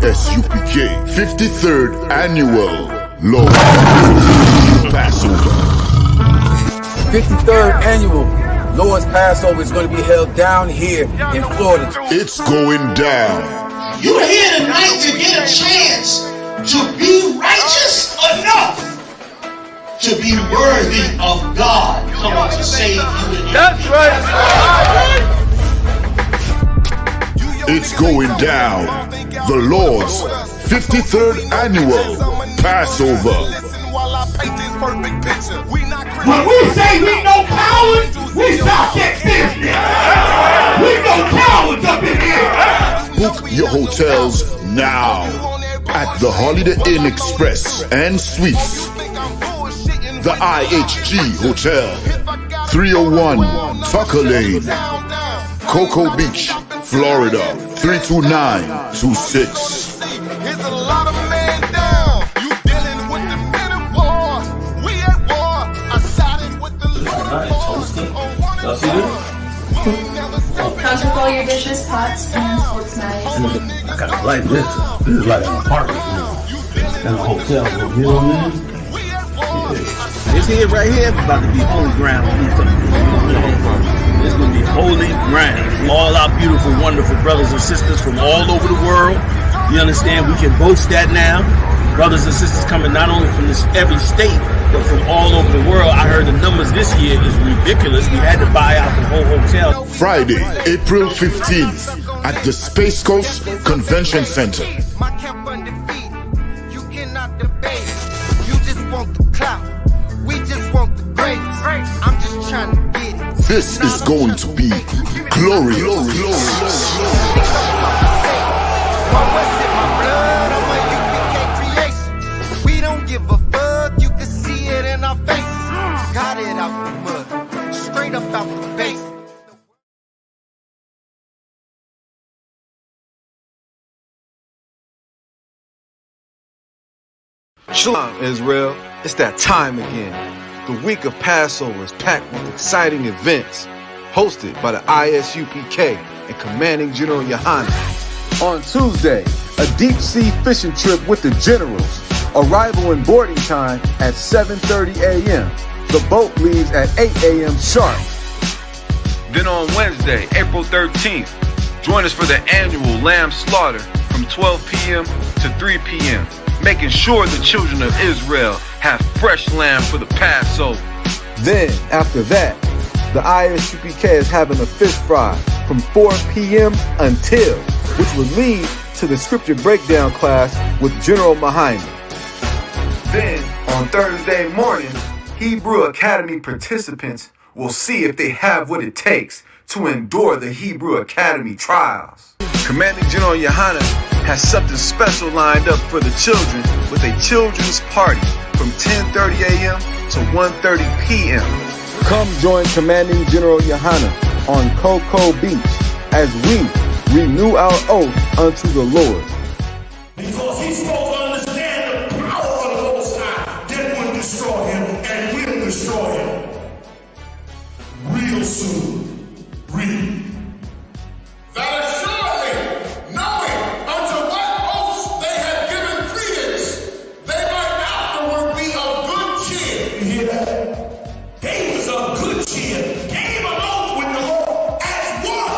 I.S.U.P.K. 53rd Annual Lord Passover. 53rd Annual Lord's Passover is going to be held down here in Florida. It's going down. You're here tonight to get a chance to be righteous enough to be worthy of God coming to save you. That's right. It's going down. The Lord's 53rd Annual Passover. When we say we no cowards, we start that business. We no cowards up in here. Book your hotels now at the Holiday Inn Express and Suites, the IHG Hotel, 301 Tucker Lane, Cocoa Beach, Florida, 32926. Here's a lot of man down. You dealing with the men of war. We at war. I sided with the Counter for all your dishes, pots, pans, forks, knives. I kind of like this. This is like an apartment, and a hotel. You know what I mean? This here, right here, is about to be holy ground. It's going to be holy ground. All our beautiful, wonderful brothers and sisters from all over the world. You understand? We can boast that now. Brothers and sisters coming not only from every state, but from all over the world. I heard the numbers this year is ridiculous. We had to buy out the whole hotel. Friday, April 15th at the Space Coast Convention Center. My camp undefeated. You cannot debate. You just want the clout. We just want the grades. I'm just trying to get it. This is going to be glorious. We don't give a fuck, you can see it in our faces. Got it out the mud, straight up out the base. Shalom, Israel. It's that time again. The week of Passover is packed with exciting events, hosted by the I.S.U.P.K. and Commanding General Yahanna. On Tuesday, a deep-sea fishing trip with the generals. Arrival and boarding time at 7:30 a.m. The boat leaves at 8 a.m. sharp. Then on Wednesday, April 13th, join us for the annual lamb slaughter from 12 p.m. to 3 p.m., making sure the children of Israel have fresh lamb for the Passover. Then, after that, the I.S.U.P.K. is having a fish fry from 4 p.m. until, which will lead to the scripture breakdown class with General Muhammad. Then, on Thursday morning, Hebrew Academy participants will see if they have what it takes to endure the Hebrew Academy trials. Commanding General Yahanna has something special lined up for the children with a children's party from 10:30 a.m. to 1:30 p.m. Come join Commanding General Yahanna on Cocoa Beach as we renew our oath unto the Lord. Because he's supposed to understand the power of the Most High that would destroy him and will destroy him. Real soon. Read. That assuredly, knowing unto what oaths they had given credence, they might afterward be of good cheer. You hear that? They was of good cheer. Came along with the Lord as one.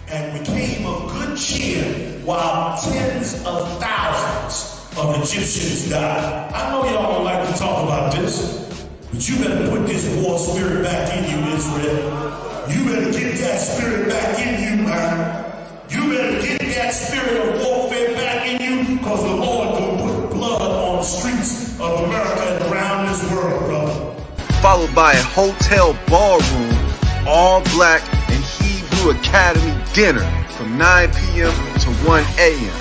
And became of good cheer while tens of thousands of Egyptians died. I know y'all don't like to talk about this, but you better put this war spirit back in you, Israel. You better get that spirit back in you, man. You better get that spirit of warfare back in you, because the Lord gonna put blood on the streets of America and around this world, brother. Followed by a hotel ballroom, all black and Hebrew Academy dinner from 9 p.m. to 1 a.m.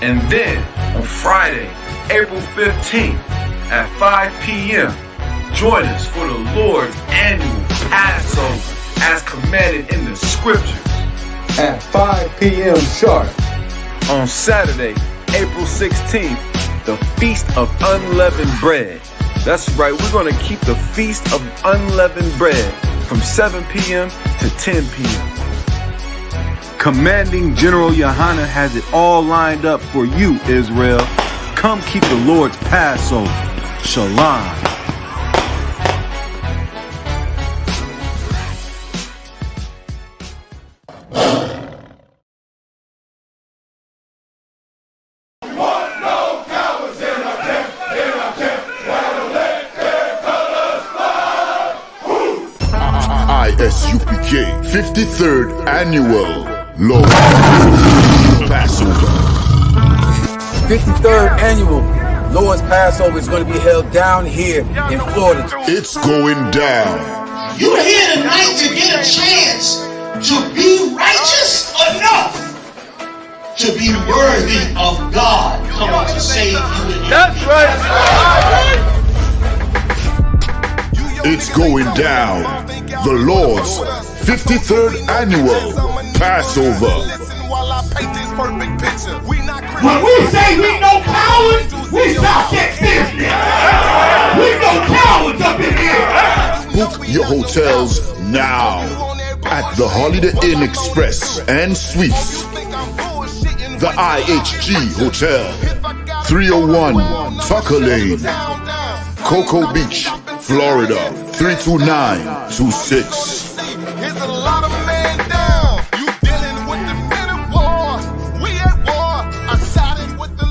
And then on Friday, April 15th at 5 p.m., join us for the Lord's annual Passover as commanded in the Scriptures at 5 p.m. sharp. On Saturday, April 16th, the Feast of Unleavened Bread. That's right, we're going to keep the Feast of Unleavened Bread from 7 p.m. to 10 p.m. Commanding General Yahanna has it all lined up for you, Israel. Come keep the Lord's Passover. Shalom. I.S.U.P.K. 53rd Annual Lord Passover. 53rd Annual Lord's Passover is going to be held down here in Florida. It's going down. You're here tonight to get a chance to be righteous enough to be worthy of God coming to save you. That's right. It's going down. The Lord's 53rd Annual Passover. When we say we no cowards, we stop that business. We no cowards up in here. Book your hotels now at the Holiday Inn Express and Suites, the IHG Hotel, 301 Tucker Lane, Cocoa Beach, Florida, 32926. Here's a lot of men down. You dealing with the men of war. We at war. I sided with the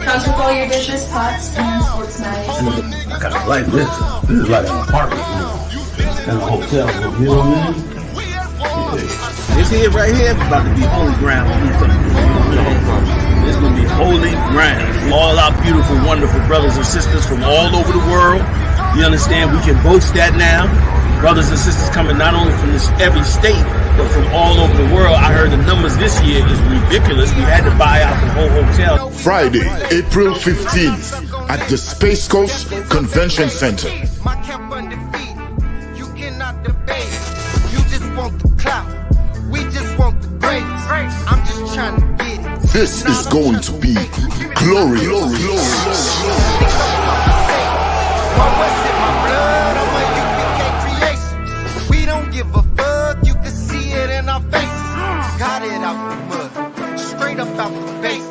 Comes with all your dishes, pots, and sports knives. I kind of like this. This is like an apartment and a hotel. You know what I mean? This here right here is about to be holy ground. It's going to be holy ground. All our beautiful, wonderful brothers and sisters from all over the world. You understand? We can boast that now. Brothers and sisters coming not only from every state, but from all over the world. I heard the numbers this year is ridiculous. We had to buy out the whole hotel. Friday, April 15th at the Space Coast Convention Center. My camp undefeated. You cannot debate. You just want the clout. We just want the greatest. I'm just trying to get it. This is going to be glorious. We don't give a fuck. You can see it in our faces. Got it out the mud. Straight up out the base.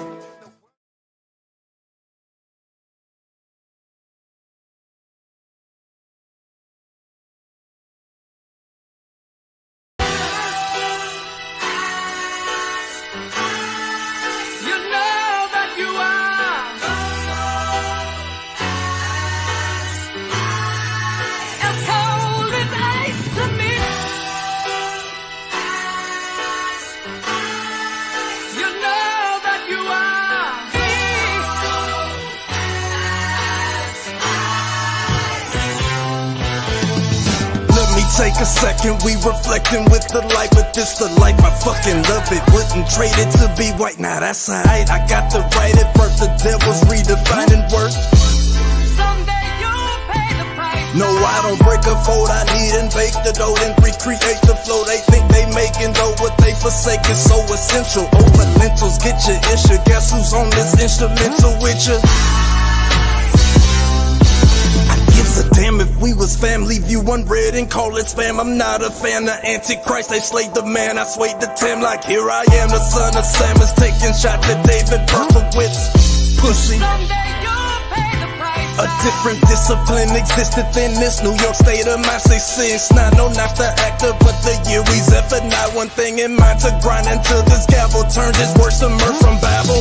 Take a second, we reflecting with the light, but this the life, I fucking love it. Wouldn't trade it to be white, now that's alright. I got to write it, birth the devil's redefining worth. Someday you'll pay the price. No, I don't break a fold, I need and bake the dough, then recreate the flow. They think they making though, what they forsake is so essential. Over lentils, get your issue, guess who's on this instrumental with you? A damn if we was family, view unread and call it spam. I'm not a fan of Antichrist, they slayed the man, I swayed the Tim like here I am, the son of Sam is taking shots at David Berkowitz. Pussy. Someday you'll pay the price. A different discipline existed in this New York state of mind. Say since not no not the actor, but the year we zephyr. Not one thing in mind to grind until this gavel turned his worst of mirth from Babel.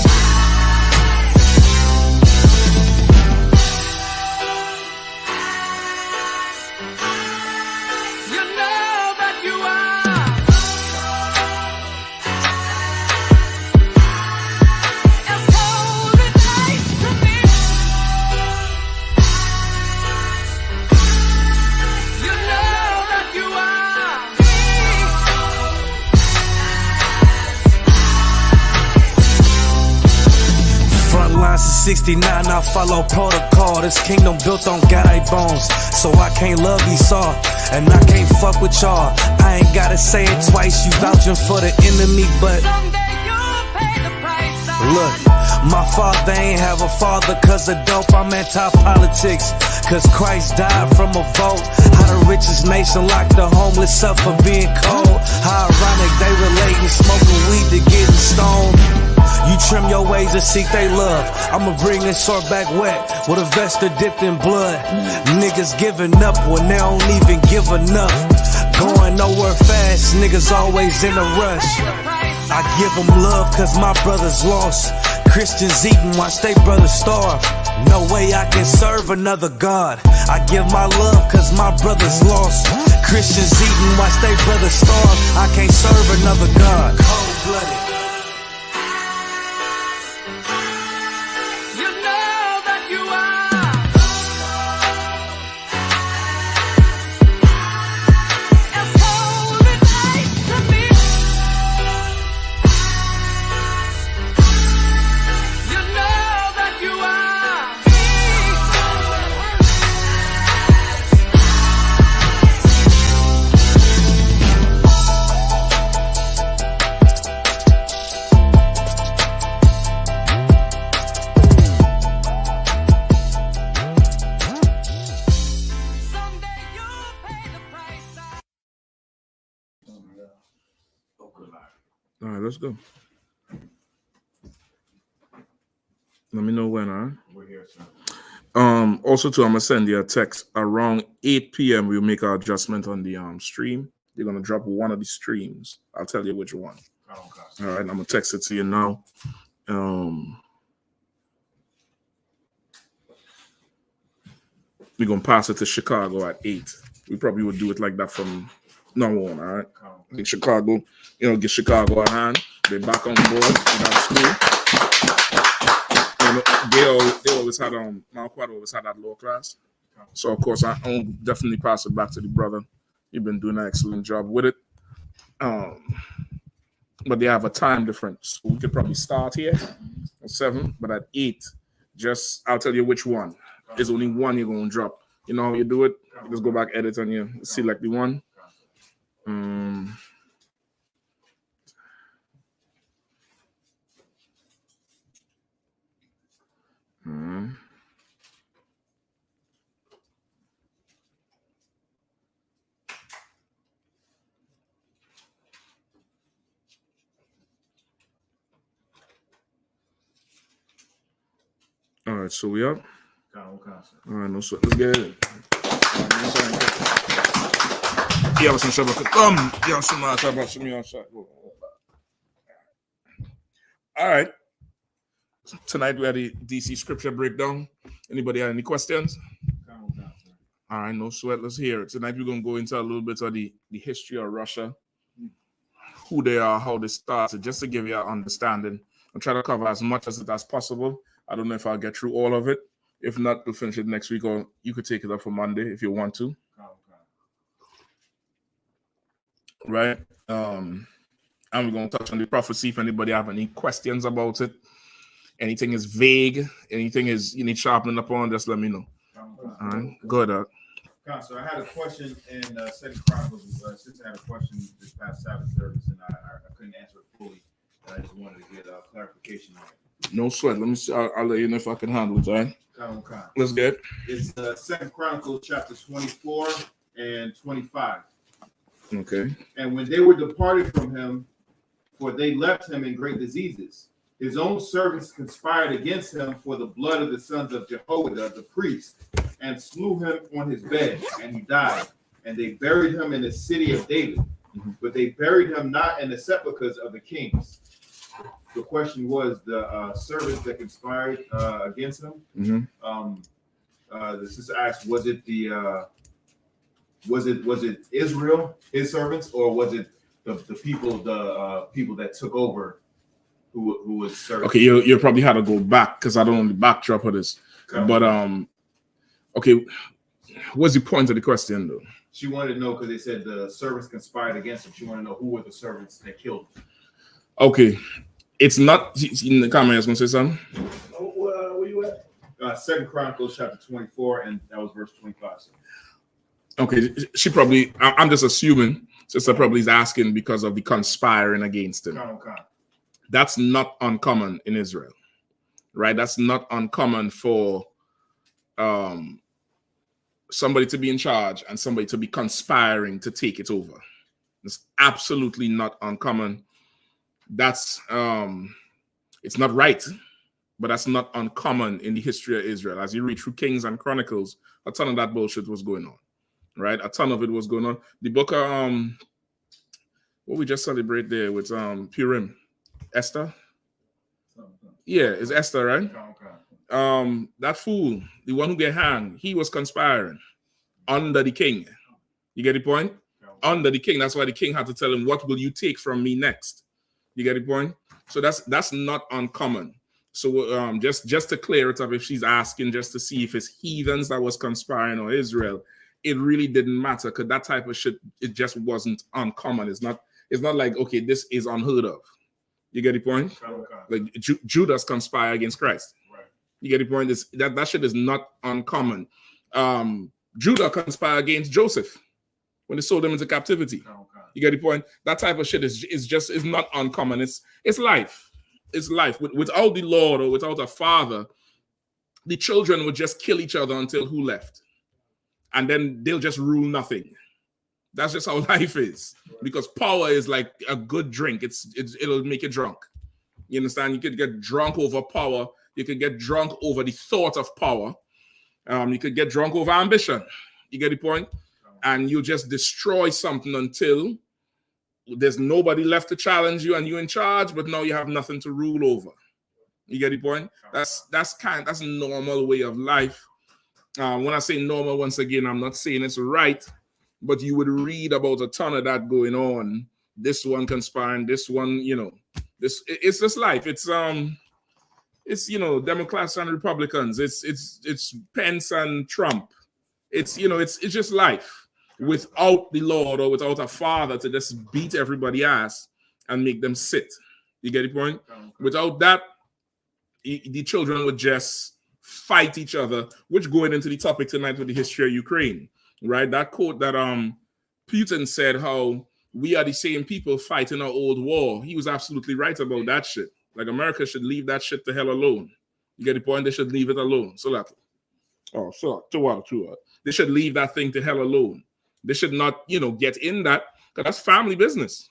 Since 69, I follow protocol. This kingdom built on guy bones, so I can't love Esau, and I can't fuck with y'all. I ain't gotta say it twice. You vouching for the enemy, but someday you'll pay the price. look, My father ain't have a father cause of dope, I'm anti-politics. Cause Christ died from a vote. How the richest nation locked the homeless up for being cold. How ironic they relating smoking weed to getting stoned. You trim your ways and seek they love. I'ma bring this sword back wet with a vest dipped in blood. Niggas giving up when they don't even give enough. Going nowhere fast, niggas always in a rush. I give them love cause my brothers lost. Christians eating, watch they brothers starve. No way I can serve another God. I give my love cause my brothers lost. Christians eating, watch they brothers starve. I can't serve another God. Cold-blooded. You know that you are. As cold as ice to me. You know that you are. Someday you'll pay the price. All right, let's go. Let me know when, huh? We're here, sir. Also, too, I'm gonna send you a text around 8 p.m. We'll make our adjustment on the stream. You're gonna drop one of the streams. I'll tell you which one. All right, I'm gonna text it to you now. We're gonna pass it to Chicago at 8. We probably would do it like that from now on. All right. In Chicago, get Chicago a hand. They're back on board in that school. They always had Malquad always had that law class. So of course I'll definitely pass it back to the brother. You've been doing an excellent job with it. But they have a time difference. So we could probably start here at 7, but at 8, I'll tell you which one. There's only one you're gonna drop. You know how you do it? Just go back, edit, and you select the one. All right, so we up. All right, no sweat. Let's get it. Yeah, some Shabbat. Yeah, some Shabbat. All right. Tonight we had the DC scripture breakdown. Anybody have any questions? All right, no sweat. Let's hear it. Tonight we're gonna go into a little bit of the history of Russia, who they are, how they started, just to give you an understanding. I'll try to cover as much as it as possible. I don't know if I'll get through all of it. If not, we'll finish it next week, or you could take it up for Monday if you want to. Right? And we're going to touch on the prophecy if anybody have any questions about it. Anything is vague, anything is you need sharpening up on, just let me know. All right? Go ahead. So I had a question in 2 Chronicles. Sister had a question this past Sabbath service, and I couldn't answer it fully. I just wanted to get clarification on it. No sweat. Let me see. I'll let you know if I can handle it. All right? Let's get it. It's 2 Chronicles chapters 24 and 25. Okay. And when they were departed from him, for they left him in great diseases, his own servants conspired against him for the blood of the sons of Jehoiada, the priest, and slew him on his bed, and he died. And they buried him in the city of David, but they buried him not in the sepulchres of the kings. The question was the servants that conspired against him. The sister asked, was it Israel, his servants, or was it the people that took over who was serving? Okay, you probably had to go back because I don't know the backdrop of this. But okay, what's the point of the question though? She wanted to know because they said the servants conspired against him. She wanted to know who were the servants that killed him. Okay. It's not in the comments. Gonna say something. Where you at? 2 Chronicles chapter 24, and that was verse 25. Okay, she probably. I'm just assuming. Sister probably is asking because of the conspiring against him. That's not uncommon in Israel. right? That's not uncommon for somebody to be in charge and somebody to be conspiring to take it over. It's absolutely not uncommon. That's it's not right, but that's not uncommon in the history of Israel. As you read through Kings and Chronicles, a ton of that bullshit was going on, right? A ton of it was going on. The book of what we just celebrate there with Purim, Esther. Yeah, it's Esther, right? That fool, the one who get hanged, he was conspiring under the king. You get the point? Under the king. That's why the king had to tell him, what will you take from me next? You get the point? So that's not uncommon. So just to clear it up, if she's asking just to see if it's heathens that was conspiring or Israel, it really didn't matter, because that type of shit, it just wasn't uncommon. It's not like, okay, this is unheard of. You get the point? Like Judas conspire against Christ. Right. You get the point? That shit is not uncommon. Judah conspire against Joseph when they sold him into captivity. You get the point? That type of shit is not uncommon. It's life. It's life. Without the Lord or without a father, the children would just kill each other until who left. And then they'll just rule nothing. That's just how life is. Because power is like a good drink. It'll make you drunk. You understand? You could get drunk over power. You could get drunk over the thought of power. You could get drunk over ambition. You get the point? And you just destroy something until there's nobody left to challenge you and you're in charge, but now you have nothing to rule over. You get the point? That's a normal way of life. When I say normal, once again, I'm not saying it's right, but you would read about a ton of that going on. This one conspiring, this one, it's just life. It's Democrats and Republicans. It's Pence and Trump. It's just life without the Lord or without a father to just beat everybody ass and make them sit. You get the point? Without that, the children would just fight each other, which going into the topic tonight with the history of Ukraine, right? That quote that Putin said, how we are the same people fighting our old war. He was absolutely right about that shit. Like, America should leave that shit the hell alone. You get the point? They should leave it alone. They should leave that thing to hell alone. They should not, get in that, because that's family business.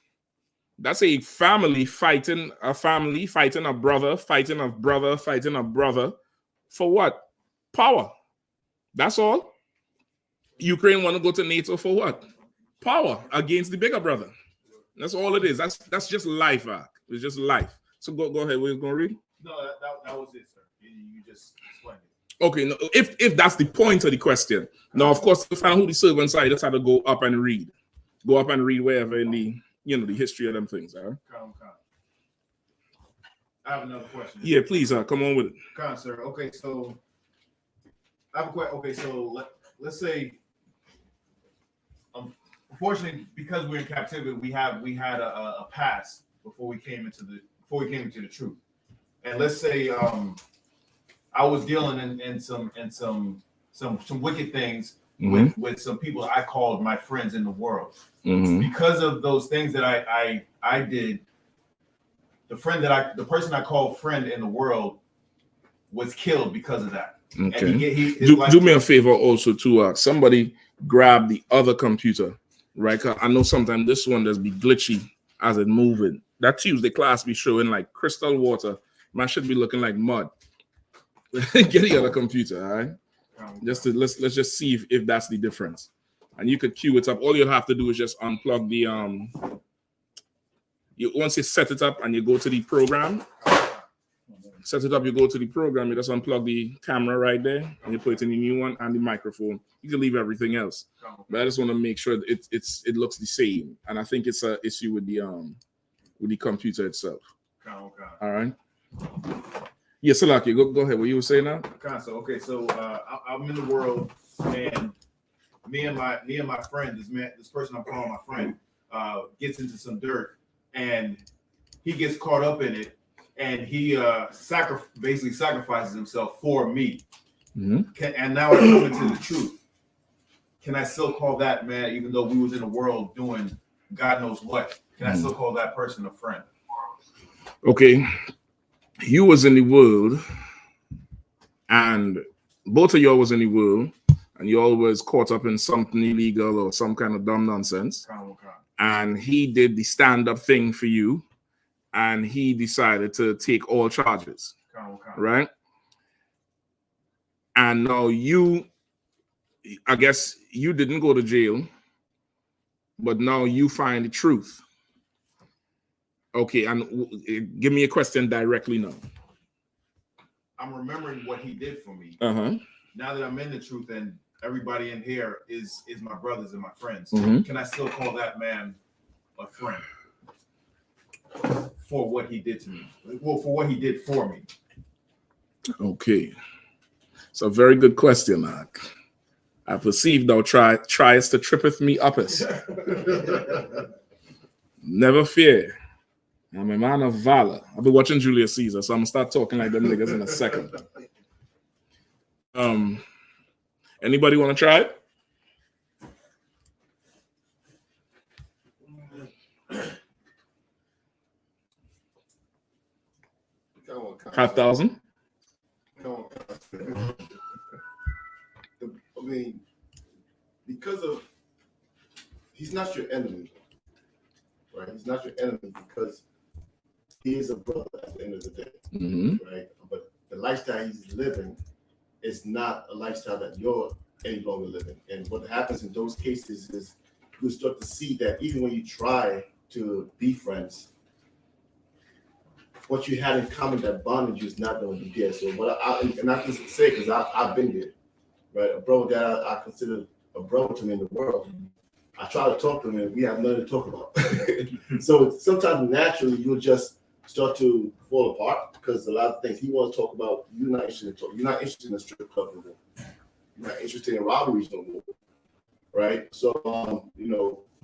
That's a family fighting a family, fighting a brother, fighting a brother, fighting a brother. For what? Power. That's all. Ukraine want to go to NATO for what? Power against the bigger brother. That's all it is. That's just life, Ark. It's just life. So go ahead. We're going to read? No, that was it, sir. You just explained it. Okay, no, if that's the point of the question. Now, of course, to find out who the servants are, you just have to go up and read. Go up and read wherever in the the history of them things. All right? I have another question. Yeah, please, come on with it. Sir. Okay, so I have a question. Okay, so let's say, unfortunately, because we're in captivity, we had a past before we came into the truth. And let's say I was dealing in some wicked things with some people I called my friends in the world. Because of those things that I did, the person I called friend in the world was killed because of that. Okay. And do me a favor also to somebody grab the other computer, right? I know sometimes this one does be glitchy as it moving. That Tuesday class be showing like crystal water. Man should be looking like mud. Get the other computer, all right? Let's just see if that's the difference. And you could queue it up. All you'll have to do is just unplug the once you set it up and you go to the program, you go to the program, you just unplug the camera right there and you put it in the new one and the microphone. You can leave everything else. But I just want to make sure it looks the same. And I think it's an issue with the computer itself. All right. Yes, Salaki, go ahead. What you were saying now? Okay, so I'm in the world, and me and my friend, this person I'm calling my friend, gets into some dirt, and he gets caught up in it, and he basically sacrifices himself for me. And now I'm coming to the truth. Can I still call that man, even though we was in the world doing God knows what? Can I still call that person a friend? Okay. You was in the world and both of y'all was in the world, and you all was caught up in something illegal or some kind of dumb nonsense. And he did the stand-up thing for you, and he decided to take all charges, right? And now I guess you didn't go to jail, but now you find the truth. Okay, and give me a question directly now. I'm remembering what he did for me. Uh-huh. Now that I'm in the truth and everybody in here is my brothers and my friends, Mhm. can I still call that man a friend for what he did to me? Well, for what he did for me. Okay. It's a very good question, Mark. I perceive thou tries to trippeth me uppest. Never fear. I'm a man of valor. I've been watching Julius Caesar, so I'm gonna start talking like them niggas in a second. Anybody want to try it? Come on, 5,000? Come on. I mean, because of he's not your enemy, right? He's not your enemy because he is a brother at the end of the day, right? But the lifestyle he's living is not a lifestyle that you're any longer living. And what happens in those cases is you start to see that even when you try to be friends, what you had in common that bonded you is not going to be there. So what I can say, because I've been there, right? A bro that I consider a bro to me in the world. I try to talk to him and we have nothing to talk about. So sometimes naturally you'll just start to fall apart because a lot of things he wants to talk about, you're not interested in talk. You're not interested in a strip club no more. You're not interested in robberies no more, right? So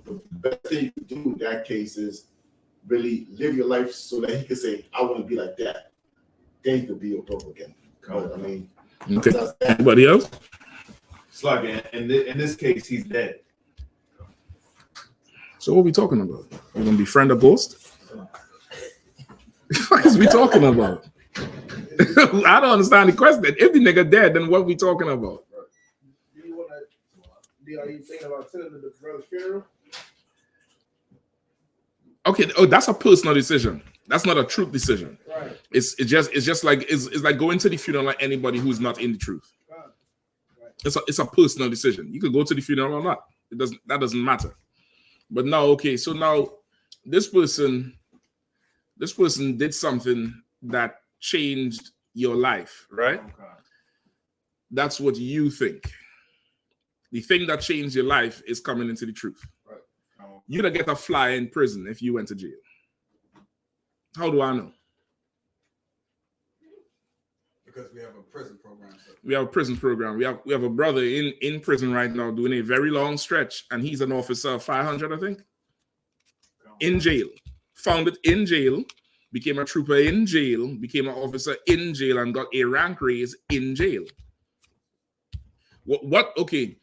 the best thing you can do in that case is really live your life so that he can say, I want to be like that. Then he could be your bro again. But, I mean, okay. Anybody else? Slug, in this case, he's dead. So what are we talking about? We're gonna befriend a ghost? What the fuck is we talking about? I don't understand the question. If the nigga dead, then what are we talking about? Are you thinking about attending the brother's funeral? Okay, that's a personal decision. That's not a truth decision. Right. It's just like going to the funeral like anybody who's not in the truth. Right. It's a personal decision. You could go to the funeral or not. That doesn't matter. But now, okay, so now this person did something that changed your life, right? Okay. That's what you think. The thing that changed your life is coming into the truth. Right. You'd get a fly in prison if you went to jail. How do I know? Because we have a prison program. So. We have a prison program. We have a brother in prison right now doing a very long stretch, and he's an officer of 500, I think. In jail. Found it in jail, became a trooper in jail, became an officer in jail, and got a rank raise in jail. What okay,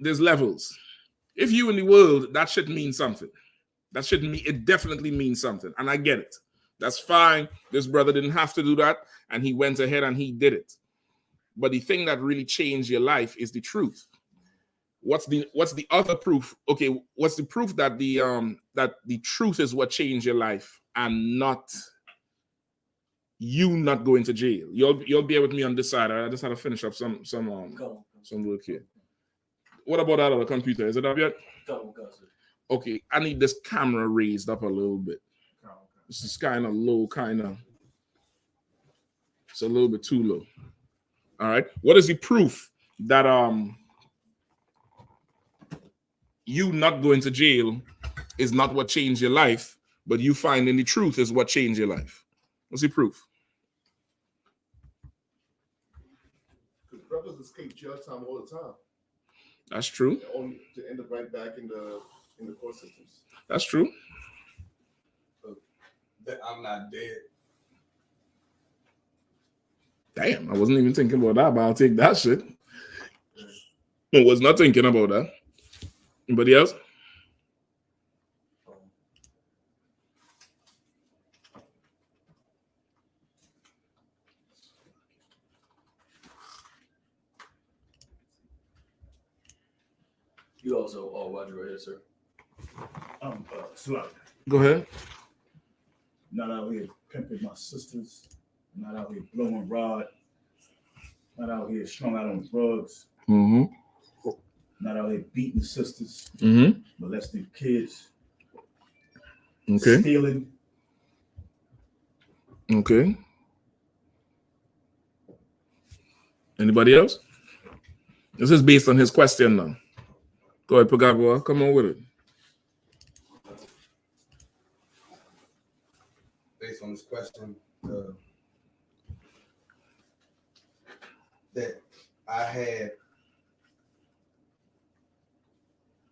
there's levels. If you in the world, that should mean something. It definitely means something. And I get it. That's fine. This brother didn't have to do that, and he went ahead and he did it. But the thing that really changed your life is the truth. What's the other proof? Okay, what's the proof that the truth is what changed your life and not you not going to jail? You'll be with me on this side. I just had to finish up some work here. What about that other computer? Is it up yet? Okay, I need this camera raised up a little bit. This is kind of low, it's a little bit too low. All right. What is the proof that you not going to jail is not what changed your life, but you finding the truth is what changed your life? What's the proof? Because brothers escape jail time all the time. That's true. Only to end up right back in the court systems. That's true. That I'm not dead. Damn, I wasn't even thinking about that, but I'll take that shit. I was not thinking about that. Anybody else? You also, watch right here, sir. Slug. Go ahead. Not out here pimping my sisters. Not out here blowing rod. Not out here strung out on drugs. Mm-hmm. Not out here beating sisters. Mm-hmm. Molesting kids. Okay. Stealing. Okay. Anybody else? This is based on his question now. Go ahead, Pagabwa. Come on with it. Based on this question, that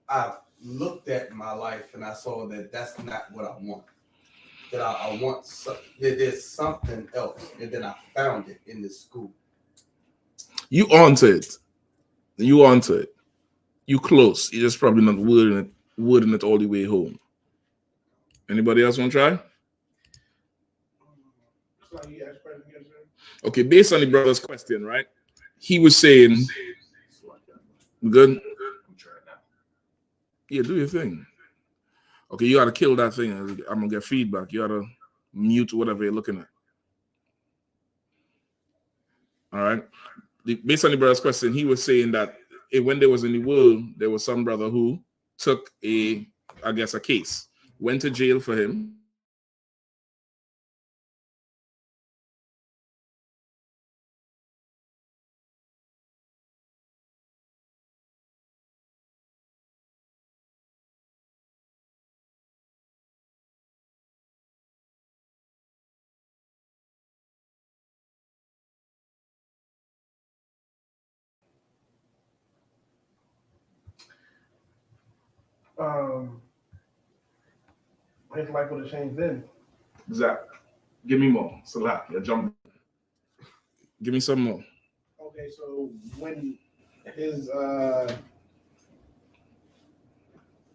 I've looked at my life and I saw that that's not what I want. That I want that there's something else, and then I found it in this school. You onto it. You onto it. You close. You're just probably not wording it all the way home. Anybody else want to try? Okay, based on the brother's question, right? He was saying, good? Yeah, do your thing. Okay, you got to kill that thing. I'm going to get feedback. You got to mute whatever you're looking at. All right. Based on the brother's question, he was saying that when there was in the world, there was some brother who took a case, went to jail for him. His life would have changed then. Exactly. Give me more. Salah, you're jumping. Give me some more. Okay, so when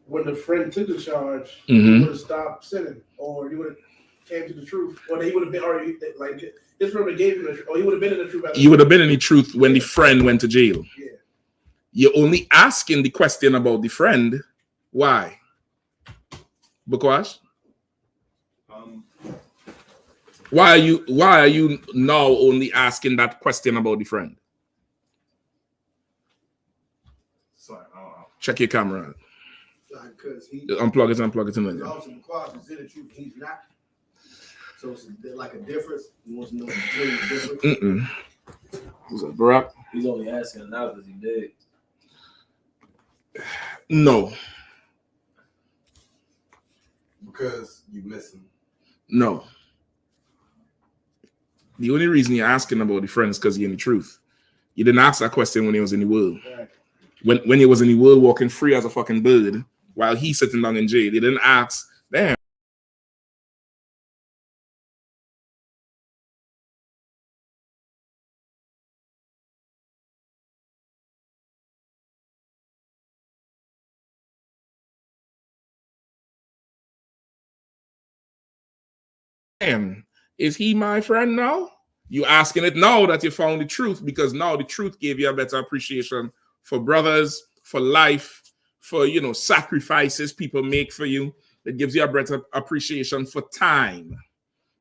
when the friend took the charge, he would have stopped sinning, or he would have came to the truth, or he would have been already like his friend would have gave him the truth, or he would have been in the truth. You would have been in the truth when the friend went to jail. Yeah. You're only asking the question about the friend. Why? Because why are you now only asking that question about the friend? Sorry, check your camera. Because he unplug it in again. also because he's in the truth, he's not. So it's like a difference. He wants to know the difference. Who's that, Barack? He's only asking now because he did. No. Because you miss him. No. The only reason you're asking about the friend is because you're in the truth. You didn't ask that question when he was in the world. Right. When he was in the world walking free as a fucking bird while he's sitting down in jail, you didn't ask, damn. Damn, is he my friend now? You asking it now that you found the truth, because now the truth gave you a better appreciation for brothers, for life, for sacrifices people make for you. It gives you a better appreciation for time.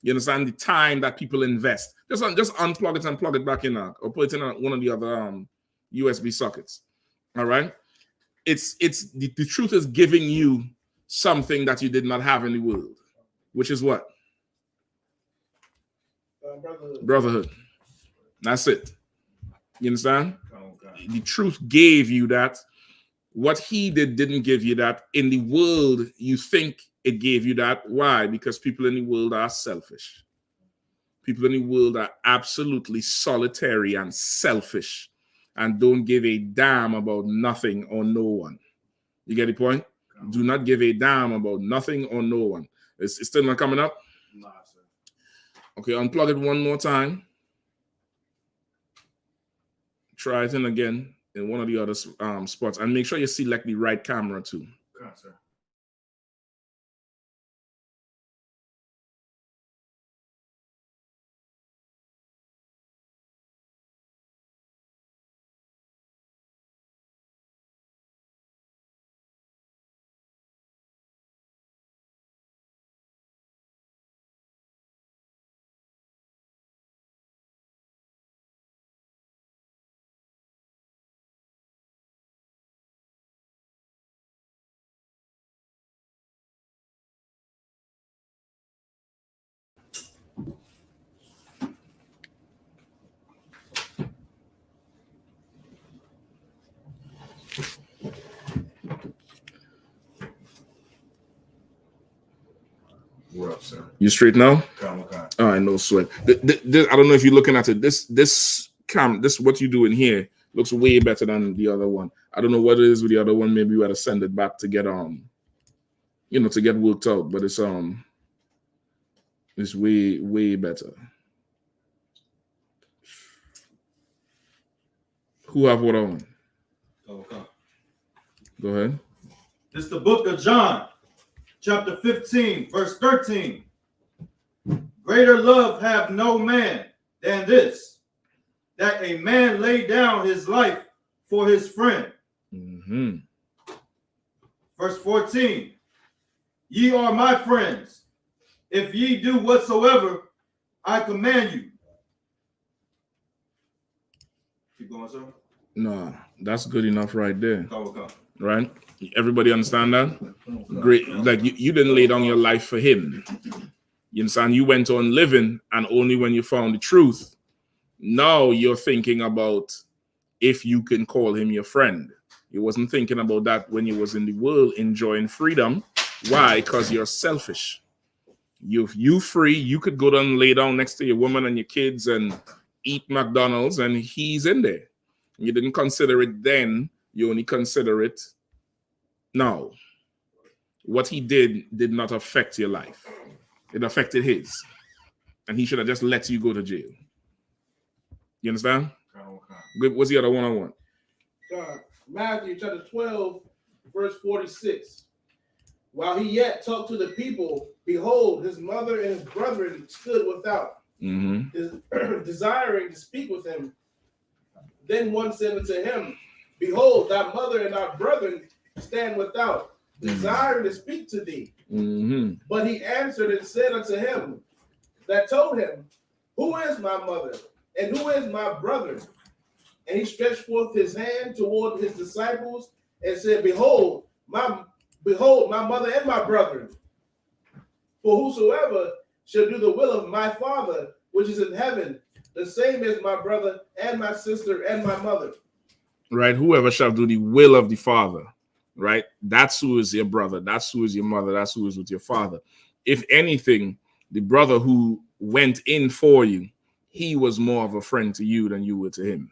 You understand the time that people invest. Just unplug it and plug it back in, or put it in one of the other USB sockets. All right. It's the truth is giving you something that you did not have in the world, which is what? Brotherhood. That's it. You understand? The truth gave you that. What he didn't give you that. In the world, you think it gave you that. Why? Because people in the world are selfish. People in the world are absolutely solitary and selfish and don't give a damn about nothing or no one. You get the point? Do not give a damn about nothing or no one. It's still not coming up? Nah, sir. Okay, unplug it one more time. Try it in again in one of the other spots, and make sure you select the right camera too. Okay, sir. You straight now? Okay. All right, no sweat. I don't know if you're looking at it. This what you doing here looks way better than the other one. I don't know what it is with the other one. Maybe we had to send it back to get to get worked out. But it's way better. Who have what on? Okay. Go ahead. This is the book of John, chapter 15, verse 13. Greater love have no man than this, that a man lay down his life for his friend. Mm-hmm. Verse 14. Ye are my friends, if ye do whatsoever I command you. Keep going, sir. No, that's good enough right there. Okay. Right? Everybody understand that? Great. Like you didn't lay down your life for him. You understand? You went on living, and only when you found the truth, now you're thinking about if you can call him your friend. You wasn't thinking about that when you was in the world enjoying freedom. Why? Because you're selfish. You free, you could go down and lay down next to your woman and your kids and eat McDonald's, and he's in there. You didn't consider it then. You only consider it now. What he did not affect your life. It affected his. And he should have just let you go to jail. You understand? What's the other one I want? Matthew chapter 12, verse 46. While he yet talked to the people, behold, his mother and his brethren stood without, desiring to speak with him. Then one said unto him, behold, thy mother and thy brethren stand without, desiring to speak to thee. But he answered and said unto him that told him, who is my mother and who is my brother? And he stretched forth his hand toward his disciples and said, behold, my mother and my brethren. For whosoever shall do the will of my Father which is in heaven, the same is my brother and my sister and my mother. Right? Whoever shall do the will of the Father. Right? That's who is your brother. That's who is your mother. That's who is with your father. If anything, the brother who went in for you, he was more of a friend to you than you were to him.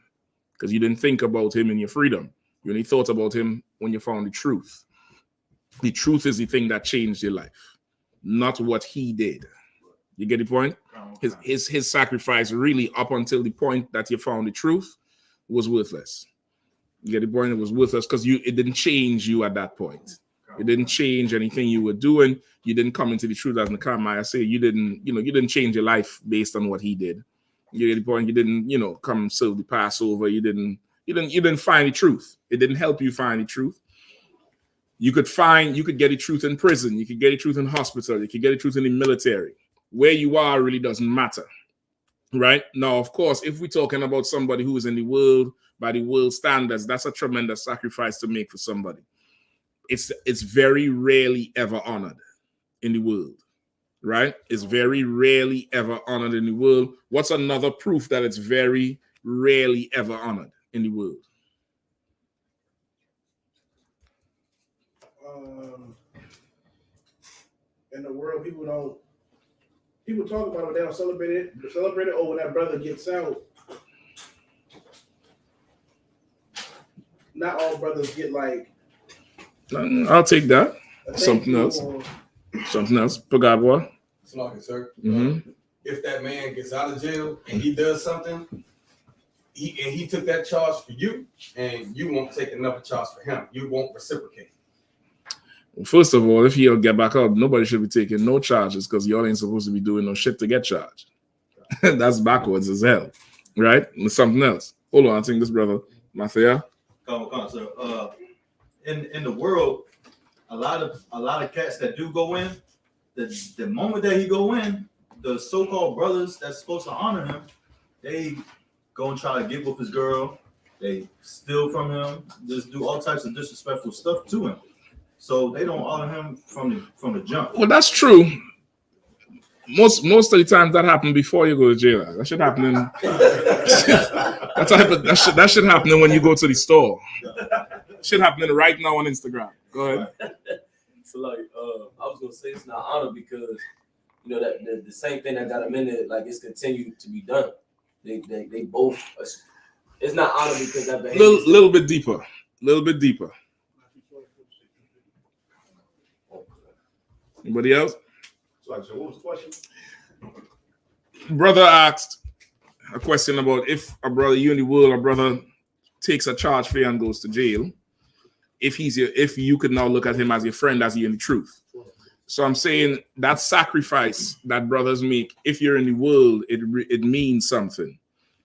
Because you didn't think about him in your freedom. You only thought about him when you found the truth. The truth is the thing that changed your life, not what he did. You get the point? His sacrifice really up until the point that you found the truth was worthless. You get the point? It was worthless because it didn't change you at that point. It didn't change anything you were doing. You didn't come into the truth, as Nehemiah said. You didn't change your life based on what he did. You get the point? You didn't, come serve the Passover. You didn't find the truth. It didn't help you find the truth. You could get the truth in prison. You could get the truth in hospital. You could get the truth in the military. Where you are really doesn't matter. Right? Now, of course, if we're talking about somebody who is in the world, by the world standards, that's a tremendous sacrifice to make for somebody. It's very rarely ever honored in the world. Right? It's very rarely ever honored in the world. What's another proof that it's very rarely ever honored in the world? In the world, people talk about it, they don't celebrate it, or when that brother gets out. Not all brothers get like. I'll take that. Something else. Pagabwa. Sir. If that man gets out of jail and he does something, he took that charge for you, and you won't take another charge for him. You won't reciprocate. Well, first of all, if he'll get back out, nobody should be taking no charges because y'all ain't supposed to be doing no shit to get charged. That's backwards as hell, right? And something else. Hold on, I think this brother Mathia. Come on, sir. In the world, a lot of cats that do go in, the moment that he go in, the so-called brothers that's supposed to honor him, they go and try to get with his girl. They steal from him, just do all types of disrespectful stuff to him. So they don't honor him from the jump. Well, that's true. Most of the time that happened before you go to jail. That should happen that should happen when you go to the store. Should happen right now on Instagram. Go ahead. So I was gonna say it's not honor because you know, that the same thing that got them in there, like it's continued to be done. They both. It's not honor because that behavior. Little bit deeper. Little bit deeper. Anybody else? So what was the question? Brother asked a question about if a brother, you in the world, a brother takes a charge for you and goes to jail, if you could now look at him as your friend, as he in the truth. So I'm saying that sacrifice that brothers make, if you're in the world, it means something.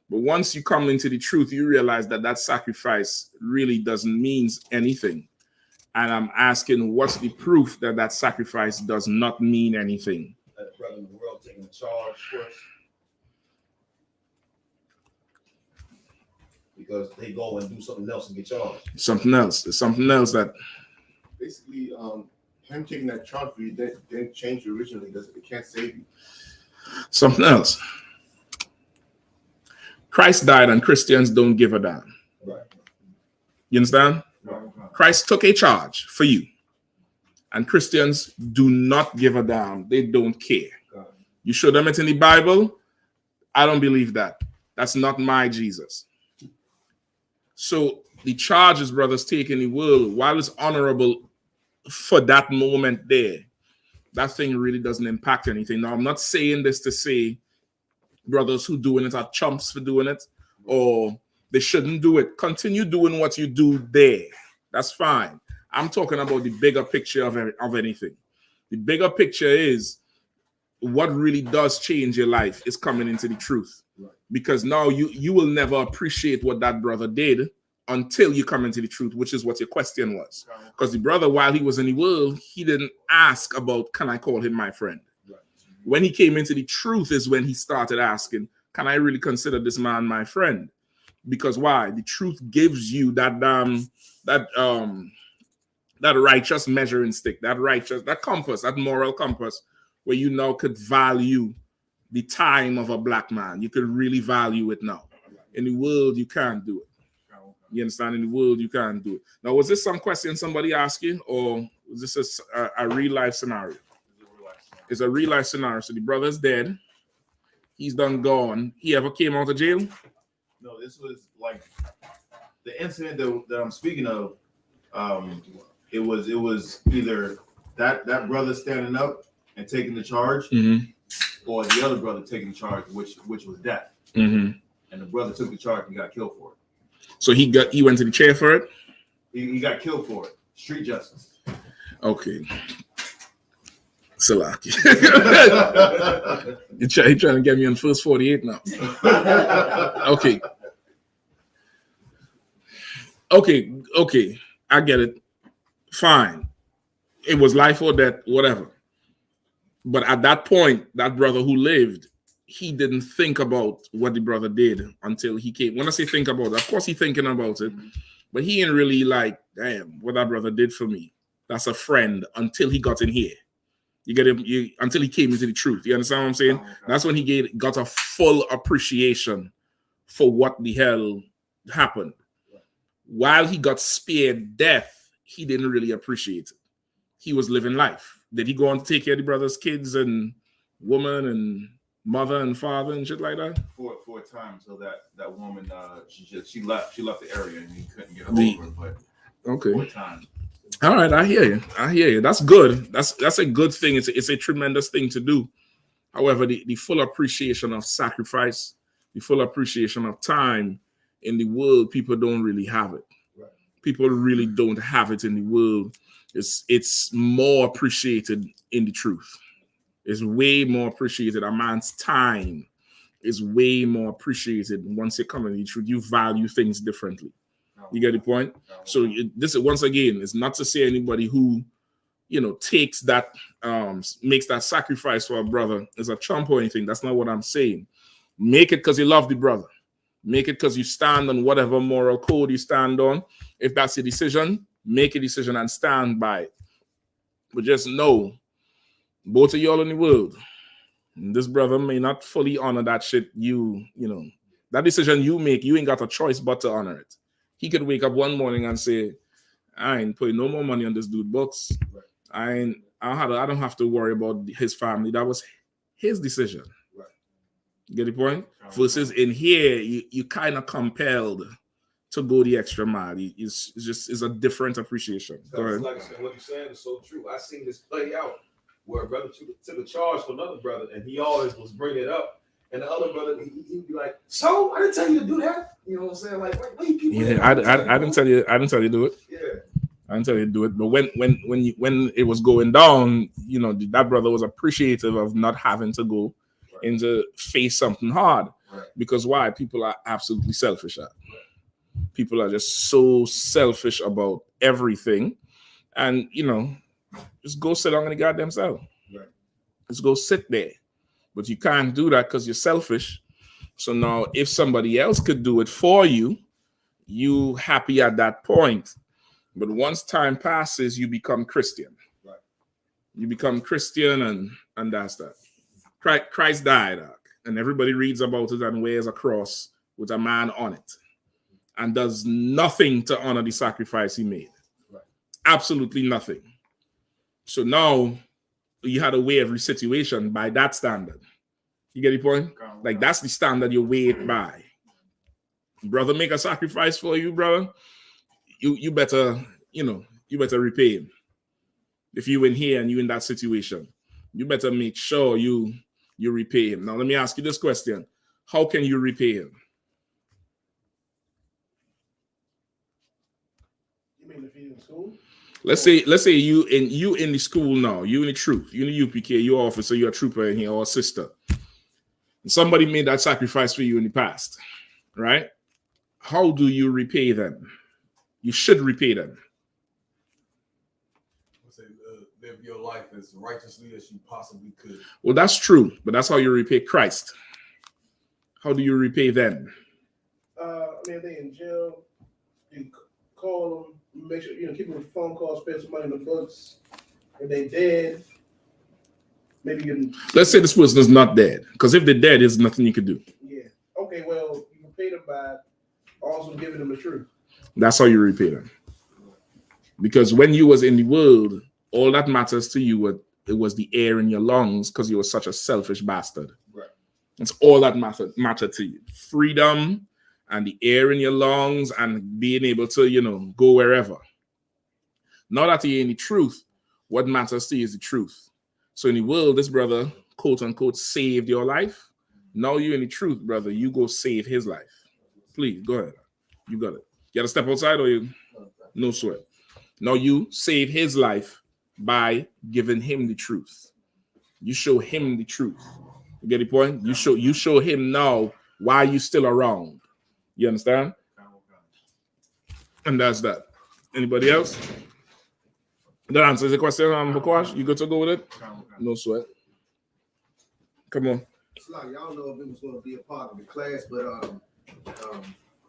But once you come into the truth, you realize that that sacrifice really doesn't mean anything. And I'm asking, what's the proof that that sacrifice does not mean anything? That brother in the world taking the charge for us. Because they go and do something else and get charged. Something else. There's something else that... Basically, him taking that charge for you didn't change you originally. It can't save you. Something else. Christ died and Christians don't give a damn. Right. You understand? Right. Christ took a charge for you. And Christians do not give a damn. They don't care. You show them it in the Bible. I don't believe that. That's not my Jesus. So the charges brothers take in the world, while it's honorable for that moment there, that thing really doesn't impact anything. Now, I'm not saying this to say brothers who doing it are chumps for doing it, or they shouldn't do it. Continue doing what you do there. That's fine. I'm talking about the bigger picture of anything. The bigger picture is what really does change your life is coming into the truth. Right. Because now you will never appreciate what that brother did until you come into the truth, which is what your question was. Because the brother, while he was in the world, he didn't ask about, can I call him my friend? Right. When he came into the truth is when he started asking, can I really consider this man my friend? Because why? The truth gives you that righteous measuring stick, that compass, that moral compass, where you now could value the time of a black man. You could really value it now. In the world, you can't do it. You understand? In the world, you can't do it. Now, was this some question somebody asked you, or was this a real life scenario? It's a real life scenario. So the brother's dead. He's done gone. He ever came out of jail? No, this was like the incident that I'm speaking of. It was either that brother standing up and taking the charge, or the other brother taking the charge, which was death. And the brother took the charge and got killed for it. So he went to the chair for it? He got killed for it. Street justice. Okay. Salaki. He trying to get me on first 48 now. Okay. I get it. Fine. It was life or death, whatever. But at that point, that brother who lived, he didn't think about what the brother did until he came. When I say think about it, of course he's thinking about it, but he ain't really like, damn, what that brother did for me. That's a friend until he got in here. You get him until he came into the truth. You understand what I'm saying? That's when he got a full appreciation for what the hell happened. While he got spared death, he didn't really appreciate it. He was living life. Did he go on to take care of the brother's kids and woman and mother and father and shit like that? For a time until that woman she left the area and he couldn't get over. But okay. For a time. All right, I hear you. That's good. That's a good thing. It's a tremendous thing to do. However, the full appreciation of sacrifice, the full appreciation of time in the world, people don't really have it. Right. People really don't have it in the world. It's more appreciated in the truth. It's way more appreciated. A man's time is way more appreciated once you come in the truth. You value things differently. You get the point? So this, once again, is not to say anybody who, takes that, makes that sacrifice for a brother is a chump or anything. That's not what I'm saying. Make it because you love the brother. Make it because you stand on whatever moral code you stand on. If that's a decision, make a decision and stand by it. But just know, both of y'all in the world, this brother may not fully honor that shit. That decision you make, you ain't got a choice but to honor it. He could wake up one morning and say, I ain't putting no more money on this dude books. I don't have to worry about his family. That was his decision. You get the point? Versus in here, you kind of compelled to go the extra mile. It's a different appreciation. Go ahead. Like I said, what you're saying is so true. I seen this play out where a brother took a charge for another brother, and he always was bringing it up. And the other brother, he'd be like, "So I didn't tell you to do that." You know what I'm saying? Like, what you keep? Yeah, I didn't tell you. I didn't tell you to do it. Yeah. I didn't tell you to do it. But when it was going down, you know, that brother was appreciative of not having to go into face something hard. Because why? People are absolutely selfish. People are just so selfish about everything, and you know, just go sit down in the goddamn cell. Just go sit there. But you can't do that because you're selfish. So now, if somebody else could do it for you, you happy at that point. But once time passes, you become Christian. You become Christian, and that's that. Christ died, and everybody reads about it and wears a cross with a man on it, and does nothing to honor the sacrifice he made. Absolutely nothing. So now you had to weigh every situation by that standard. You get the point? Like that's the standard you weigh it by. Brother make a sacrifice for you, brother. You better, you better repay him. If you in here and you in that situation, you better make sure you repay him. Now let me ask you this question: how can you repay him? You mean if he's in school? Let's say you in the school now, you in the troop, you in the U.P.K, you officer, you're a trooper in here or a sister. Somebody made that sacrifice for you in the past, right? How do you repay them? You should repay them. Live your life as righteously as you possibly could. Well, that's true, but that's how you repay Christ. How do you repay them? I mean, if they in jail, you call them, make sure keep them a phone call, spend some money in the books. If they dead, maybe you can. Let's say this person is not dead, because if they're dead, there's nothing you can do. Yeah. Okay. Well, you can pay them by also giving them the truth. That's how you repay them. Because when you was in the world, all that matters to you was the air in your lungs, because you were such a selfish bastard. Right. It's all that mattered to you. Freedom and the air in your lungs and being able to, go wherever. Now that you're in the truth, what matters to you is the truth. So in the world, this brother, quote unquote, saved your life. Now you're in the truth, brother. You go save his life. Please, go ahead. You got it. You got to step outside or you? No sweat. Now you save his life by giving him the truth. You show him the truth. You get the point? You show him now why you still around. You understand? And that's that. Anybody else? That answers the question, Bukwash? You good to go with it? No sweat. Come on. It's like y'all know if it was going to be a part of the class, but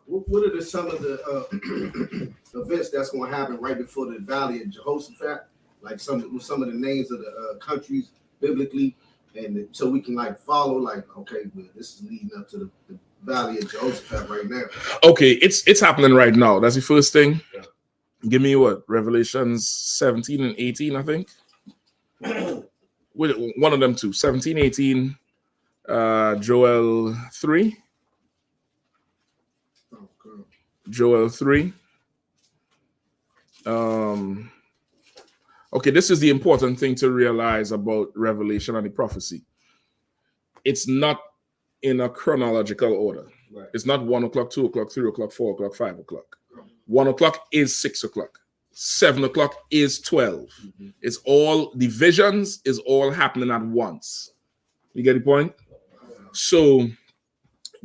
what are some of the events that's going to happen right before the Valley of Jehoshaphat? Like some of the names of the countries biblically, and so we can follow okay, well, this is leading up to the Valley of Jehoshaphat right now. Okay, it's happening right now. That's the first thing. Yeah. Give me what? Revelations 17 and 18, I think. One of them two. 17, 18, Joel 3. Okay. Joel 3. Okay, this is the important thing to realize about Revelation and the prophecy. It's not in a chronological order. Right. It's not 1 o'clock, 2 o'clock, 3 o'clock, 4 o'clock, 5 o'clock. 1 o'clock is 6 o'clock. 7 o'clock is 12. Mm-hmm. It's all the visions is all happening at once. You get the point? So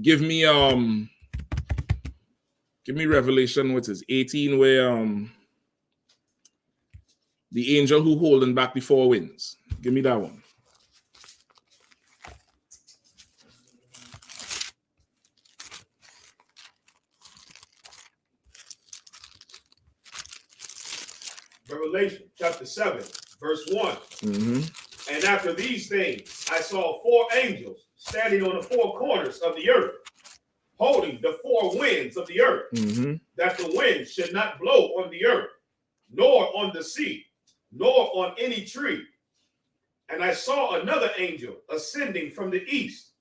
give me Revelation, what is 18, where the angel who holding back the four winds. Give me that one. Revelation chapter 7, verse 1. Mm-hmm. And after these things, I saw four angels standing on the four corners of the earth, holding the four winds of the earth, mm-hmm. that the wind should not blow on the earth, nor on the sea, nor on any tree. And I saw another angel ascending from the east,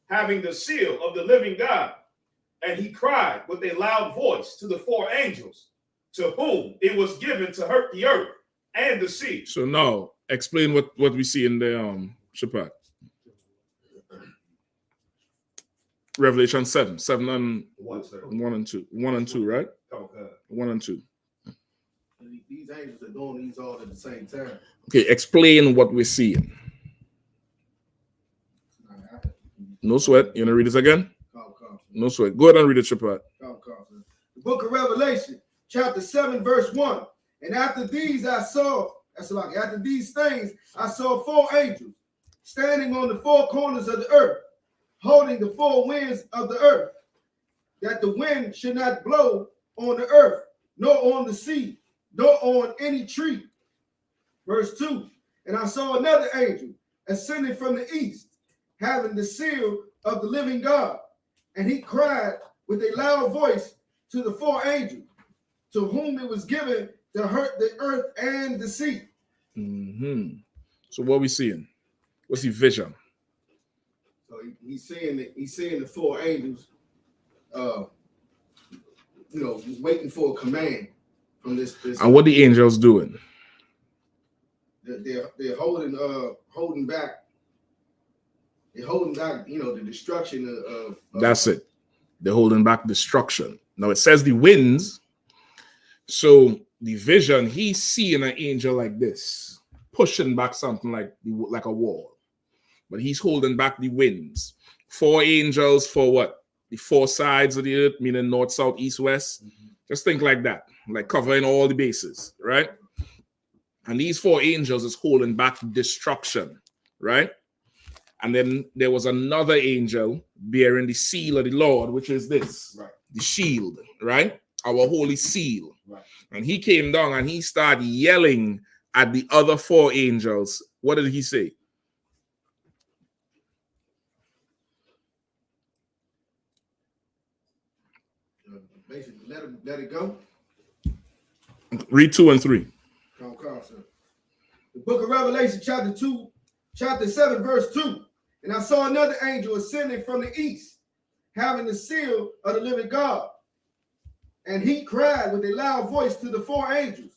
having the seal of the living God. And he cried with a loud voice to the four angels, to whom it was given to hurt the earth and the sea. So now, explain what we see in the Shabbat. Revelation 7 and 1 and 2. 1 and 2, right? 1 and 2. These angels are doing these all at the same time. Okay, explain what we're seeing. No sweat. You want to read this again? No sweat. Go ahead and read it, Shabbat. The book of Revelation, chapter 7, verse 1. And after these after these things, I saw four angels standing on the four corners of the earth, holding the four winds of the earth, that the wind should not blow on the earth, nor on the sea, nor on any tree. Verse 2. And I saw another angel ascending from the east, having the seal of the living God. And he cried with a loud voice to the four angels, to whom it was given to hurt the earth and the sea. So what are we seeing? What's the vision? So he's seeing the four angels, waiting for a command from this. And what the angels doing? They're holding back. They're holding back, the destruction of. That's it. They're holding back destruction. Now it says the winds. So the vision, he's seeing an angel like this, pushing back something like a wall. But he's holding back the winds. Four angels for what? The four sides of the earth, meaning north, south, east, west. Just think like that, like covering all the bases, right? And these four angels is holding back destruction, right? And then there was another angel bearing the seal of the Lord, which is this, the shield, right? Our holy seal. And he came down and he started yelling at the other four angels. What did he say? Basically, let it go. Read 2 and 3. The book of Revelation, chapter 7, verse 2. And I saw another angel ascending from the east, having the seal of the living God. And he cried with a loud voice to the four angels,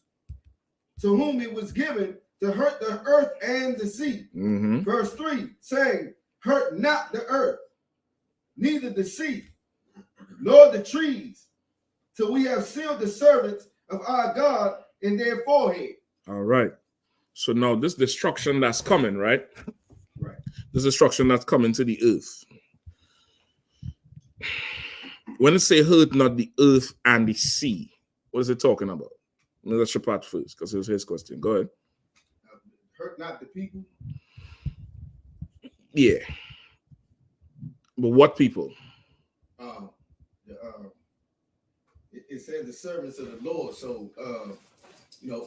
to whom it was given to hurt the earth and the sea. Verse 3, saying, hurt not the earth, neither the sea, nor the trees, till we have sealed the servants of our God in their forehead. All right. So now this destruction that's coming, right? This destruction that's coming to the earth. When it say hurt not the earth and the sea, what is it talking about? Let's Shabbat first, because it was his question. Go ahead. Hurt not the people? Yeah. But what people? It says the servants of the Lord. So,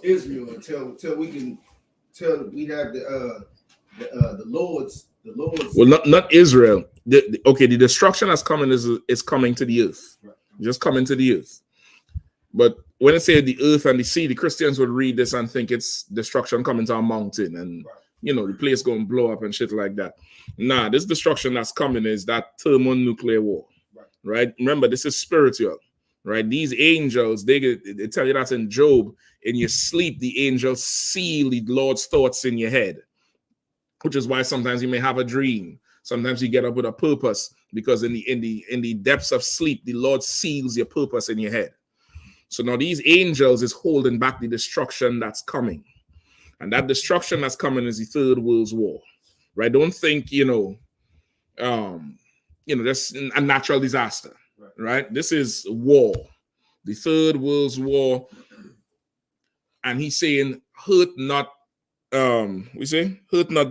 Israel, until we have the Lord's. Well, not Israel. The destruction that's coming is coming to the earth. Just coming to the earth. But when it says the earth and the sea, the Christians would read this and think it's destruction coming to a mountain and the place going to blow up and shit like that. Nah, this destruction that's coming is that thermonuclear war. Right? Remember, this is spiritual. Right? These angels, they tell you that in Job, in your sleep, the angels seal the Lord's thoughts in your head. Which is why sometimes you may have a dream. Sometimes you get up with a purpose, because in the depths of sleep, the Lord seals your purpose in your head. So now these angels is holding back the destruction that's coming. And that destruction that's coming is the Third World War. Right? Don't think, just a natural disaster. Right? This is war. The Third World War. And he's saying, hurt not hurt not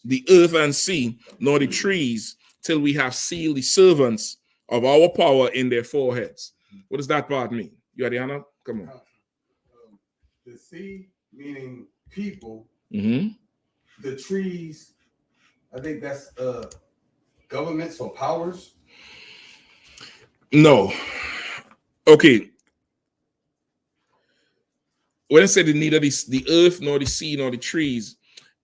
the earth and sea, nor the trees, till we have sealed the servants of our power in their foreheads. What does that part mean? You had Yahanna? Come on. The sea, meaning people. The trees, I think that's governments or powers. No. Okay. When I say neither the earth, nor the sea, nor the trees,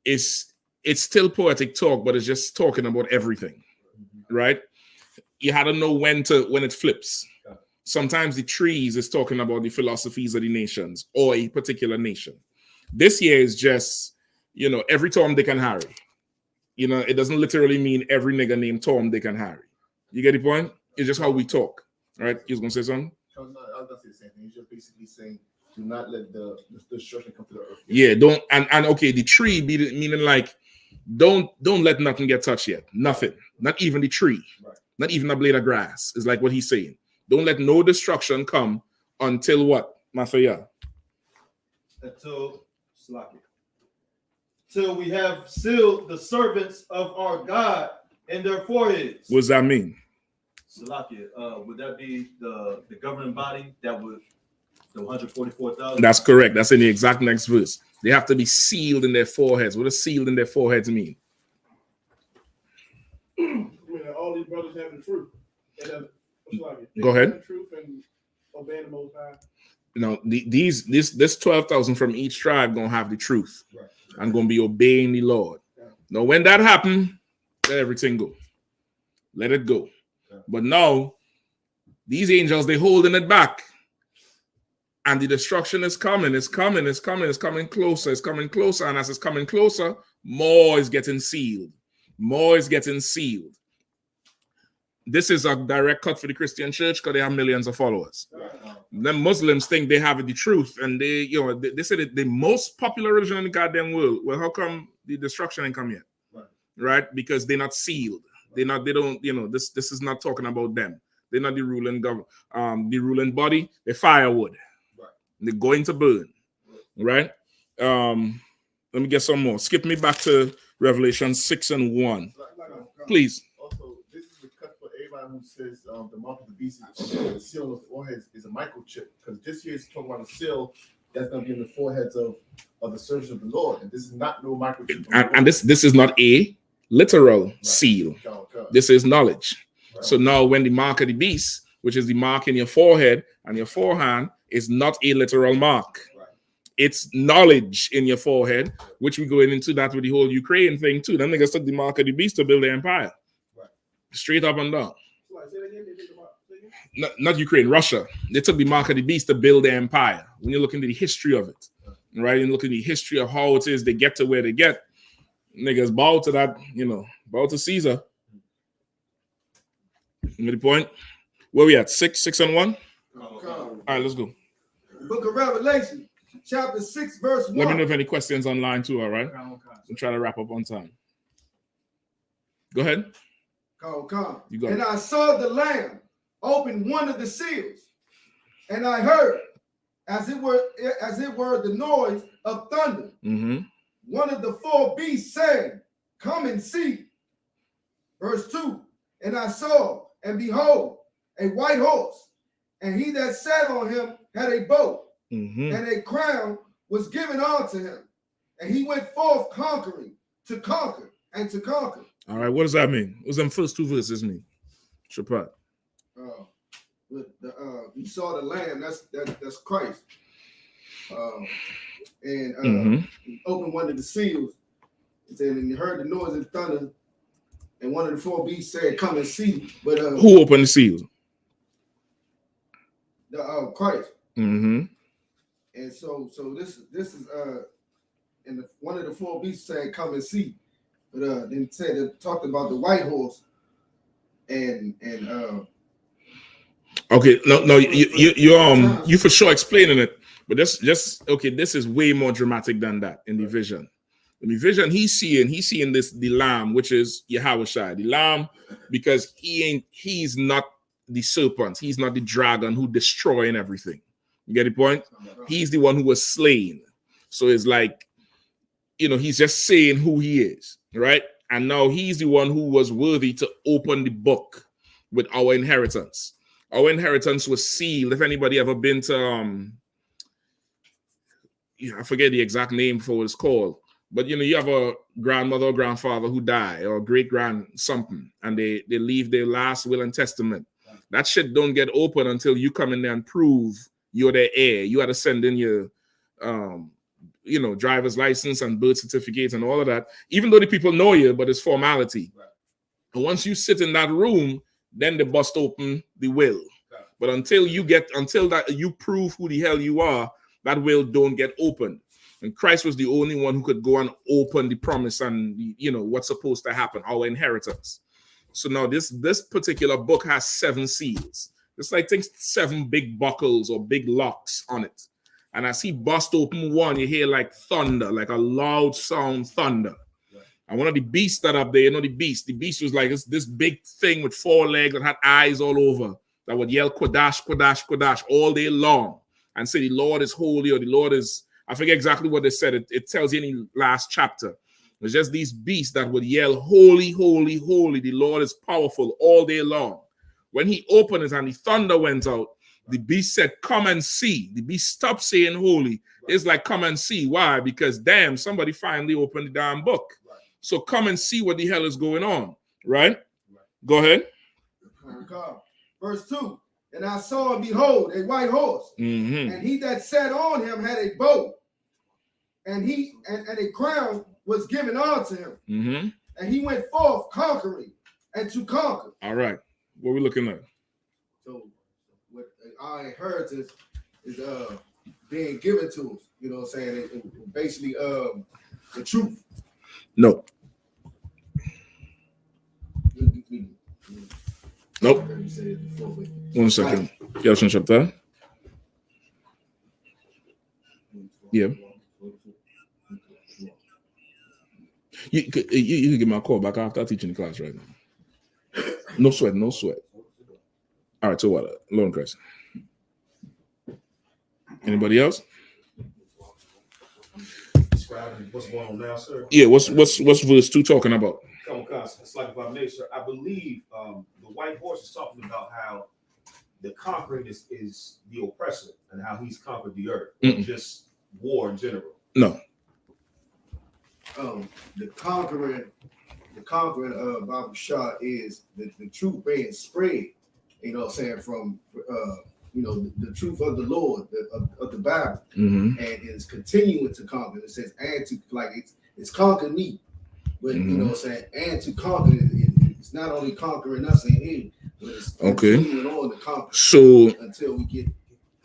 it's still poetic talk, but it's just talking about everything, right? You had to know when it flips. Sometimes the trees is talking about the philosophies of the nations or a particular nation. This year is just, every Tom, Dick, and Harry. It doesn't literally mean every nigga named Tom, Dick, and Harry. You get the point? It's just how we talk, right? You was gonna say something? I was gonna say the same thing. He's just basically saying, do not let the destruction come to the earth. Yeah, don't and okay, the tree meaning like don't let nothing get touched yet. Nothing, not even the tree, not even a blade of grass. Is like what he's saying. Don't let no destruction come until what, Mafia? Until we have sealed the servants of our God in their foreheads. What does that mean? Salakia, would that be the governing body that would the 144,000? That's correct. That's in the exact next verse. They have to be sealed in their foreheads. What does sealed in their foreheads mean? I mean, all these brothers have the truth. Go ahead. The truth and obeying the Most High. This 12,000 from each tribe gonna have the truth and gonna be obeying the Lord. Now, when that happen, let everything go. Let it go. But now, these angels, they holding it back. And the destruction is coming. It's coming closer. And as it's coming closer, more is getting sealed. This is a direct cut for the Christian church because they have millions of followers. Then Muslims think they have the truth. And they say that the most popular religion in the goddamn world. Well, how come the destruction ain't come yet? Right? Because they're not sealed. This is not talking about them. They're not the ruling body. They're firewood. They're going to burn. Right? Let me get some more. Skip me back to Revelation 6:1. Please. Also, this is the cut for everybody who says the mark of the beast, the seal on the forehead is a microchip. Because this year is talking about a seal that's going to be in the foreheads of the servants of the Lord. And this is not no microchip. And this is not a literal seal. This is knowledge. So now when the mark of the beast, which is the mark in your forehead and your forehand, is not a literal mark. It's knowledge in your forehead, which we going into that with the whole Ukraine thing too. Them niggas took the mark of the beast to build the empire. Straight up and down. Not Ukraine, Russia. They took the mark of the beast to build the empire. When you look into the history of it, right? And look at the history of how it is they get to where they get. Niggas bow to that, bow to Caesar. You get the point? Where we at? 6:1? All right, let's go. Book of Revelation, chapter 6, verse 1. Let me know if any questions online too, all right? We'll try to wrap up on time. Go ahead. You go. And I saw the Lamb open one of the seals, and I heard, as it were the noise of thunder. One of the four beasts saying, "Come and see." Verse 2. And I saw, and behold, a white horse, and he that sat on him had a bow, and a crown was given unto him, and he went forth conquering, to conquer, and to conquer. All right, what does that mean? What does them first two verses mean? Shapat. You saw the Lamb. That's Christ. He opened one of the seals. It said, and you heard the noise of thunder, and one of the four beasts said, "Come and see." But who opened the seals? Christ. Mm-hmm. And so this is and one of the four beasts said, "Come and see." But then said it talked about the white horse and okay, no, you for sure explaining it, but this is way more dramatic than that in the vision. In the vision, he's seeing the lamb, which is Yahushua, the lamb, because he's not the serpent, he's not the dragon who destroying everything. You get the point? He's the one who was slain. So it's like, he's just saying who he is, right? And now he's the one who was worthy to open the book with our inheritance. Our inheritance was sealed. If anybody ever been to I forget the exact name for what it's called, but you have a grandmother or grandfather who die, or great grand something, and they leave their last will and testament. That shit don't get open until you come in there and prove you're their heir. You had to send in your driver's license and birth certificates and all of that, even though the people know you, but it's formality. Right. And once you sit in that room, then they bust open the will. Okay. But until that you prove who the hell you are, that will don't get opened. And Christ was the only one who could go and open the promise and what's supposed to happen, our inheritance. So now this particular book has 7 seals. It's like 7 big buckles or big locks on it. And as he bust open one, you hear like thunder, like a loud sound thunder. Right. And one of the beasts that up there, the beast was like this big thing with 4 legs that had eyes all over that would yell Kodash, Kodash, Kodash all day long and say the Lord is holy, or the Lord is, I forget exactly what they said. It tells you in the last chapter. It's just these beasts that would yell, holy, holy, holy. The Lord is powerful all day long. When he opened it and the thunder went out, the beast said, come and see. The beast stopped saying holy. It's like, come and see. Why? Because damn, somebody finally opened the damn book. Right. So come and see what the hell is going on. Right? Go ahead. Verse 2. And I saw and behold a white horse, and he that sat on him had a bow, and a crown was given unto him. And he went forth conquering and to conquer. All right. What are we looking at? So what our inheritance is being given to us. You know what I'm saying? It basically the truth. No. Nope. 1 second. Galatians chapter. Yeah. You can give me a call back after teaching the class right now. No sweat, no sweat. All right, so what? Lord Christ. Anybody else? Describing what's going on now, sir. Yeah, what's verse 2 talking about? It's like if I may, sir. I believe the white horse is talking about how the conquering is the oppressor and how he's conquered the earth, or just war in general. No. The conquering Bible shot is the truth being spread. You know what I'm saying, from the truth of the Lord, of the Bible, and it's continuing to conquer. It says, and to, like, it's conquered me, but you know what I'm saying, and to conquer it's not only conquering us in him, but it's continuing on to conquer. So until we get.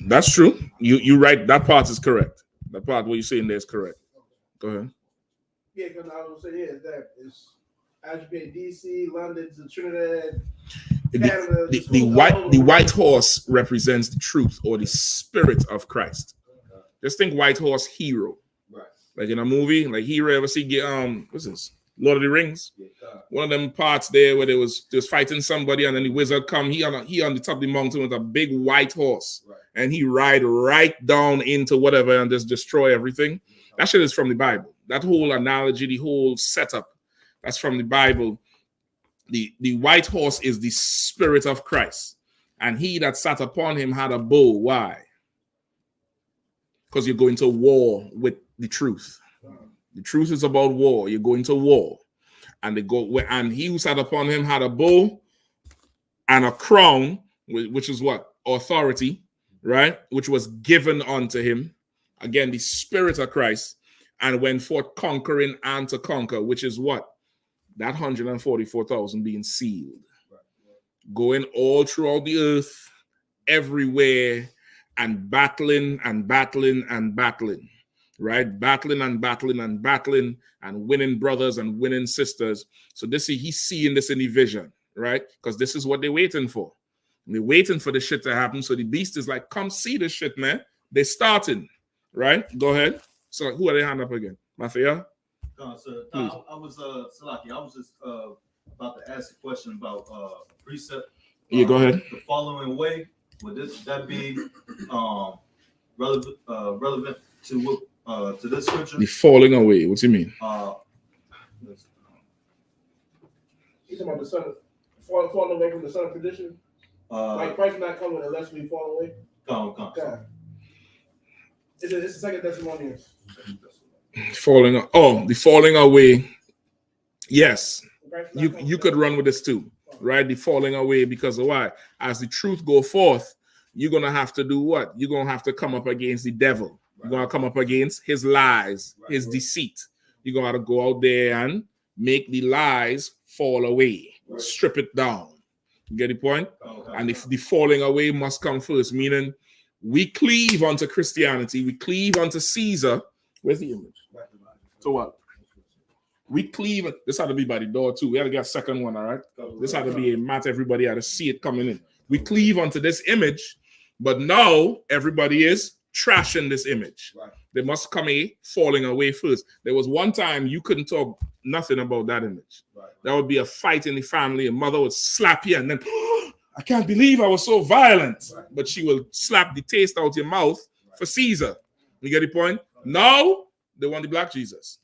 That's true. You right. That part is correct. That part what you're saying there is correct. Go ahead. Yeah, because I was saying that it's as being DC, London, to Trinidad. Canada, the white horse represents the truth or the spirit of Christ. Just think white horse hero. Right. Like in a movie, like hero ever see what's this? Lord of the Rings. One of them parts there where they was fighting somebody and then the wizard come. He on the top of the mountain with a big white horse. Right. And he ride right down into whatever and just destroy everything. That shit is from the Bible. That whole analogy, the whole setup, that's from the Bible. The white horse is the spirit of Christ. And he that sat upon him had a bow. Why? Because you're going to war with the truth. The truth is about war. You're going to war. And he who sat upon him had a bow and a crown, which is what? Authority, right? Which was given unto him. Again, the spirit of Christ. And went forth conquering and to conquer, which is what? That 144,000 being sealed. Going all throughout the earth, everywhere, and battling and battling and battling. Right? Battling and battling and battling and winning brothers and winning sisters. So he's seeing this in the vision, right? Because this is what they're waiting for. And they're waiting for the shit to happen. So the beast is like, come see this shit, man. They're starting, right? Go ahead. So who are they hand up again? Mafia? Sir, I was Salaki. I was just about to ask a question about precept. Yeah, go ahead. The following way, would that be relevant to this scripture? The falling away. What do you mean? He's talking about the son falling away from the son of perdition. Like Christ not coming unless we fall away. Come. It's the Second Thessalonians. The falling away. Yes, you could run with this too, right? The falling away, because of why? As the truth go forth, you're gonna have to do what? You're gonna have to come up against the devil, You're going to come up against his lies, his deceit. You're going to go out there and make the lies fall away, strip it down. You get the point? And if the falling away must come first, meaning we cleave unto Christianity, we cleave unto Caesar. Where's the image? So what? We cleave. This had to be by the door too. We had to get a second one, all right? This had to be a mat. Everybody had to see it coming in. We cleave onto this image, but now everybody is trashing this image. There must come a falling away first. There was one time you couldn't talk nothing about that image. There would be a fight in the family. A mother would slap you and then, I can't believe I was so violent. But she will slap the taste out your mouth for Caesar. You get the point? Now they want the black Jesus.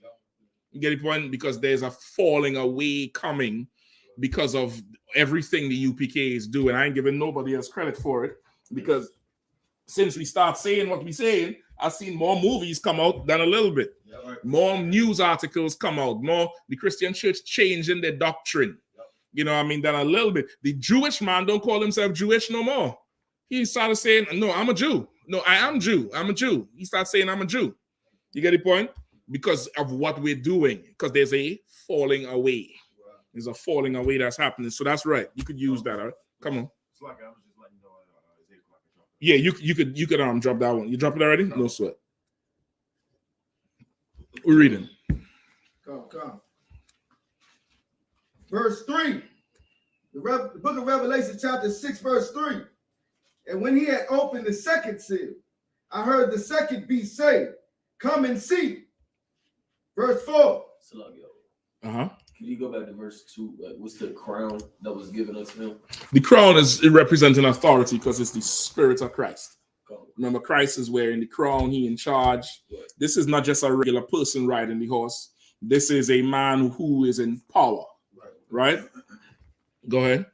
You get the point? Because there's a falling away coming because of everything the UPK is doing. I ain't giving nobody else credit for it, because since we start saying what we're saying, I've seen more movies come out than a little bit. More news articles come out. More the Christian church changing their doctrine. You know what I mean? Than a little bit. The Jewish man don't call himself Jewish no more. He started saying, no, I'm a Jew. No, I am Jew. I'm a Jew. He started saying, I'm a Jew. You get the point? Because of what we're doing. Because there's a falling away. There's a falling away that's happening. So that's right. You could use that. All right? Come on. Yeah, you could drop that one. You drop it already? No sweat. We're reading. Come. Verse 3. The book of Revelation, chapter 6, verse 3. And when he had opened the second seal, I heard the second beast say, come and see. Verse 4. Uh-huh. Can you go back to verse 2? What's the crown that was given unto him? The crown is representing authority because it's the Spirit of Christ. Remember, Christ is wearing the crown. He in charge. This is not just a regular person riding the horse. This is a man who is in power. Right? Go ahead.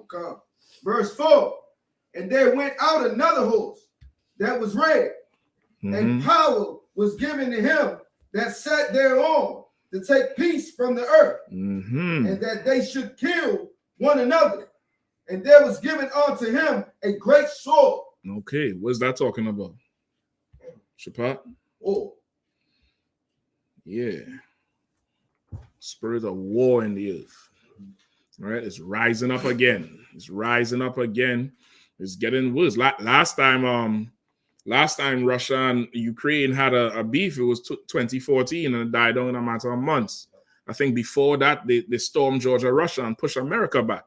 Come. Verse 4. And there went out another horse that was red, and power was given to him that sat thereon to take peace from the earth, and that they should kill one another. And there was given unto him a great sword. Okay, what's that talking about? Shapat? Oh. Yeah. Spirit of war in the earth. All right, it's rising up again. It's rising up again. It's getting worse. Last time Russia and Ukraine had a beef, it was 2014, and it died down in a matter of months. I think before that, they stormed Georgia, Russia, and pushed America back.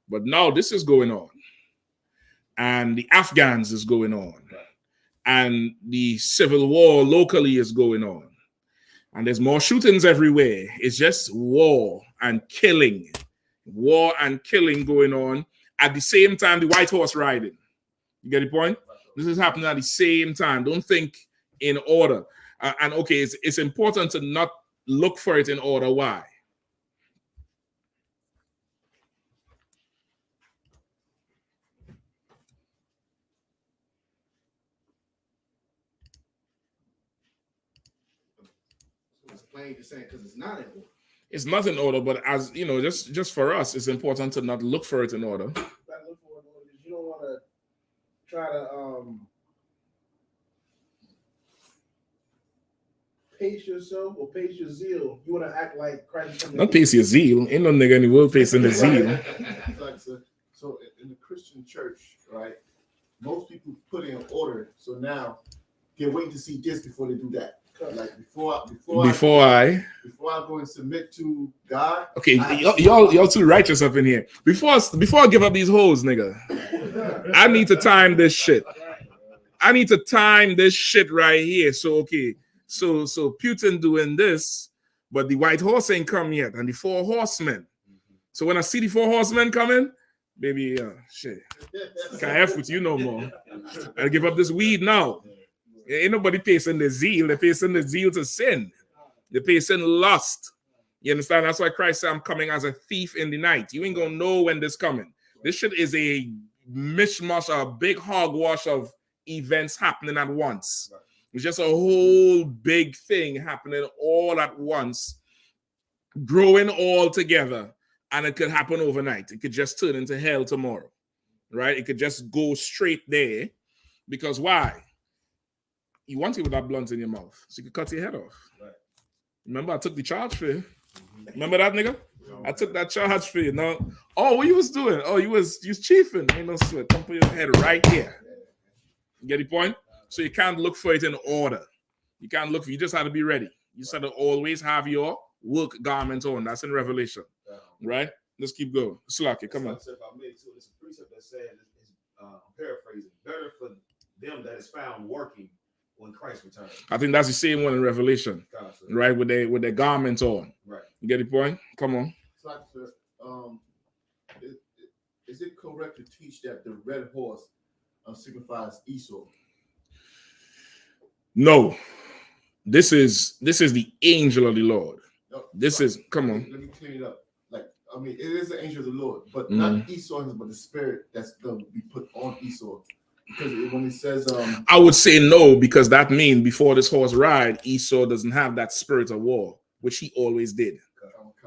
But now this is going on. And the Afghans is going on. And the civil war locally is going on. And there's more shootings everywhere. It's just war and killing. War and killing going on. At the same time, the White Horse riding. You get the point? This is happening at the same time. Don't think in order. And okay, it's important to not look for it in order. Why? It's plain to say because it's not in order. It's not in order, but as you know, just for us, it's important to not look for it in order. You don't want to try to pace yourself or pace your zeal. You want to act like Christ. Not pace your zeal. Ain't no nigga in the world pacing the zeal. So in the Christian church, right, most people put in order. So now they're waiting to see this before they do that. Like before I go and submit to God. Okay, y'all too righteous up in here. Before I give up these hoes, nigga, I need to time this shit. I need to time this shit right here. So okay, so Putin doing this, but the white horse ain't come yet, and the four horsemen. So when I see the four horsemen coming, baby, shit, can't F with you no more. I give up this weed now. Ain't nobody pacing the zeal. They're pacing the zeal to sin. They're pacing lust. You understand? That's why Christ said, I'm coming as a thief in the night. You ain't going to know when this coming. This shit is a mishmash, a big hogwash of events happening at once. It's just a whole big thing happening all at once, growing all together, and it could happen overnight. It could just turn into hell tomorrow, right? It could just go straight there. Because why? you want it with that blunt in your mouth, so you can cut your head off. Right. Remember, I took the charge for you. Remember that, nigga? I took that charge for you. No. Oh, what you was doing? Oh, you was chiefing. Ain't no sweat. Come put your head right here. You get the point? So you can't look for it in order. You can't look for. You just have to be ready. You just have to always have your work garment on. That's in Revelation, right? Let's keep going. Slacky, come on. If I may, too, it's a precept that said, I'm paraphrasing, better for them that is found working when Christ returns. I think that's the same one in Revelation, right? With their garments on. Right. You get the point? Come on. Is it correct to teach that the red horse signifies Esau? No. This is the angel of the Lord. No, this is come on. Let me clean it up. I mean, it is the angel of the Lord, but not Esau, but the spirit that's going to be put on Esau. Because when it says, I would say no, because that means before this horse ride, Esau doesn't have that spirit of war, which he always did.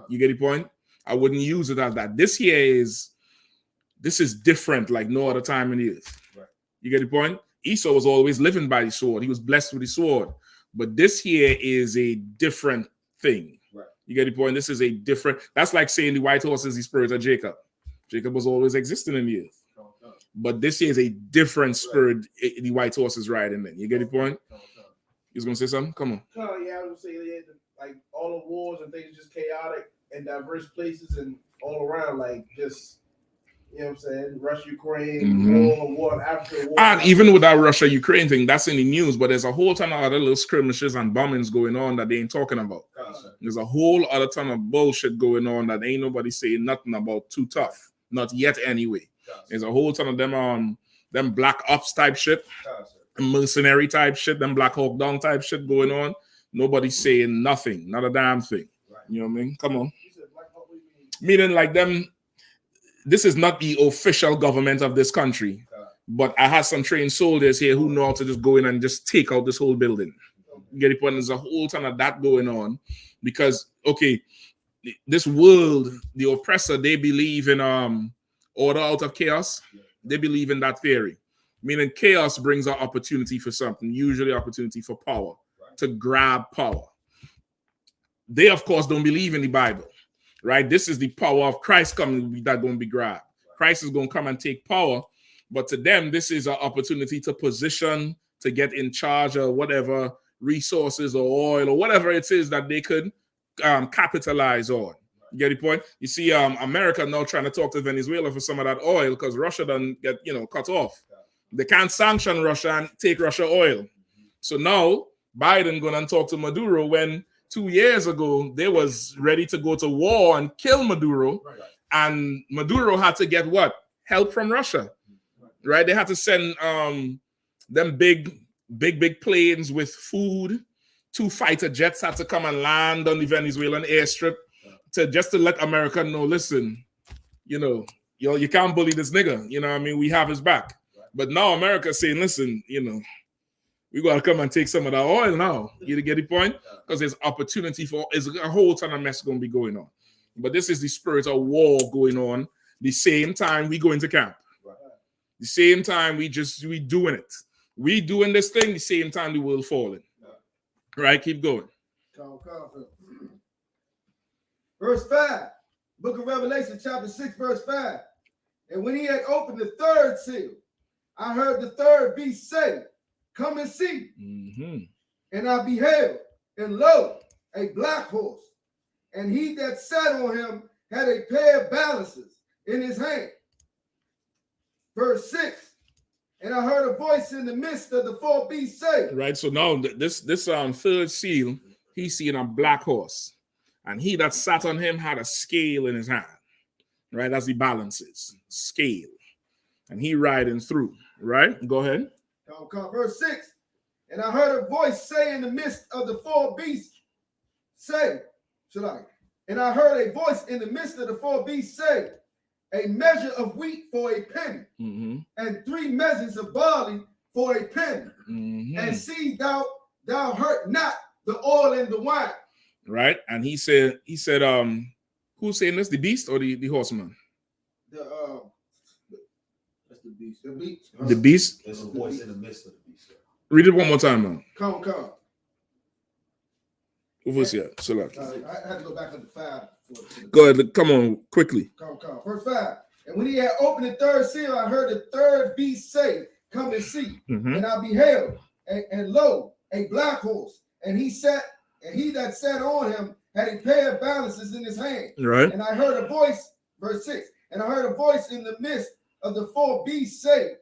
You get the point? I wouldn't use it as that. This is different, like no other time in the earth. Right. You get the point? Esau was always living by the sword. He was blessed with the sword. But this here is a different thing. Right. You get the point? This is a different. That's like saying the white horse is the spirit of Jacob. Jacob was always existing in the earth. But this here is a different spirit the white horse is riding in. You get the point? You was going to say something? Come on. Yeah, I would say like all the wars and things just chaotic in diverse places and all around, like just, you know what I'm saying? Russia, Ukraine, war in Africa. And even with that Russia-Ukraine thing, that's in the news, but there's a whole ton of other little skirmishes and bombings going on that they ain't talking about. There's a whole other ton of bullshit going on that ain't nobody saying nothing about too tough. Not yet anyway. There's a whole ton of them black ops type shit, mercenary type shit, them Black Hawk Down type shit going on. Nobody's saying nothing, not a damn thing. You know what I mean? Come on. Meaning like them, this is not the official government of this country, but I have some trained soldiers here who know how to just go in and just take out this whole building. You get it? There's a whole ton of that going on because, okay, this world, the oppressor, they believe in order out of chaos. They believe in that theory, meaning chaos brings an opportunity for something, usually opportunity for power, to grab power. They, of course, don't believe in the Bible, right? This is the power of Christ coming that going to be grabbed. Christ is going to come and take power, but to them, this is an opportunity to position, to get in charge of whatever resources or oil or whatever it is that they could capitalize on. You get the point? You see, America now trying to talk to Venezuela for some of that oil because Russia doesn't get, cut off. They can't sanction Russia and take Russia oil. So now Biden going to talk to Maduro when 2 years ago they was ready to go to war and kill Maduro, and Maduro had to get what? Help from Russia, right? They had to send them big planes with food. 2 fighter jets had to come and land on the Venezuelan airstrip to let America know, listen, you can't bully this nigga. You know what I mean? We have his back. But now America's saying, listen, we got to come and take some of that oil now. You get the point? Because there's opportunity there's a whole ton of mess going to be going on. But this is the spirit of war going on. The same time we go into camp. The same time we doing it. We doing this thing the same time the world falling. Right? Keep going. Verse 5, book of Revelation, chapter 6, verse 5. And when he had opened the third seal, I heard the third beast say, come and see. And I beheld, and lo, a black horse. And he that sat on him had a pair of balances in his hand. Verse 6. And I heard a voice in the midst of the 4 beasts say. Right, so now this third seal, he's seeing a black horse. And he that sat on him had a scale in his hand. Right, that's the balances. Scale. And he riding through. Right, go ahead. Verse 6. And I heard a voice say in the midst of the 4 beasts, say, and I heard a voice in the midst of the 4 beasts say, a measure of wheat for a penny, and 3 measures of barley for a penny. And see thou hurt not the oil and the wine. Right, and he said, who's saying this? The beast or the horseman? That's the beast. The beast. There's a voice in the midst of the beast. Read it one more time now. Come. What was it? Select. I had to go back up to 5. Go ahead. Come on, quickly. Come. Verse 5. And when he had opened the third seal, I heard the third beast say, "Come and see." And I beheld, and lo, a black horse, and he that sat on him had a pair of balances in his hand. Right. And I heard a voice, verse 6, and I heard a voice in the midst of the 4 beasts say,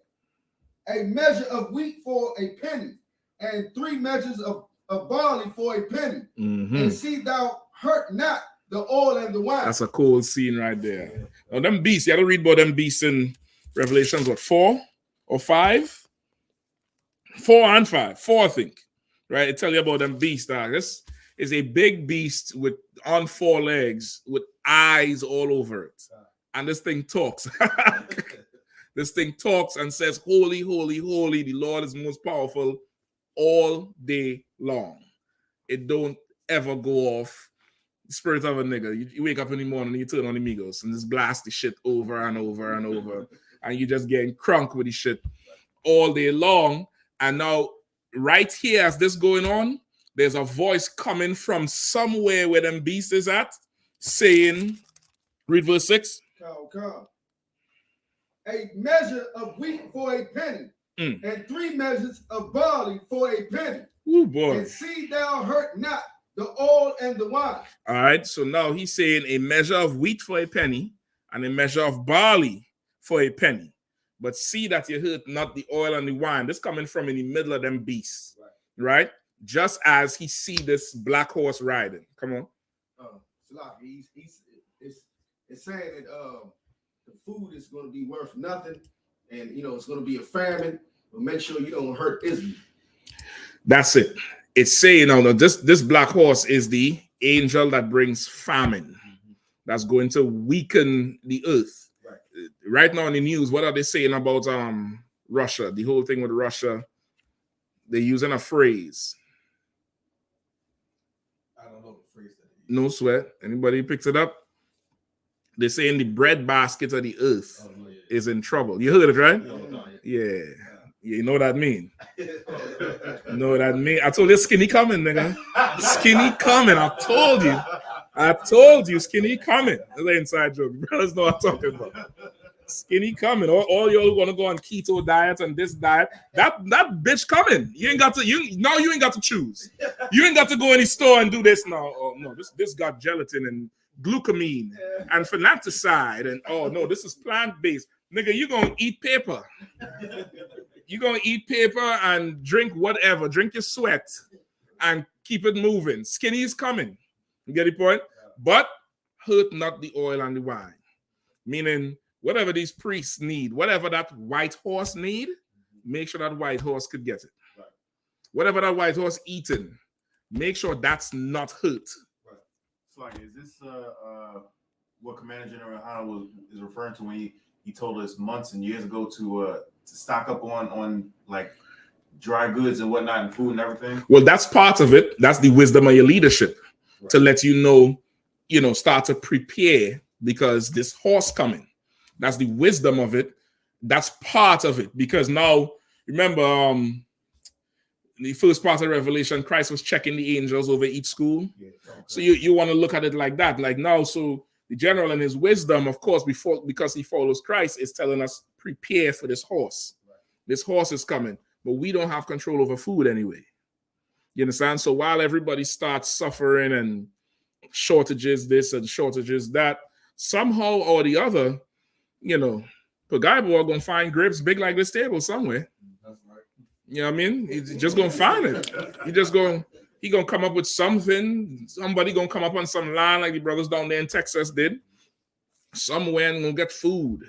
"A measure of wheat for a penny, and 3 measures of barley for a penny. And see thou hurt not the oil and the wine." That's a cool scene right there. Now, them beasts, you got to read about them beasts in Revelations, what, 4 or 5? 4 and 5. 4, I think. Right? It tell you about them beasts. This is a big beast on 4 legs with eyes all over it. And this thing talks. This thing talks and says, "Holy, holy, holy, the Lord is most powerful," all day long. It don't ever go off. The spirit of a nigga. You wake up in the morning and you turn on the Migos and just blast the shit over and over and over. And you just getting crunk with the shit all day long. And now, right here, as this going on, there's a voice coming from somewhere where them beasts is at, saying, read verse 6. Come. A measure of wheat for a penny, and 3 measures of barley for a penny. Ooh, boy. And see thou hurt not the oil and the wine. All right, so now he's saying a measure of wheat for a penny and a measure of barley for a penny. But see that you hurt not the oil and the wine. This coming from in the middle of them beasts, right? Just as he see this black horse riding. Come on. It's saying that the food is going to be worth nothing, and it's going to be a famine. But make sure you don't hurt Israel. That's it. It's saying now this black horse is the angel that brings famine. That's going to weaken the earth. Right now in the news, what are they saying about Russia? The whole thing with Russia, they're using a phrase. I don't know the phrase. No sweat. Anybody picks it up? They're saying the bread basket of the earth is in trouble. You heard it, right? Yeah. You know what I mean? You know what I mean? I told you skinny coming, nigga. Skinny coming. I told you skinny coming. That's an inside joke. Brothers know what I'm talking about. Skinny coming. All y'all want to go on keto diet and this diet. That bitch coming. You ain't got to you ain't got to choose. You ain't got to go in the store and do this now. Oh no, this got gelatin and glucamine and phenanticide and oh no, this is plant-based. Nigga, you gonna eat paper. You're gonna eat paper and drink whatever, drink your sweat and keep it moving. Skinny is coming. You get the point? But hurt not the oil and the wine. Meaning, whatever these priests need, whatever that white horse need, make sure that white horse could get it. Whatever that white horse eating, make sure that's not hurt. So, is this what Commander General Yahanna is referring to when he told us months and years ago to stock up on like dry goods and whatnot and food and everything? Well, that's part of it. That's the wisdom of your leadership to let you know, start to prepare because this horse coming. That's the wisdom of it. That's part of it because now, remember, the first part of Revelation, Christ was checking the angels over each school. So you want to look at it like that. Like now, so the general in his wisdom, of course, because he follows Christ, is telling us, prepare for this horse. This horse is coming. But we don't have control over food anyway. You understand? So while everybody starts suffering and shortages this and shortages that, somehow or the other, Pagaibo are going to find grapes big like this table somewhere. You know what I mean? He's just going to find it. He going to come up with something. Somebody going to come up on some line like the brothers down there in Texas did. Somewhere and going to get food.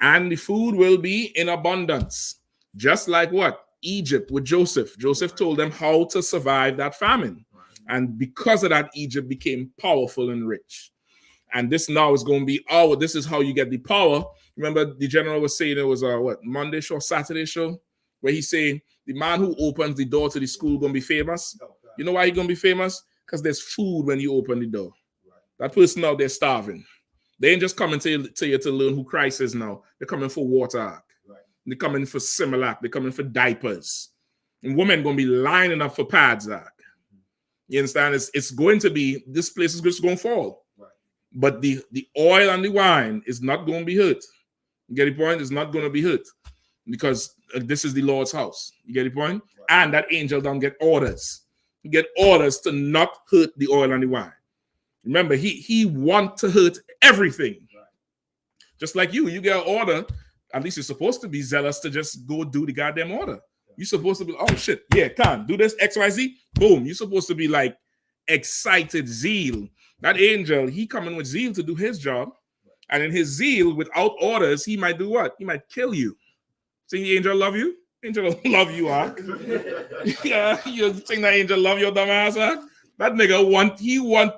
And the food will be in abundance. Just like what? Egypt with Joseph. Joseph told them how to survive that famine. And because of that, Egypt became powerful and rich. And this now is going to be this is how you get the power. Remember the general was saying it was Monday show, Saturday show? Where he's saying the man who opens the door to the school going to be famous. You know why he's going to be famous? Because there's food when you open the door. That person out there starving. They ain't just coming to you to learn who Christ is now. They're coming for water. They're coming for Similac. They're coming for diapers. And women gonna be lining up for pads. You understand? It's going to be, this place is just going to fall. Right. But the oil and the wine is not going to be hurt. You get the point? It's not going to be hurt because this is the Lord's house. You get the point? Right. And that angel don't get orders. You get orders to not hurt the oil and the wine. Remember, he want to hurt everything. Right. Just like you get an order. At least you're supposed to be zealous to just go do the goddamn order. You're supposed to be, oh shit, yeah, can't do this, XYZ, boom. You're supposed to be like excited zeal. That angel, he coming with zeal to do his job. And in his zeal, without orders, he might do what? He might kill you. See, the angel love you? Angel don't love you, huh? Yeah, you think that angel love your dumb ass, huh? That nigga want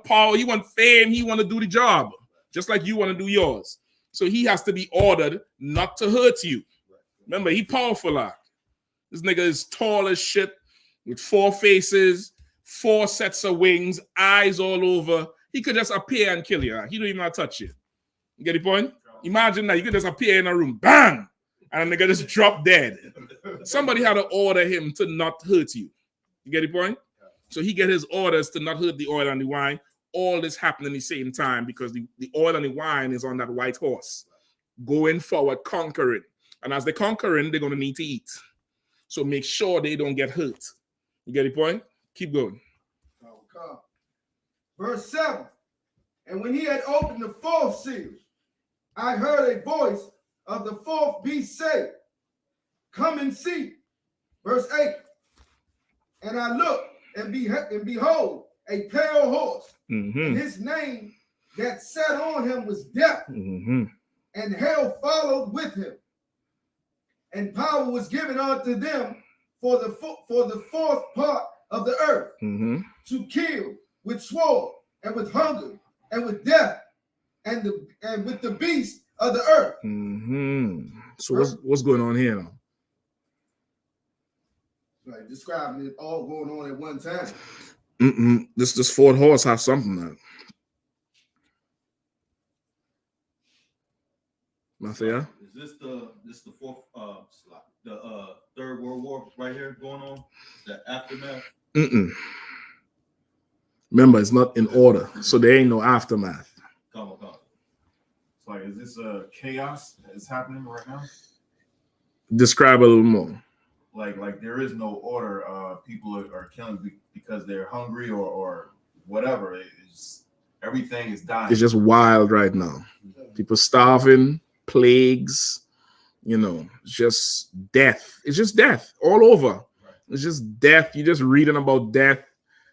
power, he want fame, he want to do the job. Just like you want to do yours. So he has to be ordered not to hurt you. Remember, he powerful, huh? This nigga is tall as shit with 4 faces, 4 sets of wings, eyes all over. He could just appear and kill you. He don't even have to touch you. You get the point? Imagine that. You could just appear in a room, bang, and the nigga just drop dead. Somebody had to order him to not hurt you. You get the point? So he get his orders to not hurt the oil and the wine. All this happened in the same time because the oil and the wine is on that white horse. Going forward, conquering. And as they're conquering, they're going to need to eat. So make sure they don't get hurt. You get the point? Keep going. Verse 7. And when he had opened the 4th seal, I heard a voice of the 4th beast say, come and see. Verse 8. And I looked, and behold, a pale horse. Mm-hmm. And his name that sat on him was Death. Mm-hmm. And hell followed with him. And power was given unto them for the 4th part of the earth, mm-hmm. to kill with sword and with hunger and with death and with the beast of the earth. Mm-hmm. So what's going on here now? Like describing it all going on at one time. This 4th horse have something now. Mafia? Is this the 4th the 3rd World War right here going on? The aftermath? Remember, it's not in order, so there ain't no aftermath. Come on. It's like, is this a chaos that is happening right now? Describe a little more. Like there is no order. People are killing because they're hungry or whatever. It's everything is dying. It's just wild right now. People starving, plagues, just death. It's just death all over. It's just death. You're just reading about death.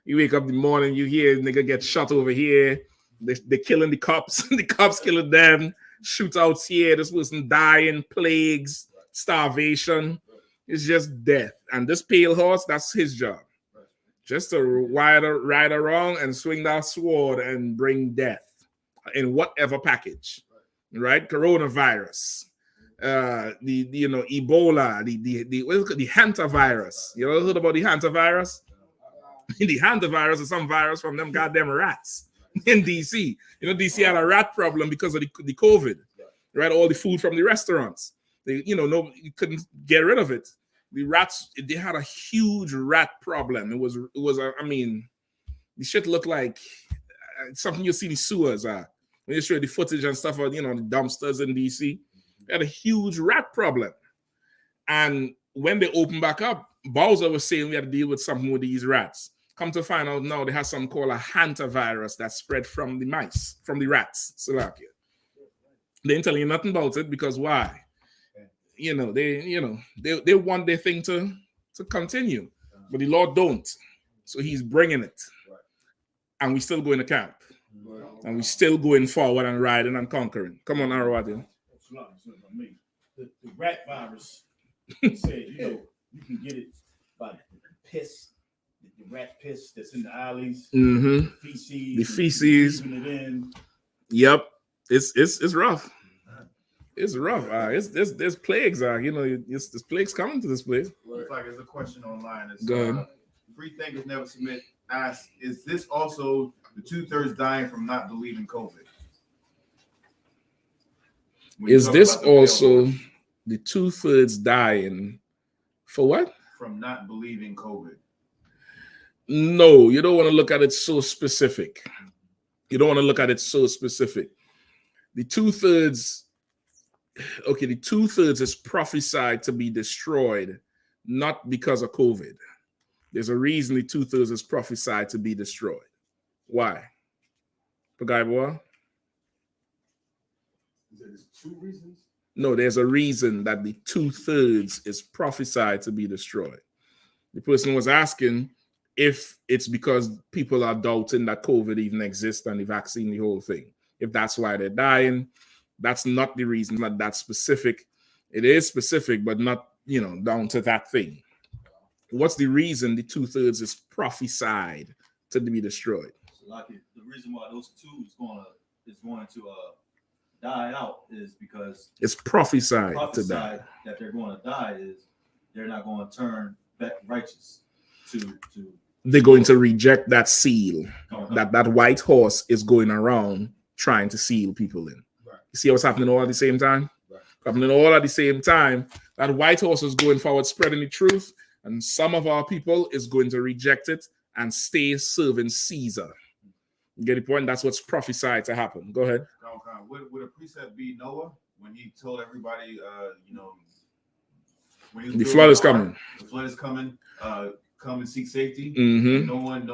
You wake up in the morning, you hear nigga get shot over here. They're killing the cops. The cops killing them. Shootouts here. This person dying, plagues, starvation. It's just death. And this pale horse, that's his job. Just to ride around and swing that sword and bring death in whatever package. Right? Coronavirus. Ebola, the hantavirus. You ever heard about the hantavirus? The hantavirus is some virus from them goddamn rats in DC. DC had a rat problem because of the COVID, right? All the food from the restaurants. You couldn't get rid of it. The rats, they had a huge rat problem. It was the shit looked like something you see in the sewers. When you show the footage and stuff of, the dumpsters in DC. They had a huge rat problem. And when they opened back up, Bowser was saying we had to deal with something with these rats. Come to find out now, they have something called a hantavirus that spread from the mice, from the rats. Salakia. They ain't telling you nothing about it because why? They want their thing to continue, but the Lord don't. So He's bringing it, and we still going to camp, and we still going forward and riding and conquering. Come on, Arawadi. The rat virus said, you can get it by the piss, the rat piss that's in the alleys, the feces. It in. Yep, it's rough. It's rough. There's plagues. There's plagues coming to this place. Looks like there's a question online. Go ahead. Free Thinkers Never Submit asks, is this also the 2/3 dying from not believing COVID? Is this also the 2/3 dying for what? from not believing COVID? No, you don't want to look at it so specific. You don't want to look at it so specific. The 2/3, okay, the 2/3 is prophesied to be destroyed, not because of COVID. There's a reason the 2/3 is prophesied to be destroyed. Why? Pagaiboa? There's two reasons. No, there's a reason that the 2/3 is prophesied to be destroyed. The person was asking if it's because people are doubting that COVID even exists and the vaccine, the whole thing. If that's why they're dying, that's not the reason. Not that specific. It is specific, but not, down to that thing. What's the reason the 2/3 is prophesied to be destroyed? So like the reason why those two is going to die out is because It's prophesied to die. that they're going to die is they're not going to turn back righteous to They're going to reject that seal that white horse is going around trying to seal people in. Right. You see what's happening all at the same time? Right. Happening all at the same time. That white horse is going forward, spreading the truth, and some of our people is going to reject it and stay serving Caesar. You get the point? That's what's prophesied to happen. Go ahead. Would a precept be Noah when he told everybody, when he was The building flood is ark, coming. The flood is coming. Come and seek safety. Mhm. No one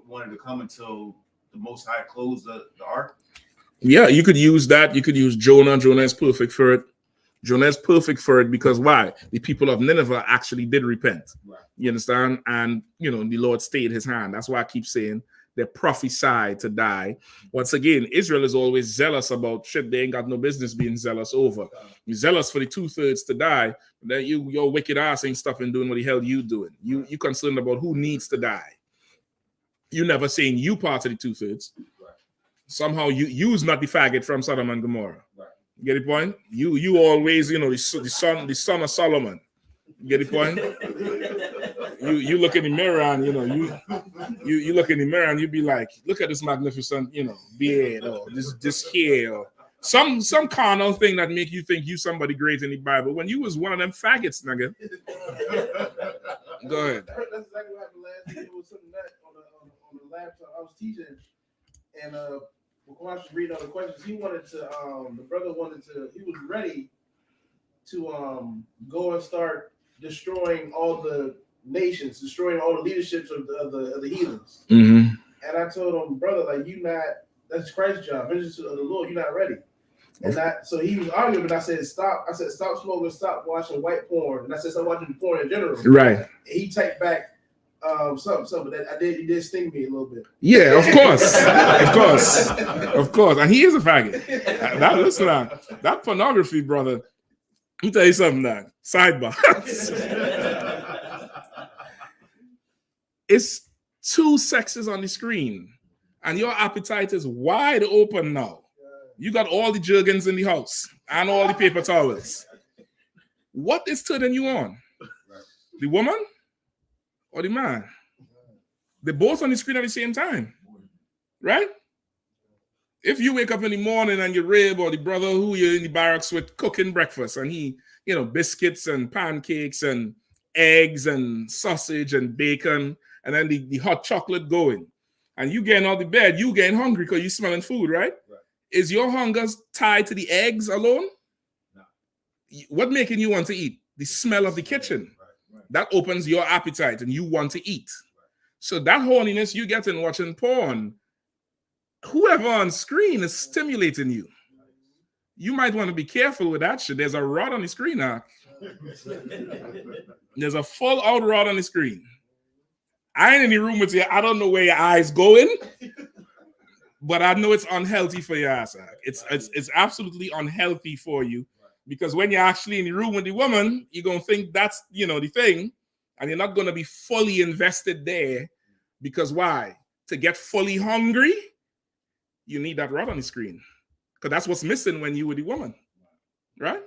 wanted to come until the Most High closed the ark. Yeah, you could use that. You could use Jonah. Jonah is perfect for it. Jonah is perfect for it because why? The people of Nineveh actually did repent. Right. You understand? And, the Lord stayed his hand. That's why I keep saying they're prophesied to die. Once again, Israel is always zealous about shit they ain't got no business being zealous over. You're zealous for the 2/3 to die, but then your wicked ass ain't stopping doing what the hell you doing. You concerned about who needs to die. You never saying you part of the 2/3. Right. Somehow you's not the faggot from Sodom and Gomorrah. Right. You get the point? You always, the son of Solomon. You get the point? You look in the mirror and you look in the mirror and you be like, look at this magnificent, beard or this hair or some carnal thing that make you think you somebody great in the Bible when you was one of them faggots, nigga. Go ahead. That's exactly what happened last week. It was something that on the laptop I was teaching, and before I was reading all the questions, he wanted to the brother wanted to, he was ready to go and start destroying all the nations, destroying all the leaderships of the heathens. Mm-hmm. And I told him, brother, like that's Christ's job. Vengeance of the Lord, you're not ready. And so he was arguing, and I said, stop. I said, stop smoking, stop watching white porn. And I said, stop watching porn in general. Right. And he typed back something, but he did sting me a little bit. Yeah, of course. of course. And he is a faggot. Listen, that pornography, brother. Let me tell you something now. Sidebar. It's two sexes on the screen, and your appetite is wide open now. You got all the jergens in the house and all the paper towels. What is turning you on? The woman or the man? They're both on the screen at the same time, right? If you wake up in the morning and your rib or the brother who you're in the barracks with cooking breakfast and he, biscuits and pancakes and eggs and sausage and bacon and then the hot chocolate going and you getting out of bed, you getting hungry because you're smelling food, right? Is your hunger tied to the eggs alone? No. What making you want to eat? The smell of the kitchen. Right. That opens your appetite and you want to eat. Right. So that horniness you get in watching porn, whoever on screen is stimulating you. You might want to be careful with that shit. There's a rod on the screen now. There's a full out rod on the screen. I ain't in the room with you. I don't know where your eyes going. But I know it's unhealthy for your ass. It's absolutely unhealthy for you because when you're actually in the room with the woman, you're gonna think that's the thing, and you're not gonna be fully invested there because why? To get fully hungry, you need that rod on the screen because that's what's missing when you with the woman, right?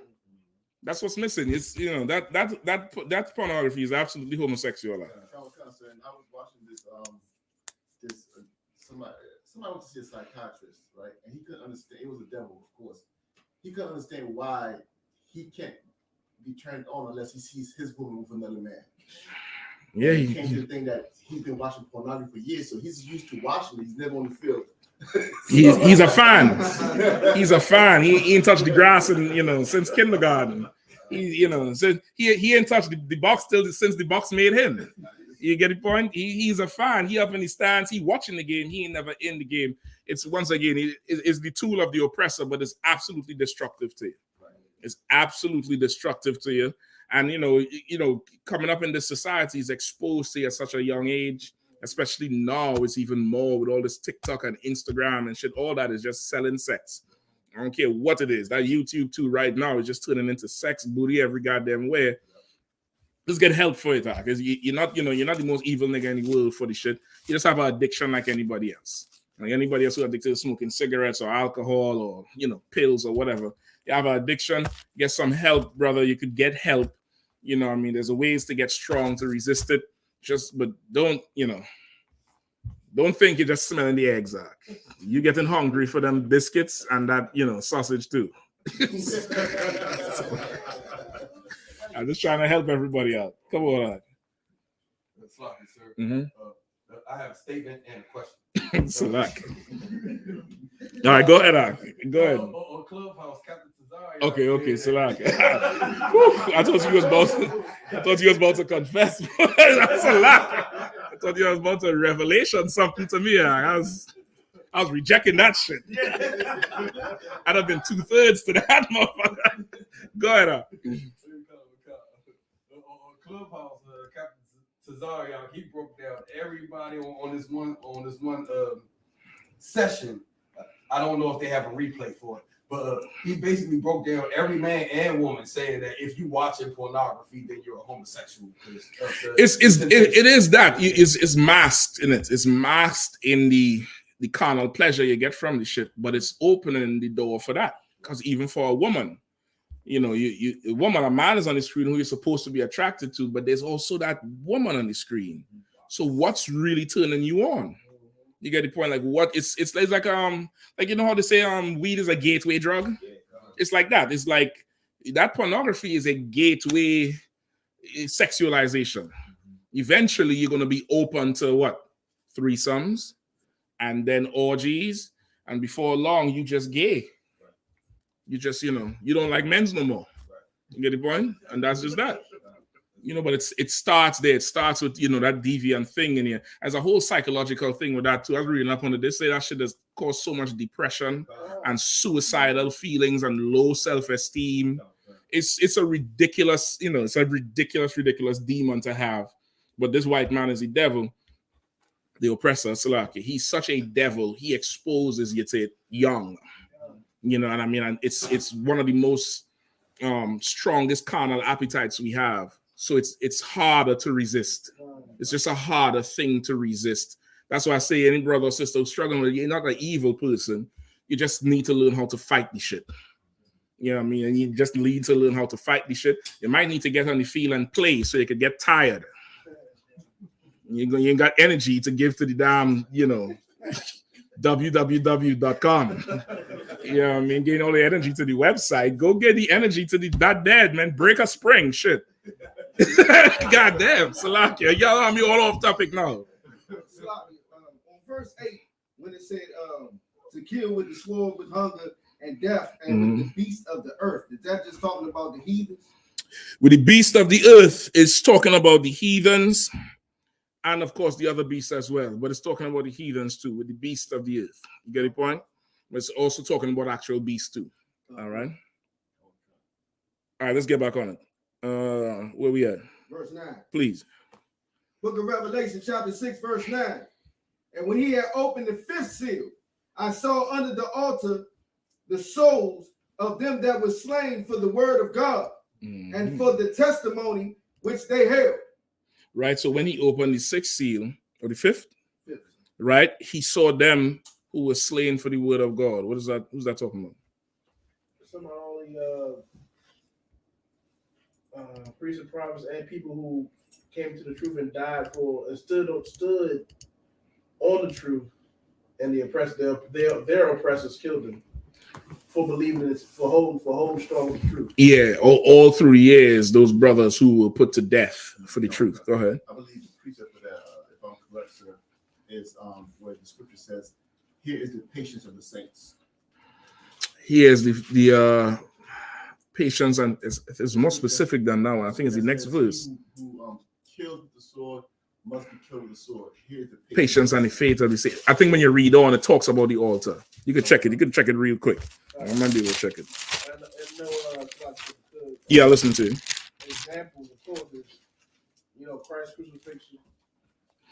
That's what's missing. It's that pornography is absolutely homosexual. I was concerned. I was watching somebody went to see a psychiatrist, right? And he couldn't understand. It was a devil, of course. He couldn't understand why he can't be turned on unless he sees his woman with another man. Yeah, he came to the thing that he's been watching pornography for years, so he's used to watching it. He's never on the field. He's a fan. He's a fan. He ain't touched the grass since kindergarten. So he ain't touched the box since the box made him. You get the point? He's a fan. He up in the stands. He watching the game. He ain't never in the game. It's once again, it's the tool of the oppressor, but it's absolutely destructive to you. It's absolutely destructive to you. And coming up in this society is exposed to you at such a young age. Especially now, it's even more with all this TikTok and Instagram and shit. All that is just selling sex. I don't care what it is. That YouTube too right now is just turning into sex booty every goddamn way. Just get help for it, because you're not the most evil nigga in the world for the shit. You just have an addiction like anybody else. Like anybody else who's addicted to smoking cigarettes or alcohol or pills or whatever. You have an addiction, get some help, brother. You could get help. There's a ways to get strong to resist it. But don't think you're just smelling the eggs out. You getting hungry for them biscuits and that sausage too. I'm just trying to help everybody out. Come on. Sloppy, sir. Mm-hmm. I have a statement and a question. Slack. All right, go ahead. Go ahead. On Clubhouse, Captain Tazari. Okay, Slack. I thought you was about to confess. That's a lot. I thought you was about to revelation something to me. I was rejecting that shit. I'd have been 2/3 to that motherfucker. Go ahead. On Clubhouse, Captain Tazari, he broke down everybody on this one session. I don't know if they have a replay for it, but he basically broke down every man and woman saying that if you watching pornography, then you're a homosexual. It is that. It's masked in it. It's masked in the carnal pleasure you get from the shit, but it's opening the door for that. Because even for a woman, a man is on the screen who you're supposed to be attracted to, but there's also that woman on the screen. So what's really turning you on? You get the point? Like what? It's like how they say weed is a gateway drug. It's like that. It's like that pornography is a gateway sexualization. Eventually, you're gonna be open to what? Threesomes, and then orgies, and before long, you just gay. You just you don't like men's no more. You get the point? And that's just that. But it starts there. It starts with that deviant thing in here. As a whole psychological thing with that too. I was reading up on it. They say that shit has caused so much depression and suicidal feelings and low self-esteem. It's a ridiculous, it's a ridiculous demon to have. But this white man is the devil, the oppressor, Salaki. He's such a devil. He exposes you to it young. And it's one of the most strongest carnal appetites we have. So it's harder to resist. It's just a harder thing to resist. That's why I say any brother or sister who's struggling with it, you're not an evil person. You just need to learn how to fight the shit. And you just need to learn how to fight the shit. You might need to get on the field and play so you could get tired. You ain't got energy to give to the damn, www.com. Getting all the energy to the website. Go get the energy to that dead, man. Break a spring, shit. God damn, Salakia. Y'all have me all off topic now. On verse 8, when it said to kill with the sword, with hunger and death, and with the beast of the earth, is that just talking about the heathens? With the beast of the earth, it's talking about the heathens, and of course the other beasts as well. But it's talking about the heathens too, with the beast of the earth. You get the point? But it's also talking about actual beasts too. All right. All right, let's get back on it. Where we at? Verse 9. Please. Book of Revelation, chapter 6, verse 9. And when he had opened the fifth seal, I saw under the altar the souls of them that were slain for the word of God and for the testimony which they held. Right. So when he opened the sixth seal, or the fifth, right, he saw them who were slain for the word of God. What is that? Who's that talking about? Some of only priests and prophets and people who came to the truth and died for and stood on the truth, and the oppressed their oppressors killed them. for believing this, for holding strong with the truth. Yeah, all through the years, those brothers who were put to death for the truth. Go ahead. I believe the precept for that, if I'm correct, sir, is where the scripture says, "Here is the patience of the saints." Here's the patience, and it's more specific than that one. I think it's the next verse. Who kills with the sword must be killed with the sword. Here's the Patience and the faith of the saints. I think when you read on, it talks about the altar. You can check it. You can check it real quick. I'm gonna be able to check it. Yeah, listen to you. Examples, of course, is, Christ's crucifixion.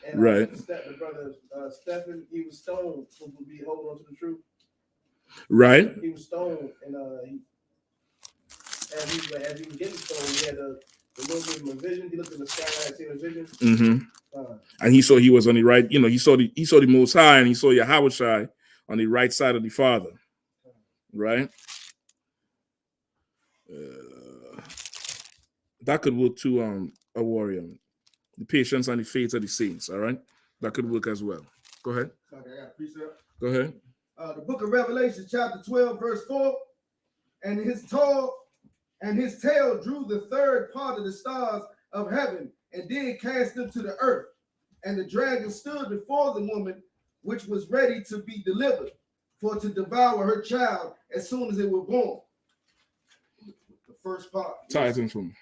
And, Right. The brother Stephen, he was stoned for be holding on to the truth. Right. He was stoned, and as he was getting stoned, he had the Lord gave him a vision. He looked in the sky and seen a vision. Mm-hmm. And he saw he was on the right. He saw the Most High, and he saw Yahushua on the right side of the Father. Right. That could work to a warrior. The patience and the faith of the saints. All right. That could work as well. Go ahead. Okay, I got a precept. Go ahead. The book of Revelation, chapter 12, verse 4. And his tail drew the third part of the stars of heaven and did cast them to the earth. And the dragon stood before the woman, which was ready to be delivered, for to devour her child as soon as it was born. The first part. Titan from.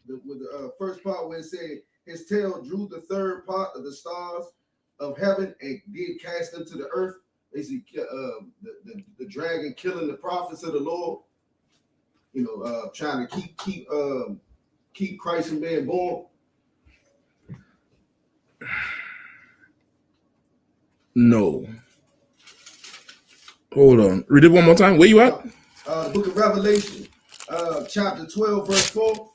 The first part where it said his tail drew the third part of the stars of heaven and did cast them to the earth. Basically, the dragon killing the prophets of the Lord. Trying to keep Christ from being born. No. Hold on. Read it one more time. Where you at? The book of Revelation, chapter 12, verse 4.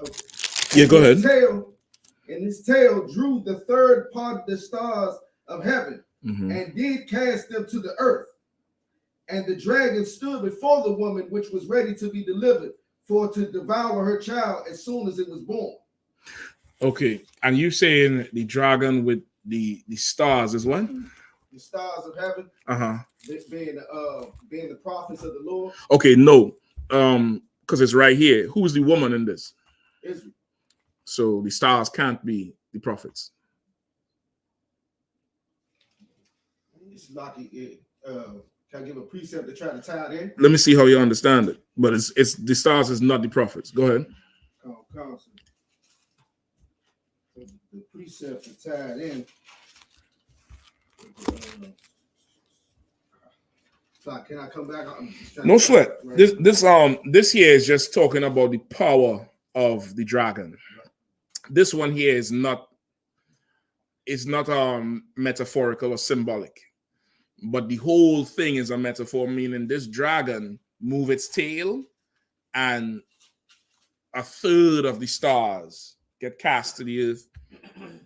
Okay. Yeah, go ahead. His tail drew the third part of the stars of heaven and did cast them to the earth. And the dragon stood before the woman, which was ready to be delivered, for to devour her child as soon as it was born. Okay, and you saying the dragon with the stars is what? The stars of heaven, being the prophets of the Lord. Okay, no, because it's right here. Who's the woman in this? Israel. So the stars can't be the prophets. It's like can I give a precept to try to tie it in? Let me see how you understand it. But it's the stars is not the prophets. Go ahead. The precept to tie it in. So can I come back? No sweat. Right. This here is just talking about the power of the dragon. This one here is not metaphorical or symbolic. But the whole thing is a metaphor, meaning this dragon move its tail and a third of the stars get cast to the earth.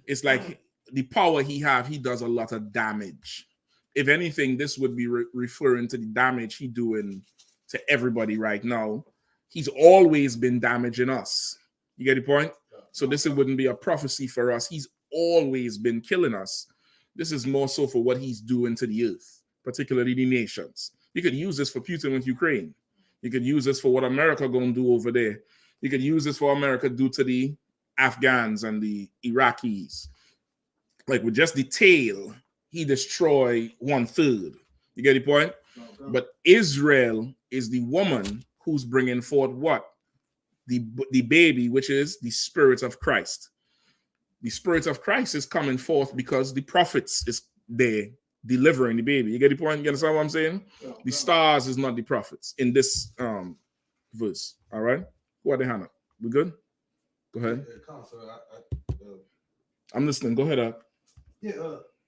It's like the power he does a lot of damage. If anything, this would be referring to the damage he doing to everybody right now. He's always been damaging us. You get the point? So this wouldn't be a prophecy for us. He's always been killing us. This is more so for what he's doing to the earth, particularly the nations. You could use this for Putin with Ukraine. You could use this for what America gonna do over there. You could use this for America do to the Afghans and the Iraqis. Like with just the tail, he destroyed 1/3. You get the point? Okay. But Israel is the woman who's bringing forth what? The baby, which is the spirit of Christ. The spirit of Christ is coming forth because the prophets is there delivering the baby. You get the point? You understand what I'm saying? Yeah, the stars is not the prophets in this verse. All right? Who are they, Hannah? We good? Go ahead. I'm listening. Go ahead.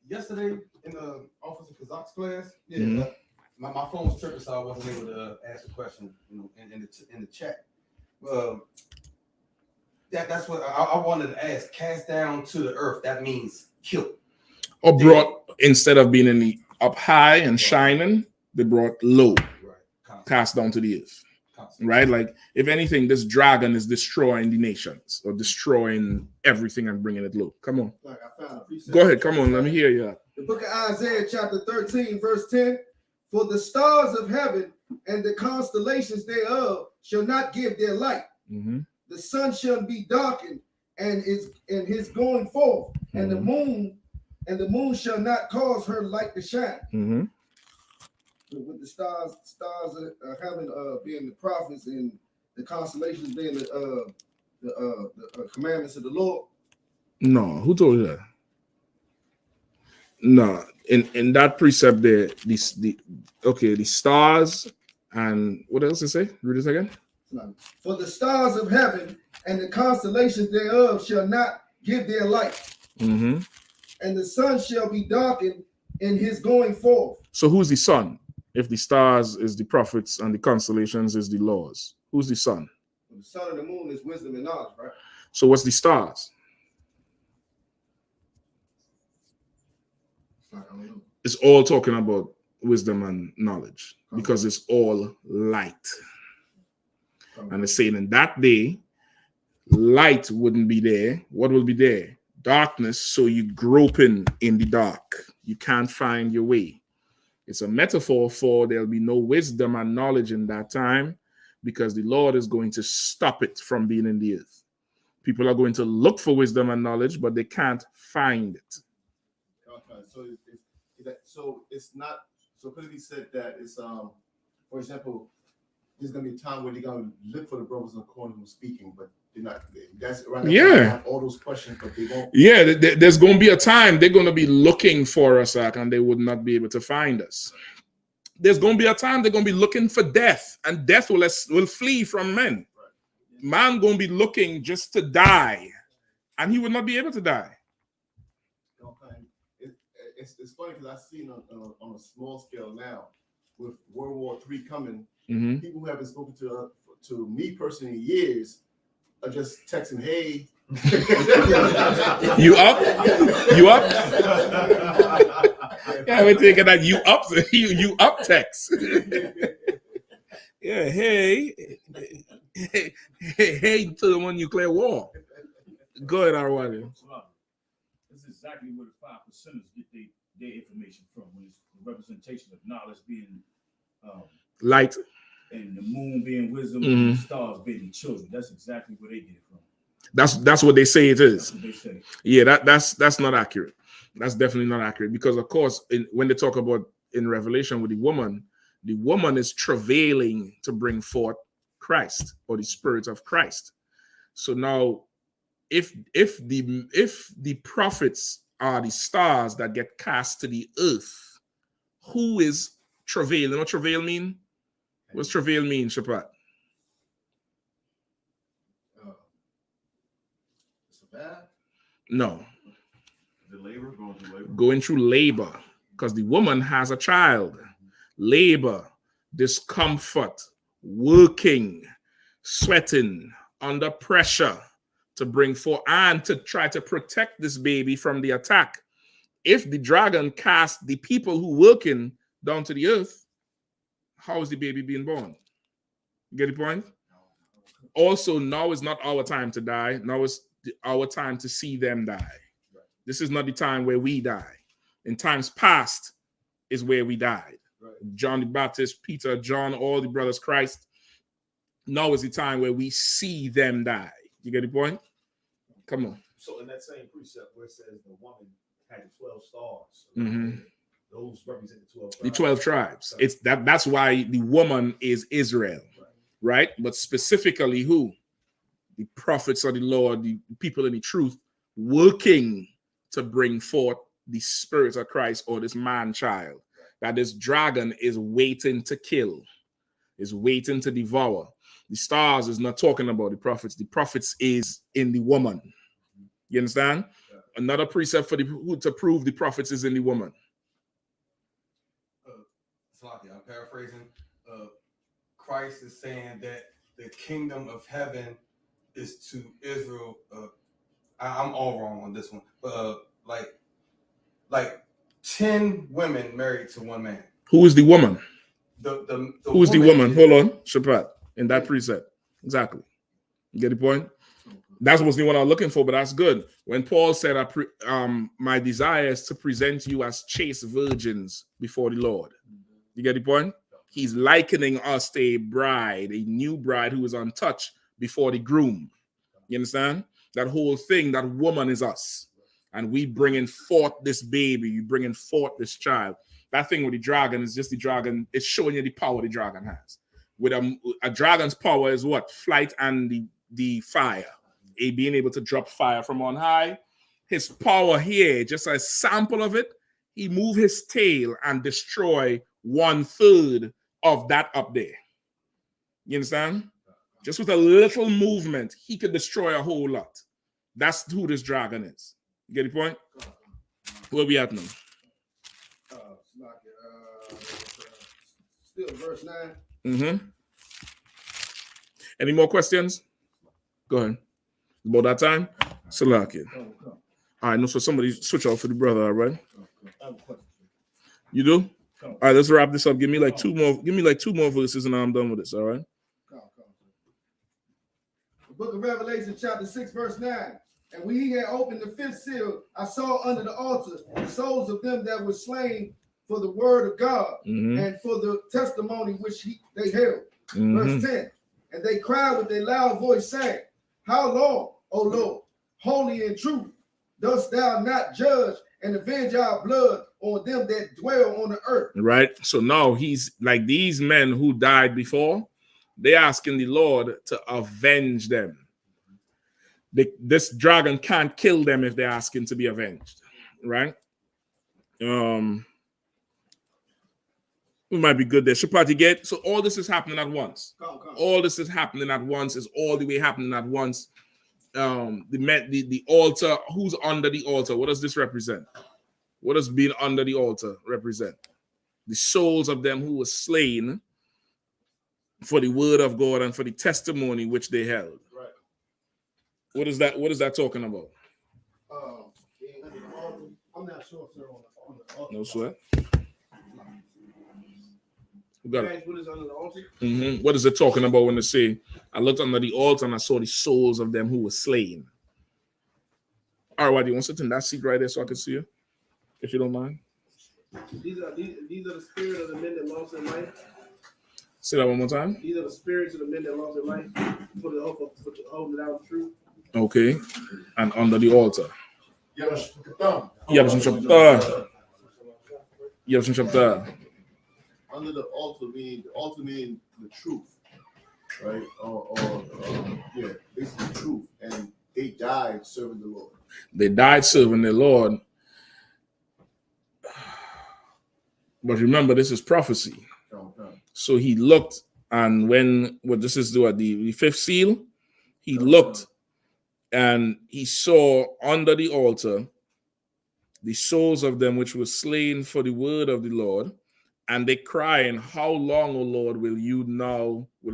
Yesterday in the Office of Kazak's class, my phone was tripping, so I wasn't able to ask a question, in the chat. That's what I wanted to ask. Cast down to the earth. That means killed. Or brought, instead of being in the up high and shining, they brought low, cast down to the earth. Right? Like, if anything, this dragon is destroying the nations or destroying everything and bringing it low. Come on. Go ahead. Come on. Let me hear you. The book of Isaiah, chapter 13, verse 10. For the stars of heaven and the constellations thereof shall not give their light. The sun shall be darkened and his going forth, and the moon shall not cause her light to shine. With the stars of heaven being the prophets and the constellations being the commandments of the Lord. No, who told you that? No, in that precept there, the stars and what else it say? Read this again. For the stars of heaven and the constellations thereof shall not give their light, and the sun shall be darkened in his going forth. So who's the sun? If the stars is the prophets and the constellations is the laws, who's the sun? The sun and the moon is wisdom and knowledge, right? So what's the stars? It's all talking about wisdom and knowledge because it's all light. And it's saying in that day, light wouldn't be there. What will be there? Darkness. So you groping in the dark. You can't find your way. It's a metaphor for there'll be no wisdom and knowledge in that time because the Lord is going to stop it from being in the earth. People are going to look for wisdom and knowledge, but they can't find it. Okay, so it's not. So could it be said that it's for example, there's gonna be a time where they're gonna look for the brothers in the corner who's speaking, but they're not. That's around. Yeah. All those questions, but they won't. Yeah, there's going to be a time they're going to be looking for us, and they would not be able to find us. There's going to be a time they're going to be looking for death, and death will flee from men. Man going to be looking just to die, and he would not be able to die. Okay. It's funny because I've seen on a small scale now with World War III coming, people who haven't spoken to me personally in years are just texting, "Hey, you up? You up?" Yeah, we're thinking that you up. You up text. Yeah, hey, to the one nuclear war. Go ahead, Arwani. This is exactly where the 5%ers get their information from. When it's the representation of knowledge being light, and the moon being wisdom, and the stars being the children. That's exactly where they get it from. That's what they say it is. That's what they say. Yeah, that's not accurate. That's definitely not accurate because, of course, when they talk about in Revelation with the woman is travailing to bring forth Christ or the Spirit of Christ. So now, if the prophets are the stars that get cast to the earth, who is travailing? What travail mean? What's travail mean, Shapat? No. The labor, going through labor, because the woman has a child. Labor, discomfort, working, sweating, under pressure to bring forth and to try to protect this baby from the attack. If the dragon cast the people who working down to the earth, how is the baby being born? You get the point? Also, now is not our time to die. Now is our time to see them die. This is not the time where we die. In times past is where we died. John the Baptist, Peter, John, all the brothers Christ. Now is the time where we see them die. You get the point? Come on. So in that same precept where it says the woman had 12 stars, those represent the 12 tribes. The 12 tribes. It's that's why the woman is Israel, right? But specifically who? The prophets of the Lord, the people in the truth, working to bring forth the Spirit of Christ or this man-child that this dragon is waiting to kill, is waiting to devour. The stars is not talking about the prophets. The prophets is in the woman. You understand? Yeah. Another precept for to prove the prophets is in the woman. I'm paraphrasing. Christ is saying that the kingdom of heaven is to Israel. I'm all wrong on this one, but like 10 women married to one man. Who is the woman? Who is the woman? Hold on, Shabbat. In that precept, exactly. You get the point? That's what's the one I'm looking for, but that's good. When Paul said, "My desire is to present you as chaste virgins before the Lord," You get the point? He's likening us to a bride, a new bride who is untouched before the groom. You understand? That whole thing, that woman is us. And we bringing forth this baby, you bringing forth this child. That thing with the dragon is just the dragon. It's showing you the power the dragon has. With a dragon's power is what? Flight and the fire. Being able to drop fire from on high. His power here, just a sample of it, he move his tail and destroy 1/3 of that up there. You understand? Just with a little movement, he could destroy a whole lot. That's who this dragon is. You get the point? Where we at now? Still verse 9. Mm-hmm. Any more questions? Go ahead. About that time? Salakia. All right, no, so somebody switch off for the brother, all right? You do? All right, let's wrap this up. Give me like two more verses and I'm done with this, all right? The book of Revelation, chapter 6, verse 9. And when he had opened the fifth seal, I saw under the altar the souls of them that were slain for the word of God and for the testimony which they held. Verse 10. And they cried with a loud voice, saying, How long, O Lord, holy and true, dost thou not judge and avenge our blood on them that dwell on the earth? Right. So now he's like these men who died before, they're asking the Lord to avenge them. This dragon can't kill them if they're asking to be avenged. Right? We might be good there. Shapati get. So all this is happening at once. All this is happening at once. Is all the way happening at once. The altar. Who's under the altar? What does this represent? What does being under the altar represent? The souls of them who were slain for the word of God and for the testimony which they held. Right. What is that talking about? I'm not sure, sir, on the altar. No sweat. What is under the altar? What is it talking about when they say, I looked under the altar and I saw the souls of them who were slain? All right, why do you want to sit in that seat right there so I can see you? If you don't mind. These are the spirit of the men that lost their life. Say that one more time. These are the spirits of the men that lost their life. Holding out the truth. Okay. And under the altar. Under the altar mean the truth, right? Basically the truth. And they died serving the Lord. They died serving the Lord. But remember, this is prophecy. So he looked, and this is the fifth seal, he looked and he saw under the altar the souls of them which were slain for the word of the Lord, and they crying, How long, O Lord, will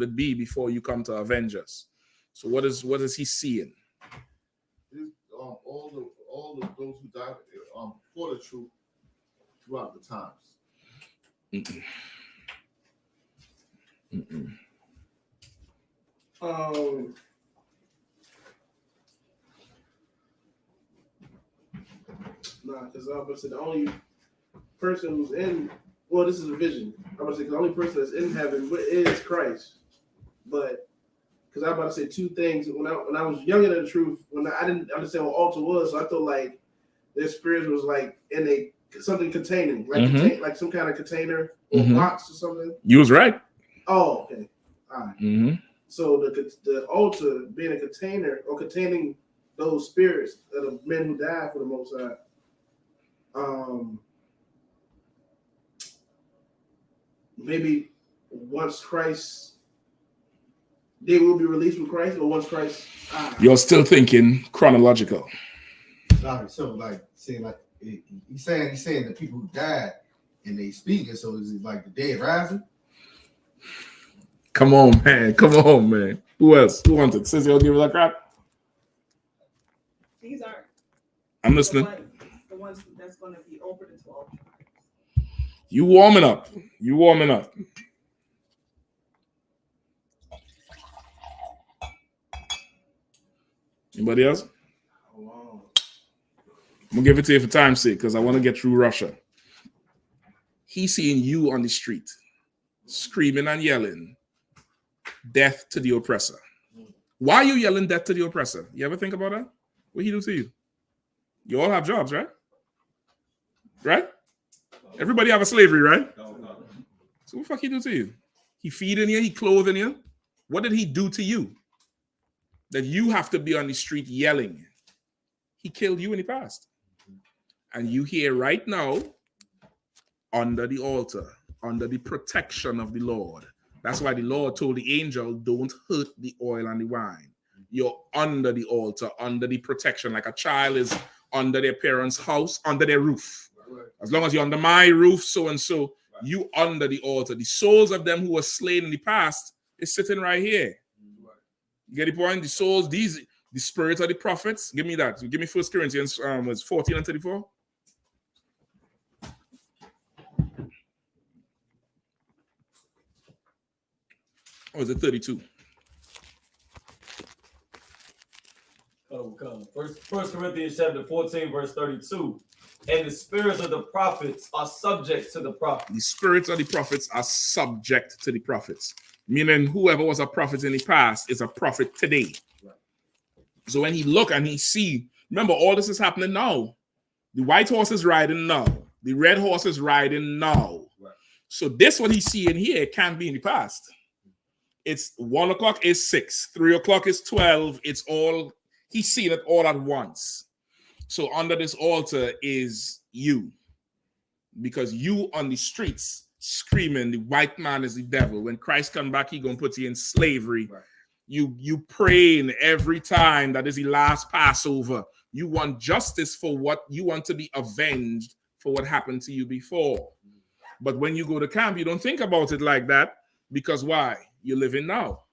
it be before you come to avenge us? So what is he seeing? All of those who died for the truth throughout the times. Because I was going to say the only person who's in, well, this is a vision. I was going to say the only person that's in heaven is Christ. But because I was about to say two things. When I was younger than the truth, when I didn't understand what altar was, so I thought like their spirits was like in something containing, like like some kind of container or box or something. You was right. Oh, okay. All right. So the altar being a container or containing those spirits of the men who died for the Most High. Maybe once Christ, they will be released with Christ, or once Christ. You're still thinking chronological. So like saying like he's saying the people who died and they speaking. So is it like the dead rising? Come on, man. Who else? Who wants it? Says you'll give it that crap. These are. I'm listening. The ones that's going to be open to all tribes. You warming up. Anybody else? I'm gonna give it to you for time's sake because I want to get through Russia. He's seeing you on the street, screaming and yelling, death to the oppressor. Why are you yelling death to the oppressor? You ever think about that? What he do to you? You all have jobs, right? Right? Everybody have a slavery, right? So what the fuck he do to you? He feeding you, he clothing you. What did he do to you? That you have to be on the street yelling. He killed you in the past. And you here right now under the altar, under the protection of the Lord. That's why the Lord told the angel, don't hurt the oil and the wine. You're under the altar, under the protection, like a child is under their parents' house, under their roof. As long as you're under my roof, so and so, you under the altar. The souls of them who were slain in the past is sitting right here. You get the point? The souls, the spirits of the prophets. Give me that. Give me 1 Corinthians 14 and 34. Or is it 32? Come. First Corinthians chapter 14, verse 32. And the spirits of the prophets are subject to the prophets. The spirits of the prophets are subject to the prophets. Meaning whoever was a prophet in the past is a prophet today. Right. So when he look and he see, remember all this is happening now. The white horse is riding now. The red horse is riding now. Right. So this what he's seeing here can't be in the past. It's 1 o'clock is 6, 3 o'clock is 12. It's all, he's seeing it all at once. So under this altar is you. Because you on the streets screaming, the white man is the devil. When Christ come back, he gonna put you in slavery. Right. You praying every time that is the last Passover. You want justice for what you want to be avenged for what happened to you before. But when you go to camp, you don't think about it like that. Because why? You're living now.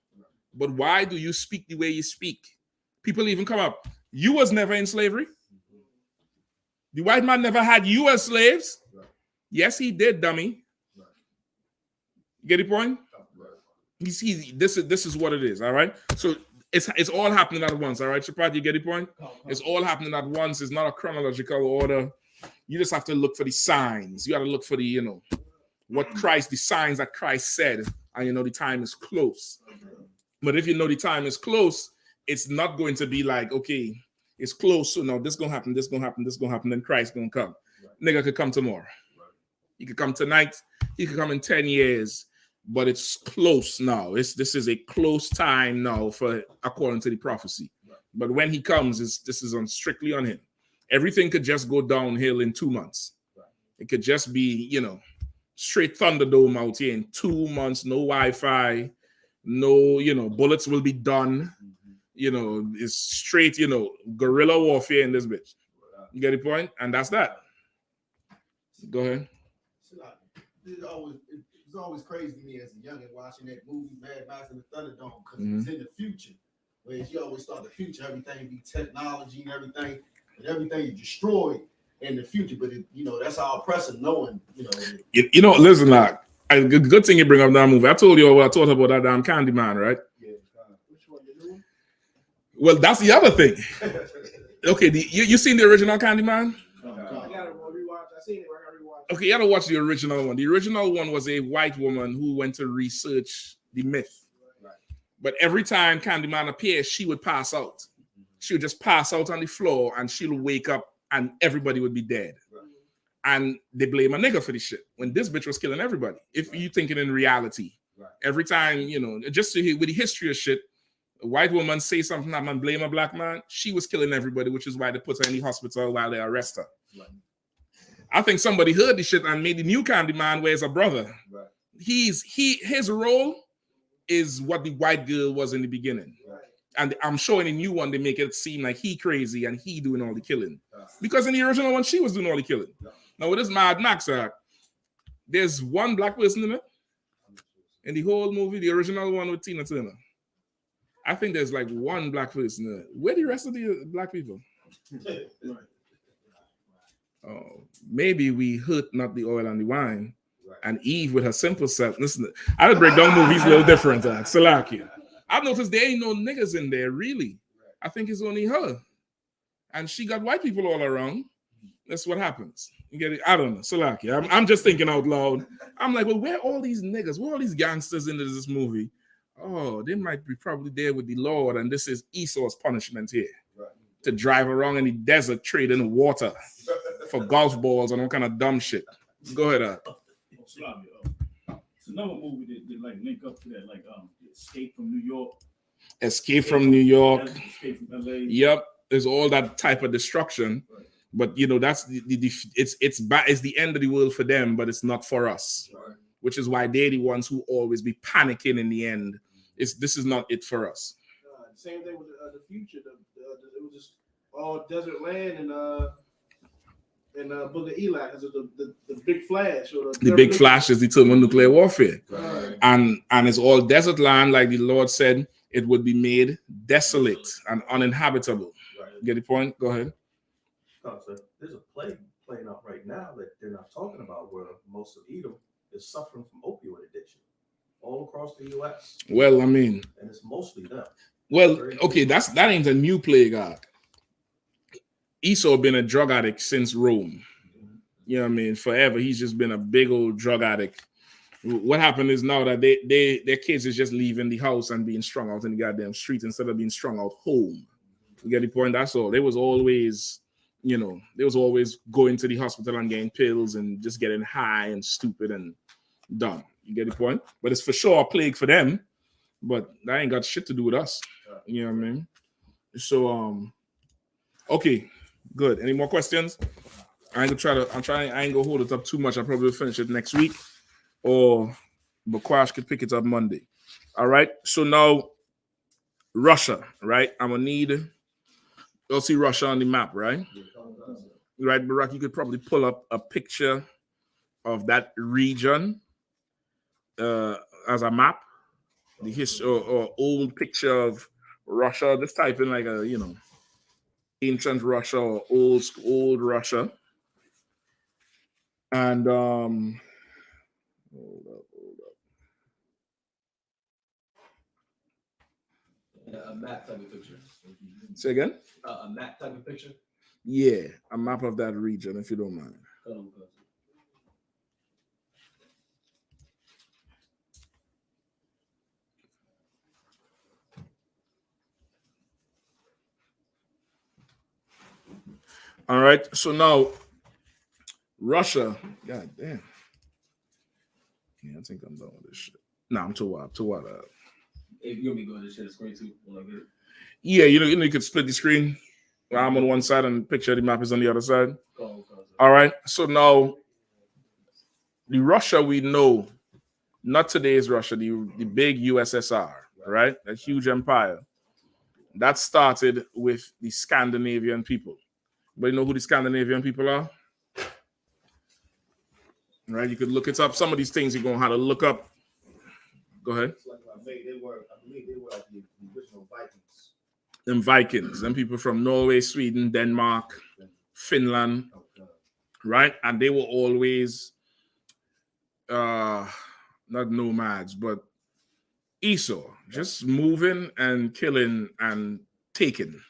But why do you speak the way you speak? People even come up. You was never in slavery. The white man never had you as slaves. Yes, he did, dummy. Get the point? This is what it is, all right? So it's all happening at once, all right, Shepard, you get the point? It's all happening at once. It's not a chronological order. You just have to look for the signs. You got to look for the, what Christ, the signs that Christ said, and the time is close. But if you know the time is close, it's not going to be like, okay, it's close, so now this gonna happen, this gonna happen, this gonna happen, then Christ gonna come. Right. Nigga could come tomorrow. Right. He could come tonight, he could come in 10 years, but it's close now. This is a close time now for according to the prophecy. Right. But when he comes, this is strictly on him. Everything could just go downhill in 2 months. Right. It could just be, straight Thunderdome out here in 2 months, no Wi-Fi, no, bullets will be done. It's straight, guerrilla warfare in this bitch. You get the point? And that's that. Go ahead. It's always crazy to me as a youngin' watching that movie Mad Max and the Thunderdome because it's in the future. Whereas you always thought the future, everything be technology and everything you destroy in the future. But that's our oppressive knowing. Listen, like good thing you bring up that movie. I told you what I thought about that damn Candyman, right? Yeah. Which one you doing? Well, that's the other thing. Okay, you seen the original Candyman? I gotta rewatch. I seen it. I gotta rewatch. Okay, you gotta watch the original one. The original one was a white woman who went to research the myth. Right. But every time Candyman appears, she would pass out. She would just pass out on the floor and she'll wake up and everybody would be dead. Right. And they blame a nigga for this shit when this bitch was killing everybody. If you thinking in reality, right. Every time, just with the history of shit, a white woman say something that man blame a black man, she was killing everybody, which is why they put her in the hospital while they arrest her. Right. I think somebody heard this shit and made the new Candyman where he's a brother. Right. His role is what the white girl was in the beginning. Right. And I'm sure in the new one, they make it seem like he crazy and he doing all the killing. Right. Because in the original one, she was doing all the killing. Right. Now with this Mad Max, there's one black person in it. In the whole movie, the original one with Tina Turner. I think there's like one black person in it. Where the rest of the black people? Oh, maybe we hurt not the oil and the wine. Right. And Eve with her simple self. Listen, I would break down movies a little different. Salakia. I've noticed there ain't no niggas in there, really. Right. I think it's only her. And she got white people all around. That's what happens. You get it? I don't know. Salaki. I'm just thinking out loud. I'm like, well, where are all these niggas? Where are all these gangsters into this movie? Oh, they might be probably there with the Lord, and this is Esau's punishment here. Right. To drive around in the desert trading water for golf balls and all kind of dumb shit. Go ahead. It's another movie that like link up to that, like Escape from New York. Escape from New York. Escape from LA. Yep. There's all that type of destruction. Right. But you know, that's it's the end of the world for them, but it's not for us. Right. Which is why they're the ones who always be panicking in the end. This is not it for us. Same thing with the future. It was just all desert land and Book of Eli, because of the big flash. Or the big flash is the thermonuclear warfare. Right. And it's all desert land, like the Lord said, it would be made desolate and uninhabitable. Right. Get the point? Go ahead. There's a plague playing out right now that they're not talking about, where most of Edom is suffering from opioid addiction all across the U.S. Well, I mean, and it's mostly them. Well, okay, that ain't a new plague. Esau been a drug addict since Rome. You know what I mean? Forever, he's just been a big old drug addict. What happened is now that their kids is just leaving the house and being strung out in the goddamn street instead of being strung out home. You get the point? That's all. They was always going to the hospital and getting pills and just getting high and stupid and dumb. You get the point? But it's for sure a plague for them. But that ain't got shit to do with us. You know what I mean? So okay, good. Any more questions? I ain't gonna hold it up too much. I'll probably finish it next week. Or Bakwash could pick it up Monday. All right. So now Russia, right? I'm gonna need you'll see Russia on the map, right? Right, Barack, you could probably pull up a picture of that region as a map. The history or old picture of Russia. Just type in like ancient Russia or old Russia. And hold up. A map type of picture. Say again? A map type of picture. Yeah, a map of that region, if you don't mind. All right, so now Russia, god damn. Yeah, I think I'm done with this shit. No, I'm too wild. If you'll be going to share the screen too, when I get it. Yeah, you could split the screen. I'm on one side and the picture of the map is on the other side. All right, so now the Russia we know, not today's Russia, the big USSR, right? A huge empire. That started with the Scandinavian people. But you know who the Scandinavian people are? Right, you could look it up. Some of these things you're going to have to look up. Go ahead. I believe they were like the original Vikings. Them Vikings, them people from Norway, Sweden, Denmark, Finland, right? And they were always not nomads, but Esau, just moving and killing and taking.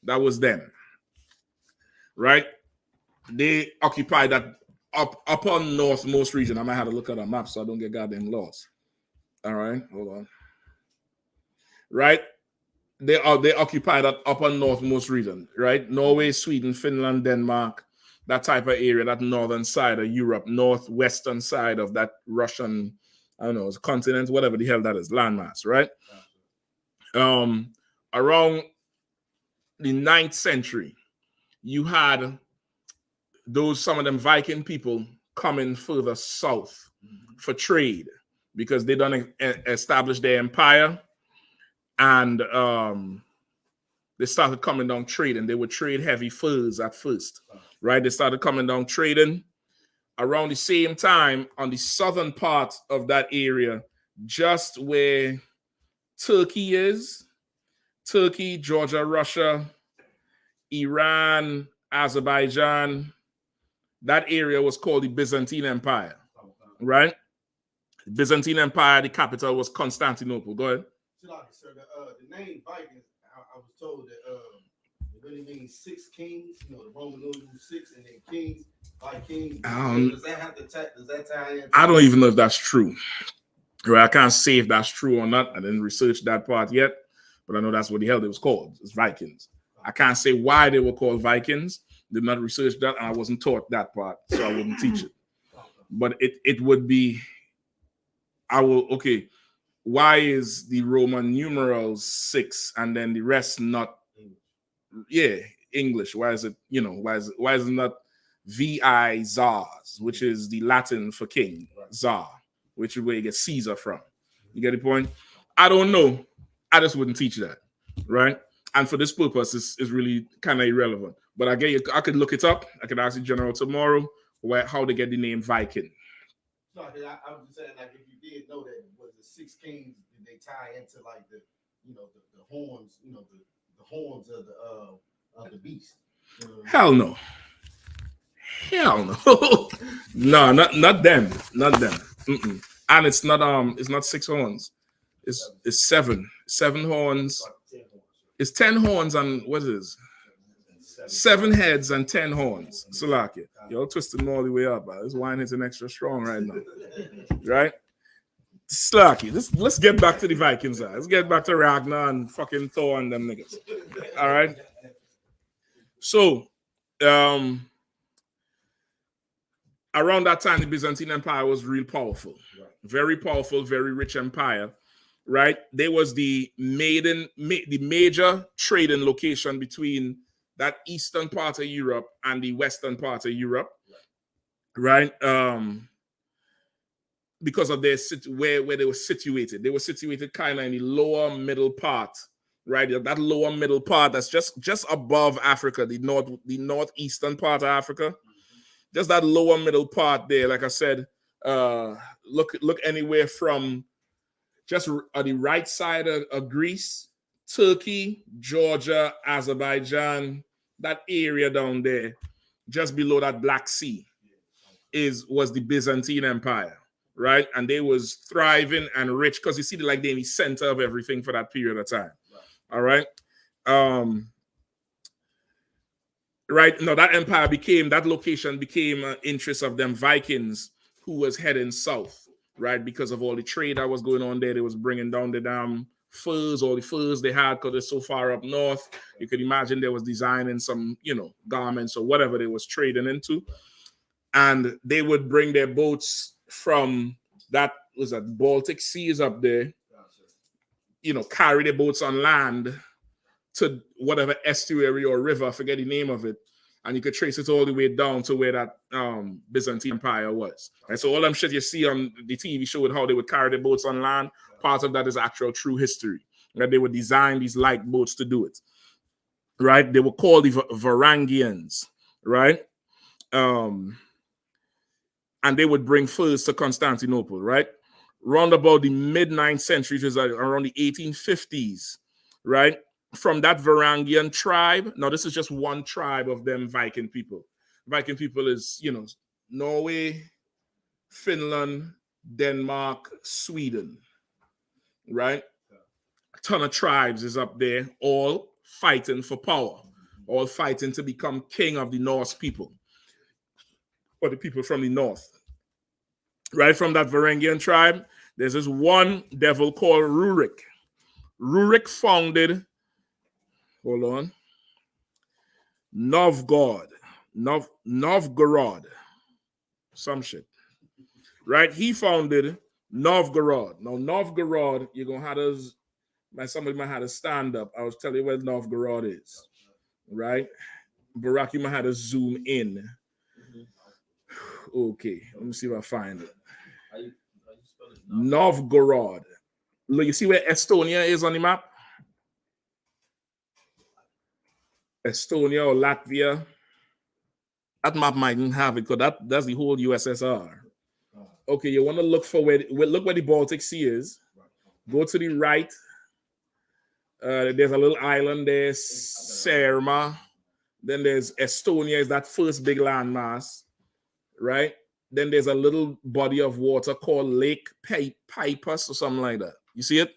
That was them, right? They occupied that upper northmost region. I might have to look at a map so I don't get goddamn lost. All right, hold on. Right, they occupy that upper northmost region, right? Norway, Sweden, Finland, Denmark, that type of area, that northern side of Europe, northwestern side of that Russian, I don't know, it's a continent, whatever the hell that is, landmass, right? Around the 9th century, you had some of them Viking people coming further south for trade because they done establish their empire, and they started coming down trading. They would trade heavy furs at first, right? They started coming down trading around the same time on the southern part of that area, just where Turkey is. Turkey, Georgia, Russia, Iran, Azerbaijan. That area was called the Byzantine Empire, right? The Byzantine Empire, the capital was Constantinople. Go ahead. So the name Vikings, I was told that It really means 6 kings. You know, the Roman numeral 6 and then kings, 5 kings. Does that have to does that tie in? I don't even know if that's true. Right, I can't say if that's true or not. I didn't research that part yet, but I know that's what the hell it was called. It's Vikings. I can't say why they were called Vikings. Did not research that, and I wasn't taught that part, so I wouldn't teach it. But it would be, okay, why is the Roman numerals 6 and then the rest not, English? Why is it, why is it not VI Zars, which is the Latin for king, Czar, which is where you get Caesar from. You get the point? I don't know. I just wouldn't teach that, right? And for this purpose, it's really kind of irrelevant. But I could look it up. I could ask the general tomorrow how they get the name Viking. No, I was just saying, like, if you did know that was the 6 kings, did they tie into like the horns, the horns of the beast? Hell no. Hell no. No, not them. Not them. Mm-mm. And it's not 6 horns. It's 7. 7 horns. It's 10 horns and what is it? 7 heads and 10 horns. Salaki. Y'all twisting them all the way up. This wine is an extra strong right now. Right? Slacky. Let's get back to the Vikings. Let's get back to Ragnar and fucking Thor and them niggas. All right. So, around that time, the Byzantine Empire was real powerful. Very powerful, very rich empire. Right? There was the major trading location between that eastern part of Europe and the western part of Europe. Right? Because of their where they were situated. They were situated kind of in the lower middle part, right? That lower middle part that's just above Africa, the northeastern part of Africa. Just that lower middle part there, like I said, look anywhere from just on the right side of Greece, Turkey, Georgia, Azerbaijan, that area down there, just below that Black Sea, was the Byzantine Empire. Right, and they was thriving and rich because you see, they're in the center of everything for that period of time. All right, right. No, that location became an interest of them Vikings who was heading south, right, because of all the trade that was going on there. They was bringing down the damn furs, all the furs they had because they're so far up north. You could imagine they was designing some, garments or whatever they was trading into, and they would bring their boats from that Baltic Seas up there, carry the boats on land to whatever estuary or river, I forget the name of it, and you could trace it all the way down to where that Byzantine Empire was. And so all them shit you see on the TV show with how they would carry the boats on land, part of that is actual true history. That they would design these light boats to do it. Right? They were called the Varangians, right? And they would bring furs to Constantinople, right? Round about the mid-9th century, which is around the 1850s, right? From that Varangian tribe, now this is just one tribe of them Viking people. Viking people is, Norway, Finland, Denmark, Sweden, right? A ton of tribes is up there, all fighting for power, all fighting to become king of the Norse people, or the people from the north. Right, from that Varangian tribe, there's this one devil called Rurik. Rurik founded, Novgorod, some shit. Right, he founded Novgorod. Now, Novgorod, you're going to have to, somebody might have to stand up. I was telling you where Novgorod is. Right? Barack, you might have to zoom in. Okay, let me see if I find it. Novgorod. Look, you see where Estonia is on the map? Estonia or Latvia. That map mightn't have it because that's the whole USSR. Okay, you want to look for look where the Baltic Sea is. Go to the right. There's a little island there, Särma. Then there's Estonia, is that first big landmass. Right? Then there's a little body of water called Lake Pipus or something like that. You see it?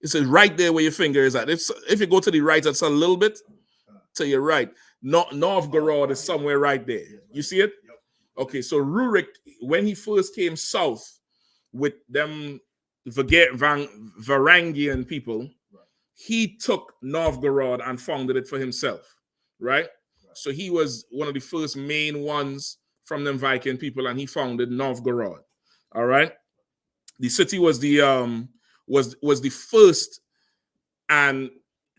It's right there where your finger is at. If you go to the right, it's a little bit to your right. Novgorod is somewhere right there. You see it? Okay, so Rurik, when he first came south with them Varangian people, he took Novgorod and founded it for himself, right? So he was one of the first main ones from them Viking people, and he founded Novgorod. All right. The city was the was the first, and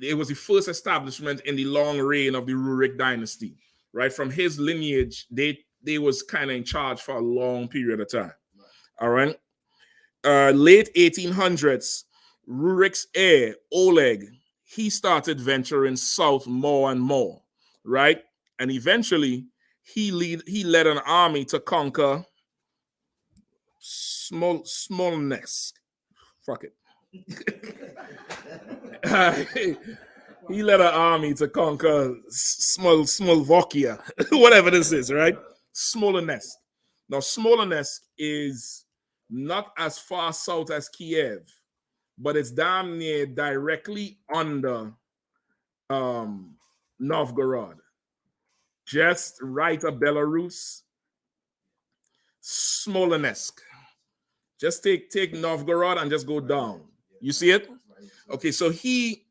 it was the first establishment in the long reign of the Rurik dynasty. Right, from his lineage, they was kind of in charge for a long period of time. All right. Late 1800s, Rurik's heir, Oleg, he started venturing south more and more, right? And eventually, he led an army to conquer Smolensk. Fuck it. He led an army to conquer Smolvakia, whatever this is, right? Smolensk. Now, Smolensk is not as far south as Kiev, but it's damn near directly under Novgorod, just right of Belarus. Smolensk. Just take Novgorod and just go down. You see it? Okay, so he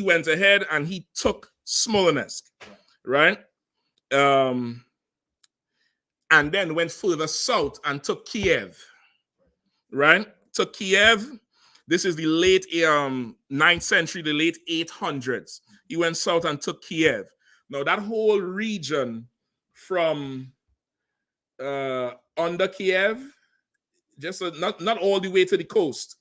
went ahead and he took Smolensk, right? And then went further south and took Kiev, right? Took Kiev. This is the late 9th century, the late 800s. He went south and took Kiev. Now, that whole region from under Kiev, just not all the way to the coast,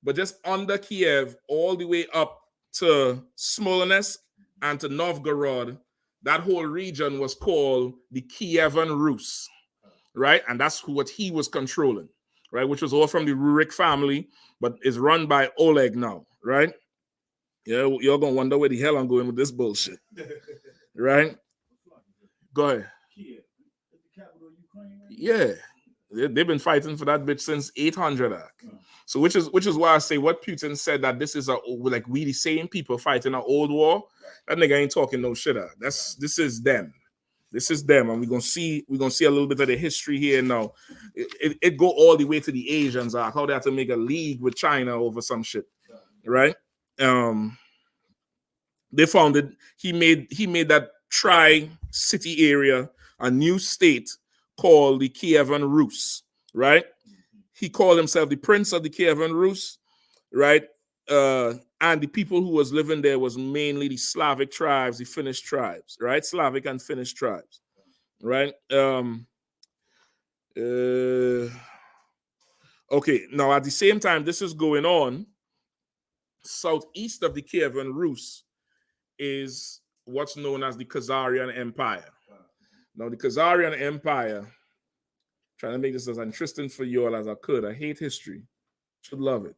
but just under Kiev, all the way up to Smolensk and to Novgorod, that whole region was called the Kievan Rus, right? And that's what he was controlling, right? Which was all from the Rurik family, but is run by Oleg now, right? Yeah, you're going to wonder where the hell I'm going with this bullshit, right? Go ahead. Yeah, they've been fighting for that bitch since 800. So which is why I say what Putin said, that this is like we the same people fighting an old war. That nigga ain't talking no shit. This is them. This is them, and we're gonna see a little bit of the history here now. It go all the way to the Asians, how they have to make a league with China over some shit, right? They founded. He made that tri-city area a new state called the Kievan Rus, right? He called himself the Prince of the Kievan Rus, right? And the people who was living there was mainly the Slavic tribes, the Finnish tribes, right? Slavic and Finnish tribes, right? Okay, now at the same time this is going on, southeast of the Kievan Rus is what's known as the Khazarian Empire. Now, the Khazarian Empire, trying to make this as interesting for you all as I could. I hate history. Should love it.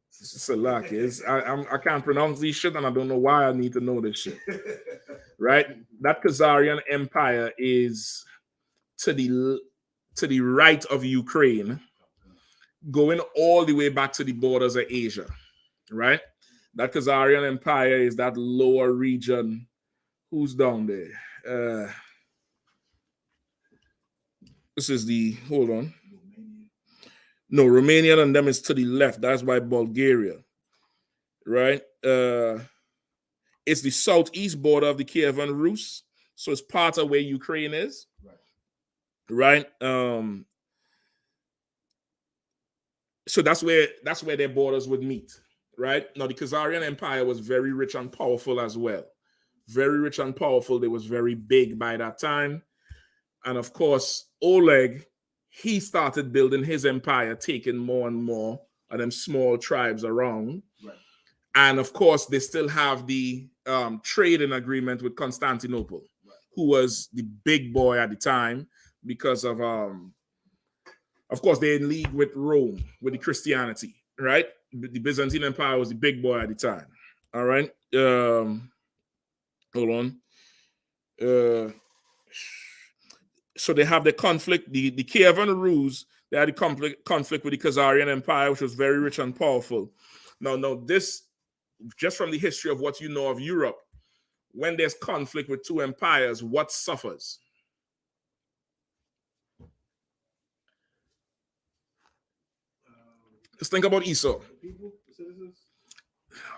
It's a lot. I can't pronounce these shit, and I don't know why I need to know this shit. Right? That Khazarian Empire is to the right of Ukraine, going all the way back to the borders of Asia. Right? That Khazarian Empire is that lower region. Who's down there? This is hold on. No, Romania and them is to the left. That's by Bulgaria, right? It's the southeast border of the Kievan Rus, so it's part of where Ukraine is, right? So that's where their borders would meet, right? Now, the Khazarian Empire was very rich and powerful as well. Very rich and powerful. They was very big by that time. And of course, Oleg, he started building his empire, taking more and more of them small tribes around. Right. And of course, they still have the trading agreement with Constantinople, who was the big boy at the time because of course, they're in league with Rome, with the Christianity, right? The Byzantine Empire was the big boy at the time. All right. Hold on. So they have the conflict, the Kievan Rus, they had the conflict with the Khazarian Empire, which was very rich and powerful. Now, this, just from the history of what you know of Europe, when there's conflict with two empires, what suffers? Just think about Esau.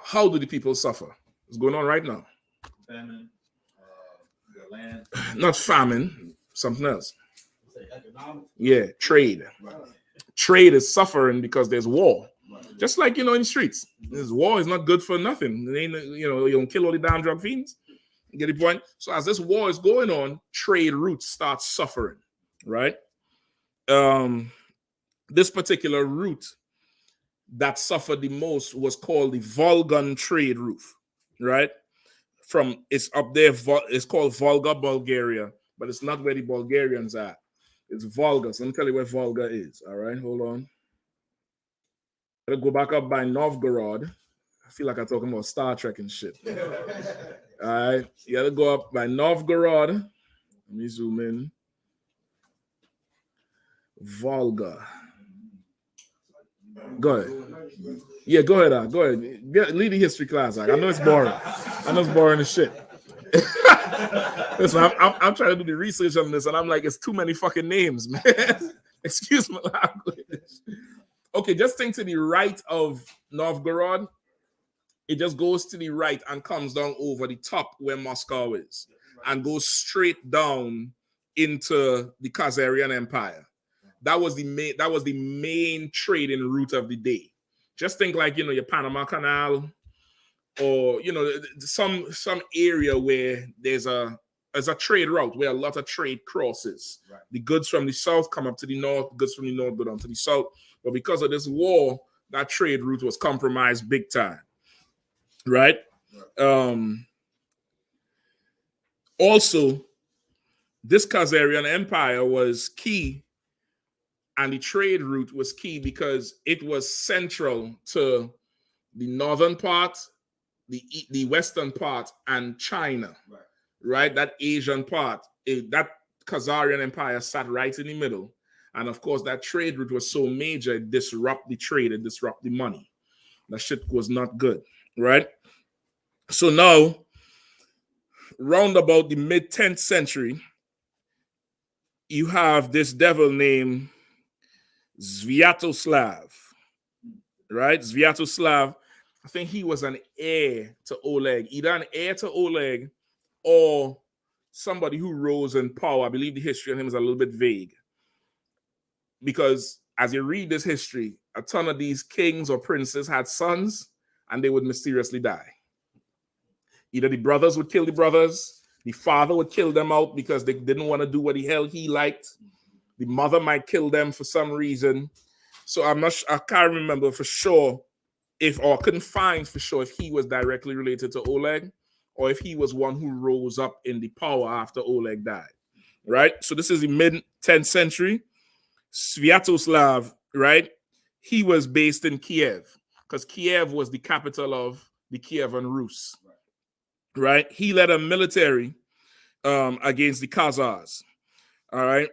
How do the people suffer? What's going on right now? Famine, the land. Not famine, something else. Yeah, trade. Trade is suffering because there's war. Just like, in the streets. This war is not good for nothing. It ain't, you don't kill all the damn drug fiends. You get the point? So as this war is going on, trade routes start suffering, right? This particular route that suffered the most was called the Volgan trade route, right? It's up there, it's called Volga, Bulgaria, but it's not where the Bulgarians are. It's Volga. So let me tell you where Volga is. All right, hold on. Gotta go back up by Novgorod. I feel like I'm talking about Star Trek and shit. All right, you gotta go up by Novgorod. Let me zoom in. Volga. Go ahead. Yeah, go ahead. Go ahead. Lead the history class. I know it's boring. I know it's boring as shit. Listen, I'm trying to do the research on this, and I'm like, it's too many fucking names, man. Excuse my language. Okay, just think to the right of Novgorod. It just goes to the right and comes down over the top where Moscow is, and goes straight down into the Khazarian Empire. That was the main trading route of the day. Just think like, your Panama Canal, or some area where there's a trade route where a lot of trade crosses. Right. The goods from the south come up to the north, goods from the north go down to the south. But because of this war, that trade route was compromised big time. Right? Also, this Khazarian Empire was key, and the trade route was key because it was central to the northern part, the western part, and China. Right? That Asian part, that Khazarian Empire sat right in the middle. And of course, that trade route was so major, it disrupted the trade, it disrupted the money. That shit was not good, right? So now, round about the mid-10th century, you have this devil named Sviatoslav, right? Sviatoslav, I think he was an heir to Oleg, either an heir to Oleg or somebody who rose in power. I believe the history on him is a little bit vague. Because as you read this history, a ton of these kings or princes had sons, and they would mysteriously die. Either the brothers would kill the brothers, the father would kill them out because they didn't want to do what the hell he liked. The mother might kill them for some reason. So I can't remember for sure I couldn't find for sure if he was directly related to Oleg or if he was one who rose up in the power after Oleg died, right? So this is the mid-10th century. Sviatoslav, right? He was based in Kiev because Kiev was the capital of the Kievan Rus, right? He led a military against the Khazars, all right?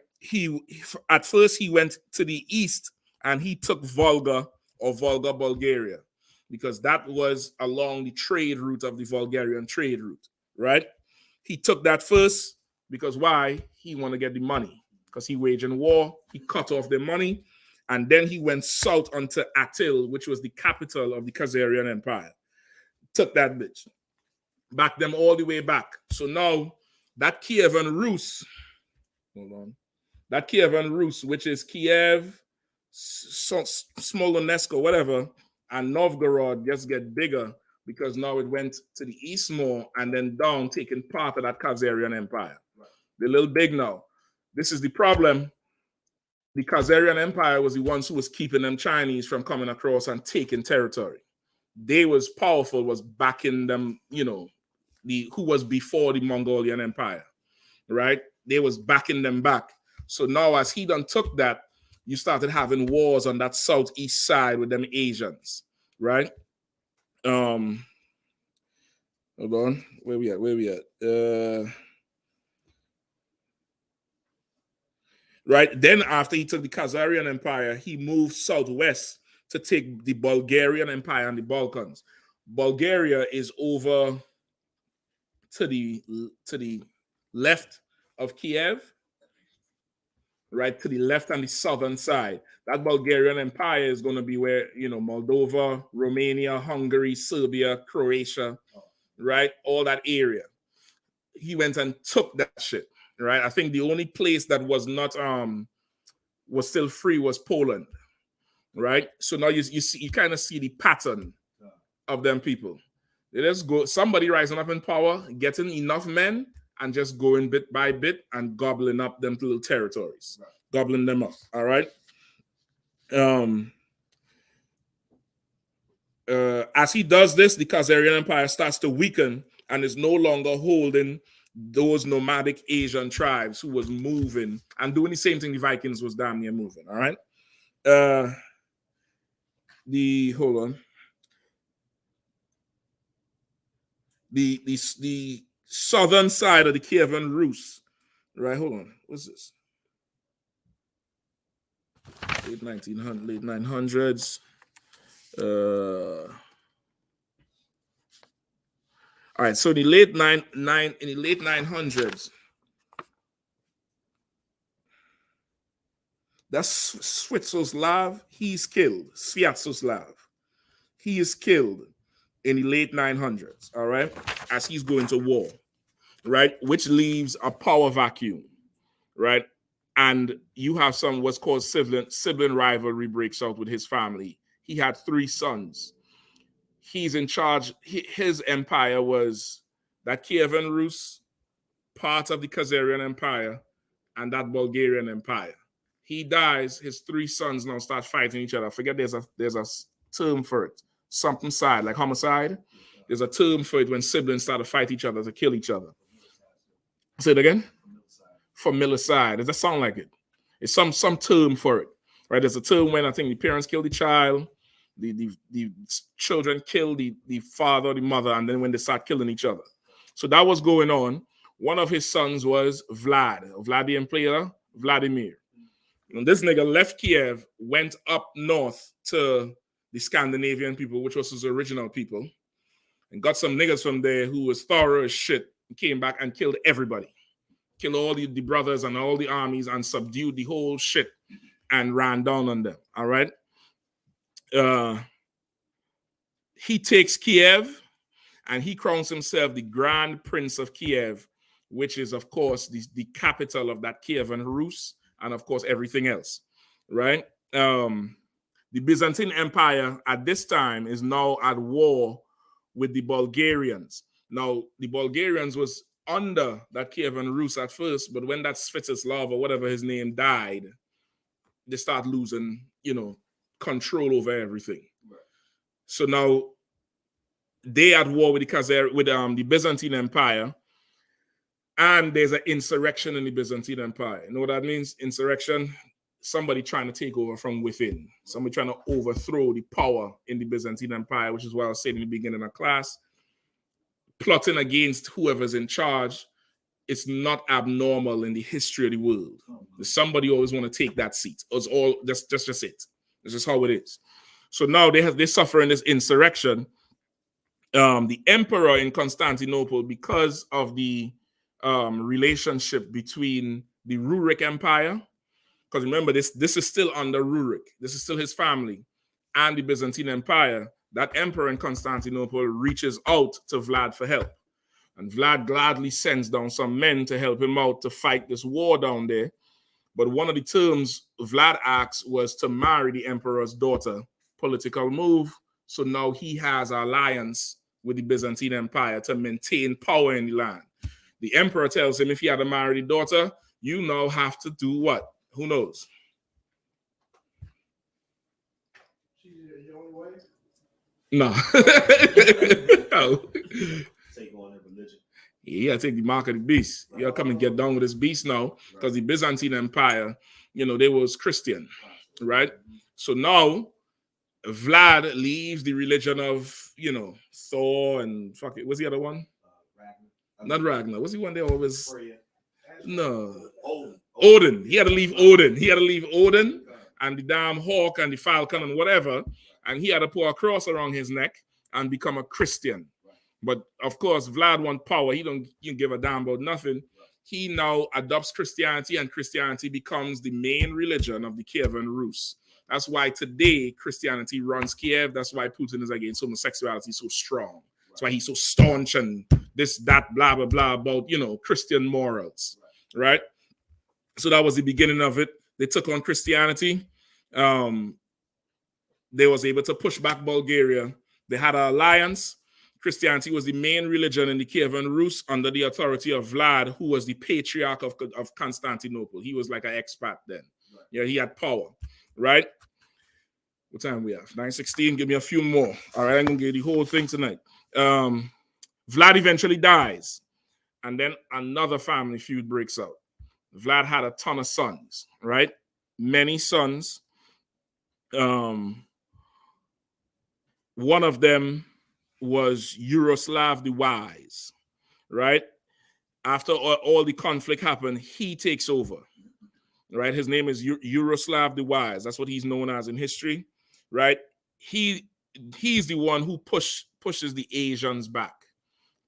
At first he went to the east and he took Volga or Volga, Bulgaria, because that was along the trade route of the Bulgarian trade route, right? He took that first because why? He wanted to get the money. Because he waging war, he cut off their money, and then he went south onto Atil, which was the capital of the Khazarian Empire. Took that bitch. Back them all the way back. So now, that Kievan Rus, that Kievan Rus, which is Kiev, Smolensk, whatever, and Novgorod just get bigger because now it went to the east more and then down, taking part of that Khazarian Empire. They're a little big now. This is the problem. The Khazarian Empire was the ones who was keeping them Chinese from coming across and taking territory. They was powerful, was backing them, who was before the Mongolian Empire, right? They was backing them back. So now as he done took that, you started having wars on that southeast side with them Asians, right? Hold on. Where we at? Right. Then after he took the Khazarian Empire, he moved southwest to take the Bulgarian Empire and the Balkans. Bulgaria is over to the left of Kiev, right, to the left and the southern side. That Bulgarian Empire is going to be where, Moldova, Romania, Hungary, Serbia, Croatia, right, all that area. He went and took that shit, right? I think the only place that was not was still free was Poland, right? So now you kind of see the pattern of them people. They just go, somebody rising up in power, getting enough men, and just going bit by bit and gobbling up them little territories, gobbling them up. All right. As he does this, the Khazarian Empire starts to weaken and is no longer holding those nomadic Asian tribes who was moving and doing the same thing the Vikings was damn near moving. All right. Hold on. The southern side of the Kievan Rus, right? Hold on. What's this? Late 900s. All right, so in the late 900s, that's Sviatoslav. He's killed. Sviatoslav. He is killed in the late 900s, all right, as he's going to war, right, which leaves a power vacuum, right? And you have what's called sibling rivalry breaks out with his family. He had 3 sons. He's in charge. His empire was that Kievan Rus, part of the Khazarian Empire, and that Bulgarian Empire. He dies. His 3 sons now start fighting each other. I forget there's a term for it. Something side, like homicide. There's a term for it when siblings start to fight each other, to kill each other. Say it again. Familicide. Does that sound like it? It's some term for it, right? There's a term when I think the parents kill the child, the children kill the father or the mother, and then when they start killing each other. So that was going on. One of his sons was Vladimir. And this nigga left Kiev, went up north to the Scandinavian people, which was his original people, and got some niggas from there who was thorough as shit, and came back and killed everybody. Killed all the brothers and all the armies and subdued the whole shit and ran down on them. All right. He takes Kiev and he crowns himself the Grand Prince of Kiev, which is, of course, the capital of that Kievan Rus and, of course, everything else. Right. The Byzantine Empire at this time is now at war with the Bulgarians. Now, the Bulgarians was under that Kievan Rus at first, but when that Sviatoslav or whatever his name died, they start losing, control over everything. Right. So now they at war with the Byzantine Empire, and there's an insurrection in the Byzantine Empire. You know what that means? Insurrection. Somebody trying to take over from within. Somebody trying to overthrow the power in the Byzantine Empire, which is what I was saying in the beginning of class. Plotting against whoever's in charge. It's not abnormal in the history of the world. Somebody always want to take that seat. It's all that's just it. It's just how it is. So now they're suffering this insurrection. The emperor in Constantinople, because of the relationship between the Rurik Empire, because remember, this is still under Rurik. This is still his family. And the Byzantine Empire. That emperor in Constantinople reaches out to Vlad for help. And Vlad gladly sends down some men to help him out to fight this war down there. But one of the terms Vlad asked was to marry the emperor's daughter. Political move. So now he has an alliance with the Byzantine Empire to maintain power in the land. The emperor tells him if he had to marry the daughter, you now have to do what? Who knows? No. No. Take on a religion. Yeah, take the mark of the beast. You gotta come and get down with this beast now, because the Byzantine Empire, they was Christian, right? So now Vlad leaves the religion of, Thor and fuck it. What's the other one? Not Ragnar. What's the one they always? No. Odin. He had to leave Odin. and the damn hawk and the falcon and whatever, and he had to put a cross around his neck and become a Christian. But of course, Vlad want power. He don't give a damn about nothing. He now adopts Christianity, and Christianity becomes the main religion of the Kievan Rus. That's why today Christianity runs Kiev. That's why Putin is against homosexuality so strong. That's why he's so staunch and this, that, blah, blah, blah about, Christian morals, right? So that was the beginning of it. They took on Christianity. They was able to push back Bulgaria. They had an alliance. Christianity was the main religion in the Kievan Rus under the authority of Vlad, who was the patriarch of Constantinople. He was like an expat then. Right. Yeah, he had power, right? What time we have? 9:16. Give me a few more. All right, I'm going to give you the whole thing tonight. Vlad eventually dies, and then another family feud breaks out. Vlad had a ton of sons, right? Many sons. One of them was Yaroslav the Wise, right? After all the conflict happened, he takes over, right? His name is Yaroslav the Wise. That's what he's known as in history, right? He's the one who pushes the Asians back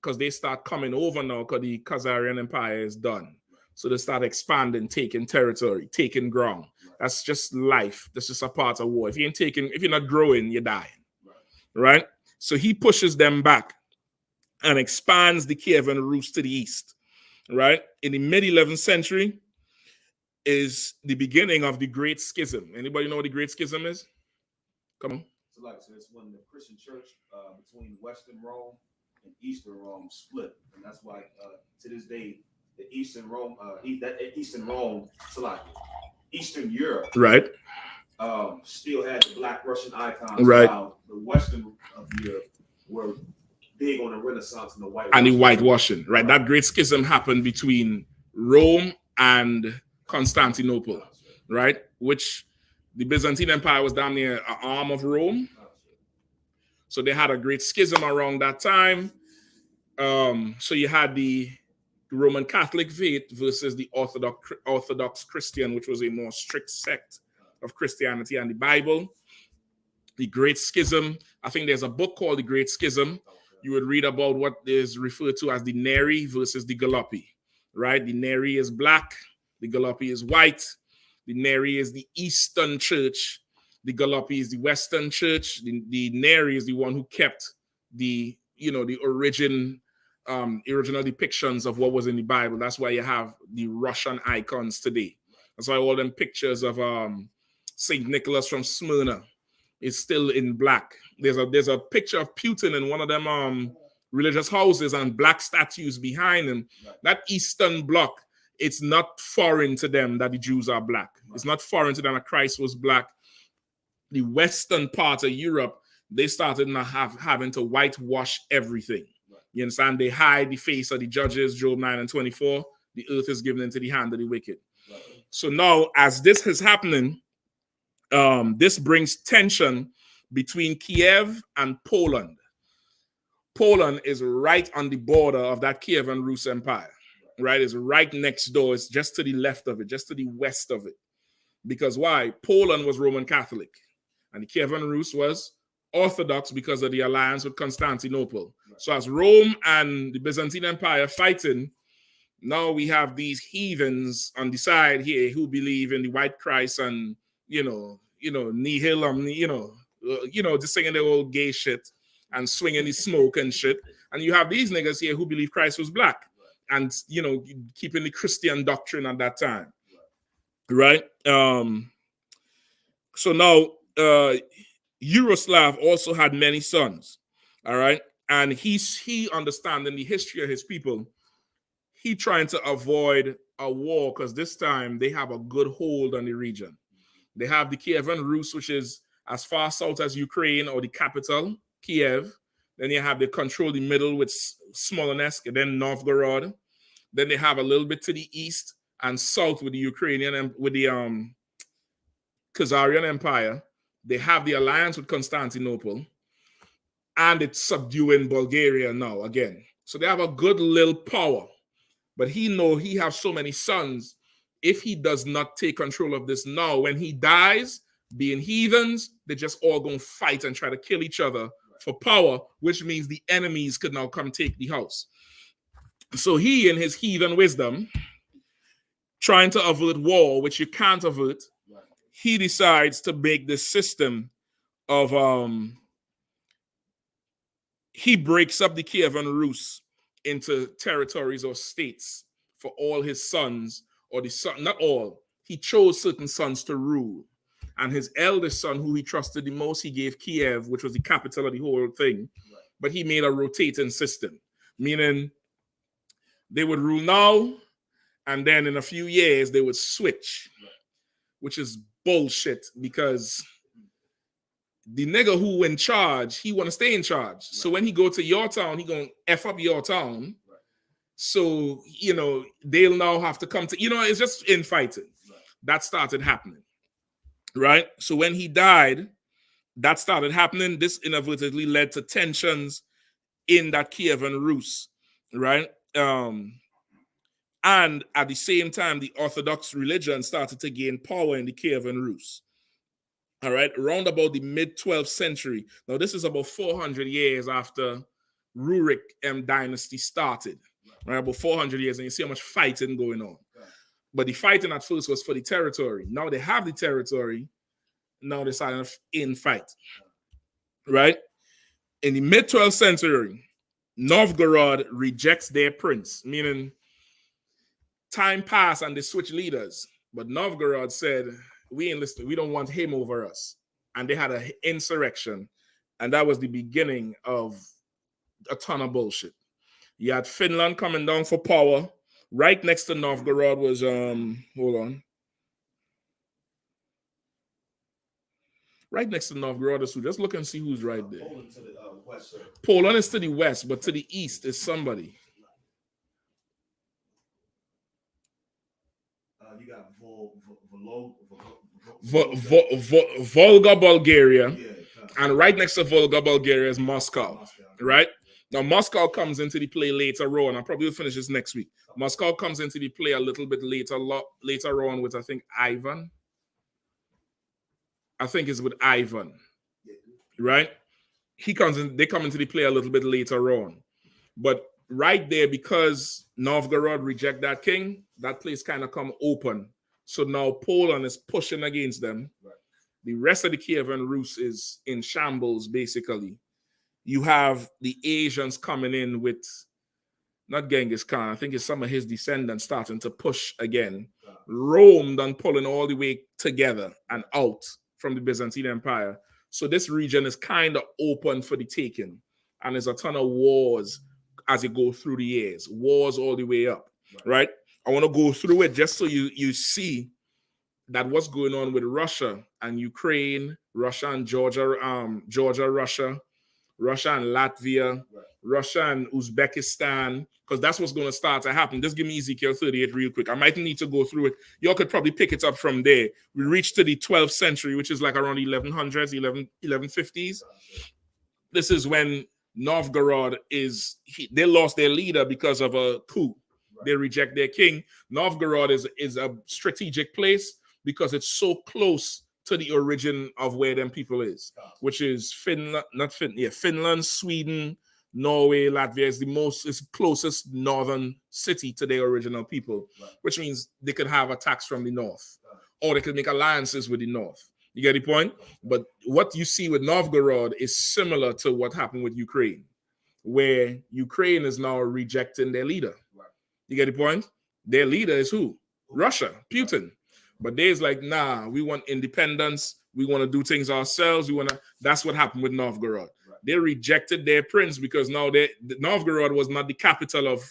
because they start coming over now because the Khazarian Empire is done. So they start expanding, taking territory, taking ground. That's just life. That's just a part of war. If you're not growing, you're dying, right? So he pushes them back and expands the Kievan Rus to the east, right? In the mid-11th century is the beginning of the Great Schism. Anybody know what the Great Schism is? Come on. So it's when the Christian church between Western Rome and Eastern Rome split. And that's why to this day, the Eastern Rome, Eastern Europe, right, still had the Black Russian icons. Right. While the Western of Europe were big on the Renaissance and the whitewashing. Right. That Great Schism happened between Rome and Constantinople, right? Which the Byzantine Empire was damn near an arm of Rome. So they had a great schism around that time. So you had the Roman Catholic faith versus the Orthodox Christian, which was a more strict sect of Christianity and the Bible. The Great Schism. I think there's a book called The Great Schism. You would read about what is referred to as the Neri versus the Galopi, right? The Neri is black. The Galopi is white. The Neri is the Eastern Church. The Galopi is the Western Church. The Neri is the one who kept the original depictions of what was in the Bible. That's why you have the Russian icons today. That's why all them pictures of Saint Nicholas from Smyrna is still in black. There's a picture of Putin in one of them religious houses and black statues behind him. That Eastern Bloc, it's not foreign to them that the Jews are black. It's not foreign to them that Christ was black. The Western part of Europe, they started having to whitewash everything. You understand? They hide the face of the judges, Job 9:24. The earth is given into the hand of the wicked. So now, as this is happening, this brings tension between Kiev and Poland. Poland is right on the border of that Kievan Rus Empire, right? It's right next door. It's just to the left of it, just to the west of it. Because why? Poland was Roman Catholic, and the Kievan Rus was Orthodox because of the alliance with Constantinople. So as Rome and the Byzantine Empire fighting, now we have these heathens on the side here who believe in the white Christ and nihilum, just singing their old gay shit and swinging the smoke and shit. And you have these niggas here who believe Christ was black and keeping the Christian doctrine at that time, right? So now Yaroslav also had many sons, all right, and he understanding the history of his people. He trying to avoid a war because this time they have a good hold on the region. They have the Kievan Rus, which is as far south as Ukraine or the capital, Kiev. Then you have they control the middle with Smolensk and then Novgorod. Then they have a little bit to the east and south with the Ukrainian and with the Khazarian Empire. They have the alliance with Constantinople, and it's subduing Bulgaria now again. So they have a good little power. But he has so many sons, if he does not take control of this now, when he dies, being heathens, they're just all going to fight and try to kill each other for power, which means the enemies could now come take the house. So he, in his heathen wisdom, trying to avert war, which you can't avert, he decides to make this system of he breaks up the Kievan Rus into territories or states for all his sons, or the son, not all. He chose certain sons to rule. And his eldest son, who he trusted the most, he gave Kiev, which was the capital of the whole thing. But he made a rotating system, meaning they would rule now, and then in a few years they would switch, which is bullshit, because the nigga who in charge, he want to stay in charge. So when he go to your town, he gonna F up your town. So, you know, they'll now have to come to, you know, it's just infighting. That started happening, right? So when he died, that started happening. This inadvertently led to tensions in that Kievan Rus, right? And at the same time, the Orthodox religion started to gain power in the Kievan Rus. All right, around about the mid-12th century. Now, this is about 400 years after Rurik dynasty started. Right, about 400 years, and you see how much fighting going on. But the fighting at first was for the territory. Now they have the territory. Now they're starting to infight. Right? In the mid-12th century, Novgorod rejects their prince, meaning time passed and they switched leaders. But Novgorod said, we ain't listening. We don't want him over us. And they had an insurrection. And that was the beginning of a ton of bullshit. You had Finland coming down for power. Right next to Novgorod was, hold on. Right next to Novgorod, so just look and see who's right there. Poland to the west, sir. Poland is to the west, but to the east is somebody. You got Volga, Bulgaria, and right next to Volga, Bulgaria is Moscow, right? Now, Moscow comes into the play later on. I'll probably finish this next week. Moscow comes into the play a little bit later on with, I think, Ivan. I think it's with Ivan, right? They come into the play a little bit later on. But right there, because Novgorod reject that king, that place kind of come open. So now Poland is pushing against them. Right. The rest of the Kievan Rus is in shambles, basically. You have the Asians coming in with, not Genghis Khan, I think it's some of his descendants starting to push again. Rome done pulling all the way together and out from the Byzantine Empire. So this region is kind of open for the taking. And there's a ton of wars as you go through the years. Wars all the way up, right? I want to go through it just so you see that what's going on with Russia and Ukraine, Russia and Georgia, Russia and Latvia, Russia and Uzbekistan, because that's what's going to start to happen. Just give me Ezekiel 38 real quick. I might need to go through it. Y'all could probably pick it up from there. We reached to the 12th century, which is like around 1100s, 1150s. This is when Novgorod they lost their leader because of a coup. They reject their king. Novgorod is a strategic place because it's so close to the origin of where them people is, which is Finland, Finland, Sweden, Norway, Latvia is closest northern city to their original people, which means they could have attacks from the north, or they could make alliances with the north. You get the point? But what you see with Novgorod is similar to what happened with Ukraine, where Ukraine is now rejecting their leader. You get the point? Their leader is who? Russia, Putin. But they's like, nah, we want independence. We want to do things ourselves. That's what happened with Novgorod. They rejected their prince because now Novgorod was not the capital of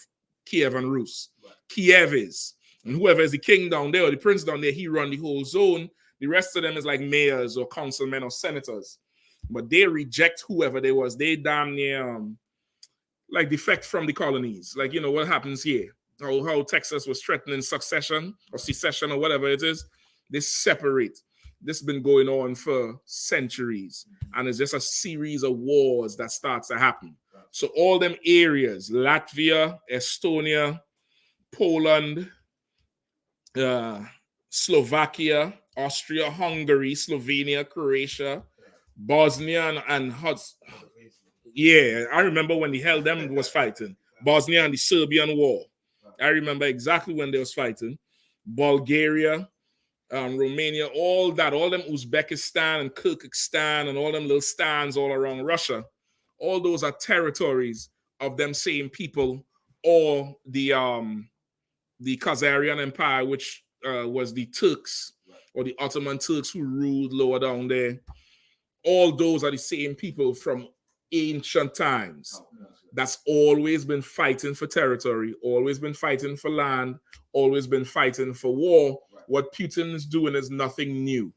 Kiev and Rus. Kiev is. And whoever is the king down there or the prince down there, he run the whole zone. The rest of them is like mayors or councilmen or senators. But they reject whoever they was. They damn near like defect from the colonies. Like, you know, what happens here? How Texas was threatening succession or secession or whatever it is. They separate. This has been going on for centuries. And it's just a series of wars that starts to happen. So all them areas, Latvia, Estonia, Poland, Slovakia, Austria, Hungary, Slovenia, Croatia, Bosnia, and yeah, I remember when the hell them was fighting. Bosnia and the Serbian War. I remember exactly when they was fighting. Bulgaria, Romania, all them Uzbekistan and Kyrgyzstan and all them little stands all around Russia. All those are territories of them same people, or the Khazarian Empire, which was the Turks or the Ottoman Turks who ruled lower down there. All those are the same people from ancient times. That's always been fighting for territory, always been fighting for land, always been fighting for war. What Putin is doing is nothing new.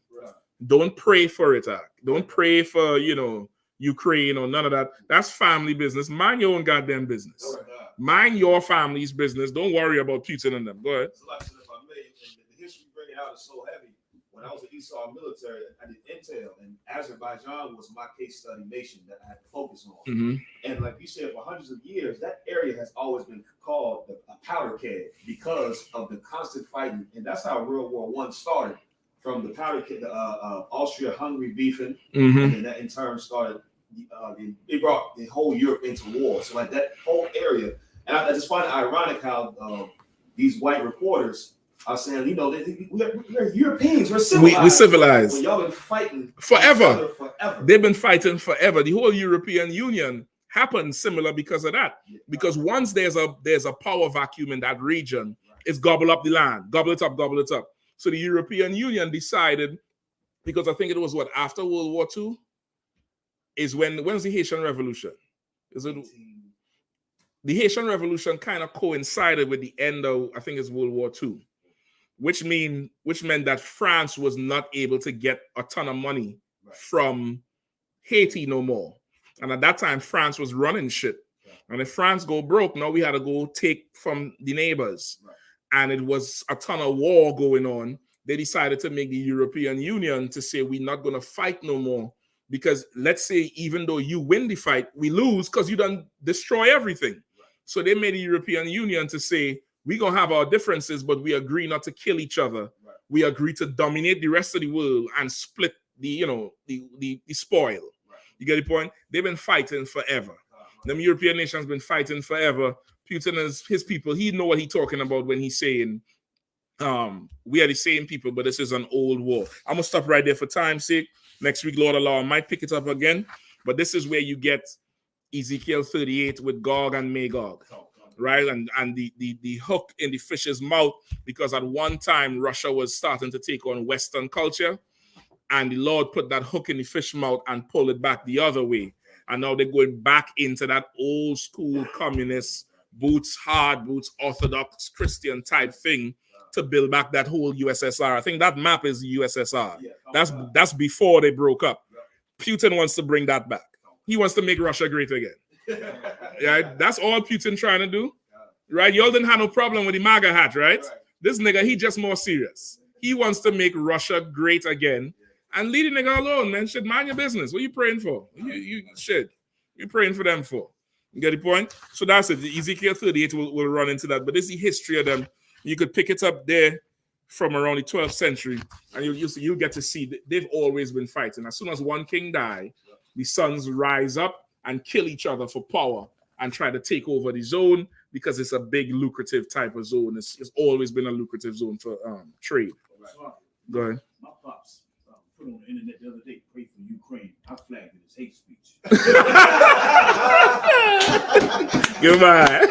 Don't pray for it. Don't pray for, Ukraine or none of that. That's family business. Mind your own goddamn business. Mind your family's business. Don't worry about Putin and them. Go ahead. Selection, if I may, and the history bringing out is so heavy. When I was in Esau military, I did intel, and Azerbaijan was my case study nation that I had to focus on. Mm-hmm. And like you said, for hundreds of years, that area has always been called a powder keg because of the constant fighting, and that's how World War I started. From the powder keg, Austria-Hungary beefing, Mm-hmm. and then that in turn started. It brought the whole Europe into war. So like that whole area, and I just find it ironic how these white reporters are saying, we're Europeans, we're civilized. We civilized. Well, y'all been fighting forever. Forever. They've been fighting forever. The whole European Union happened similar because of that. Because once there's a power vacuum in that region, it's gobble up the land, gobble it up, gobble it up. So the European Union decided, because I think it was after World War II, is when's the Haitian Revolution? Is it the Haitian Revolution kind of coincided with the end of, I think it's World War II, which meant that France was not able to get a ton of money from Haiti no more. And at that time, France was running shit. And if France go broke, now we had to go take from the neighbors. And it was a ton of war going on. They decided to make the European Union to say, we're not going to fight no more. Because let's say, even though you win the fight, we lose because you done destroy everything. So they made the European Union to say, we're going to have our differences, but we agree not to kill each other. We agree to dominate the rest of the world and split the spoil. You get the point? They've been fighting forever. Them European nations been fighting forever. Putin and his people, he know what he's talking about when he's saying, we are the same people, but this is an old war. I'm going to stop right there for time's sake. Next week, Lord Allah, I might pick it up again. But this is where you get Ezekiel 38 with Gog and Magog, right? And the hook in the fish's mouth, because at one time, Russia was starting to take on Western culture. And the Lord put that hook in the fish mouth and pulled it back the other way. And now they're going back into that old school communist, hard boots, Orthodox Christian type thing to build back that whole USSR. I think that map is the USSR. That's before they broke up. Putin wants to bring that back. He wants to make Russia great again. Yeah, that's all Putin trying to do. Right? Y'all didn't have no problem with the MAGA hat, right? This nigga, he just more serious. He wants to make Russia great again. And leave the nigga alone, man. Shit, mind your business. What are you praying for? You're praying for them for. You get the point? So that's it. The Ezekiel 38 will run into that. But this is the history of them. You could pick it up there from around the 12th century, and you'll get to see that they've always been fighting. As soon as one king dies, the sons rise up and kill each other for power and try to take over the zone because it's a big, lucrative type of zone. It's always been a lucrative zone for trade. Go ahead. My pops put on the internet the other day, pray for Ukraine. I flagged it as hate speech. Goodbye.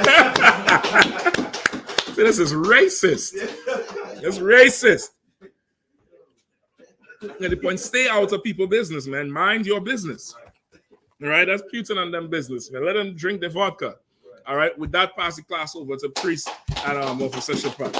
See, this is racist. It's racist. At the point, stay out of people's business, man. Mind your business. All right, that's Putin and them business, man. Let them drink their vodka. All right, with that, pass the class over to Priest and Officer Shepard.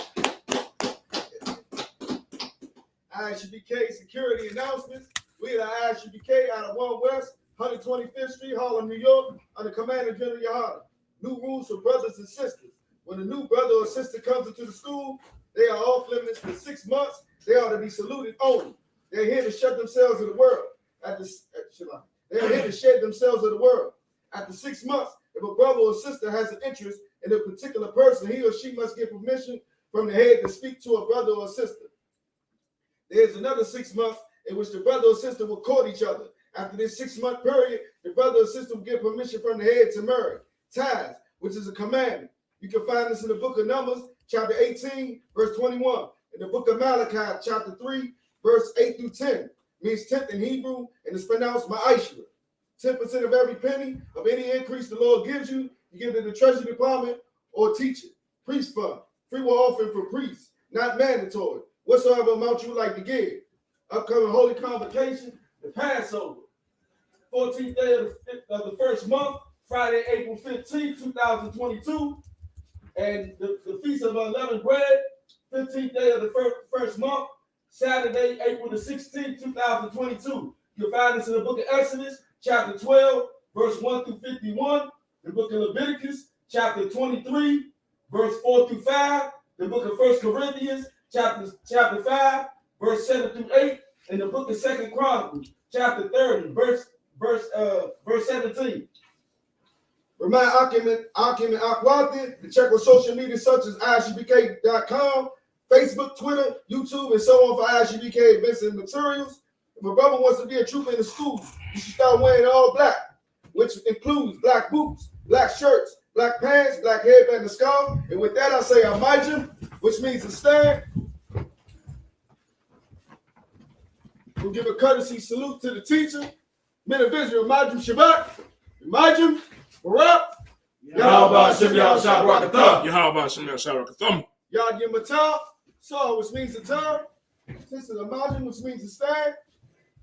I.S.U.P.K security announcements. We are I.S.U.P.K out of 1 West, 125th Street, Harlem, New York, under Commander General Yahanna. New rules for brothers and sisters. When a new brother or sister comes into the school, they are off limits for 6 months. They are to be saluted only. They're here to shut themselves of the world. They're here to shed themselves of the world. After 6 months, if a brother or sister has an interest in a particular person, he or she must get permission from the head to speak to a brother or sister. There is another 6 months in which the brother or sister will court each other. After this 6-month period, the brother or sister will get permission from the head to marry. Tithes, which is a commandment. You can find this in the book of Numbers, chapter 18, verse 21. In the book of Malachi, chapter 3, verse 8 through 10. Means tenth in Hebrew, and it's pronounced I.S.U.P.K. 10% of every penny of any increase the Lord gives you, you give it to the Treasury Department or teach it. Priest fund, free will offering for priests, not mandatory. Whatsoever amount you would like to give. Upcoming Holy Convocation, the Passover. 14th day of the first month, Friday, April 15th, 2022. And the Feast of Unleavened Bread, 15th day of the first month, Saturday, April the 16th, 2022. You'll find this in the book of Exodus, chapter 12, verse 1 through 51. The book of Leviticus, chapter 23, verse 4 through 5. The book of 1 Corinthians, chapter 5, verse 7 through 8. And the book of 2 Chronicles, chapter 30, verse 17. Remind Akim and Akwati to check with social media such as ISUPK.com, Facebook, Twitter, YouTube, and so on for ISUPK events and materials. If a brother wants to be a trooper in the school, you should start wearing all black, which includes black boots, black shirts, black pants, black headband, and scarf. And with that, I say Imagine, which means to stand. We'll give a courtesy salute to the teacher, men of Israel, Imagine Shabbat, Imagine Barak, Yahweh Hashem Yahushua Barakatham. Yahweh Hashem Yahushua Barakatham. Yad Yematal, Saw, which means to turn. Sister Imagine, which means to stand.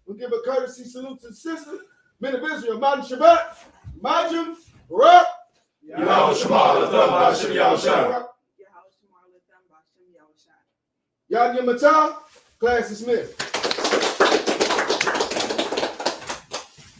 We'll give a courtesy salute to the sister, men of Israel, Imagine Shabbat, Imagine Barak, Yahweh Shema Latham Hashem Yahushua. Yad Yematal, class dismissed.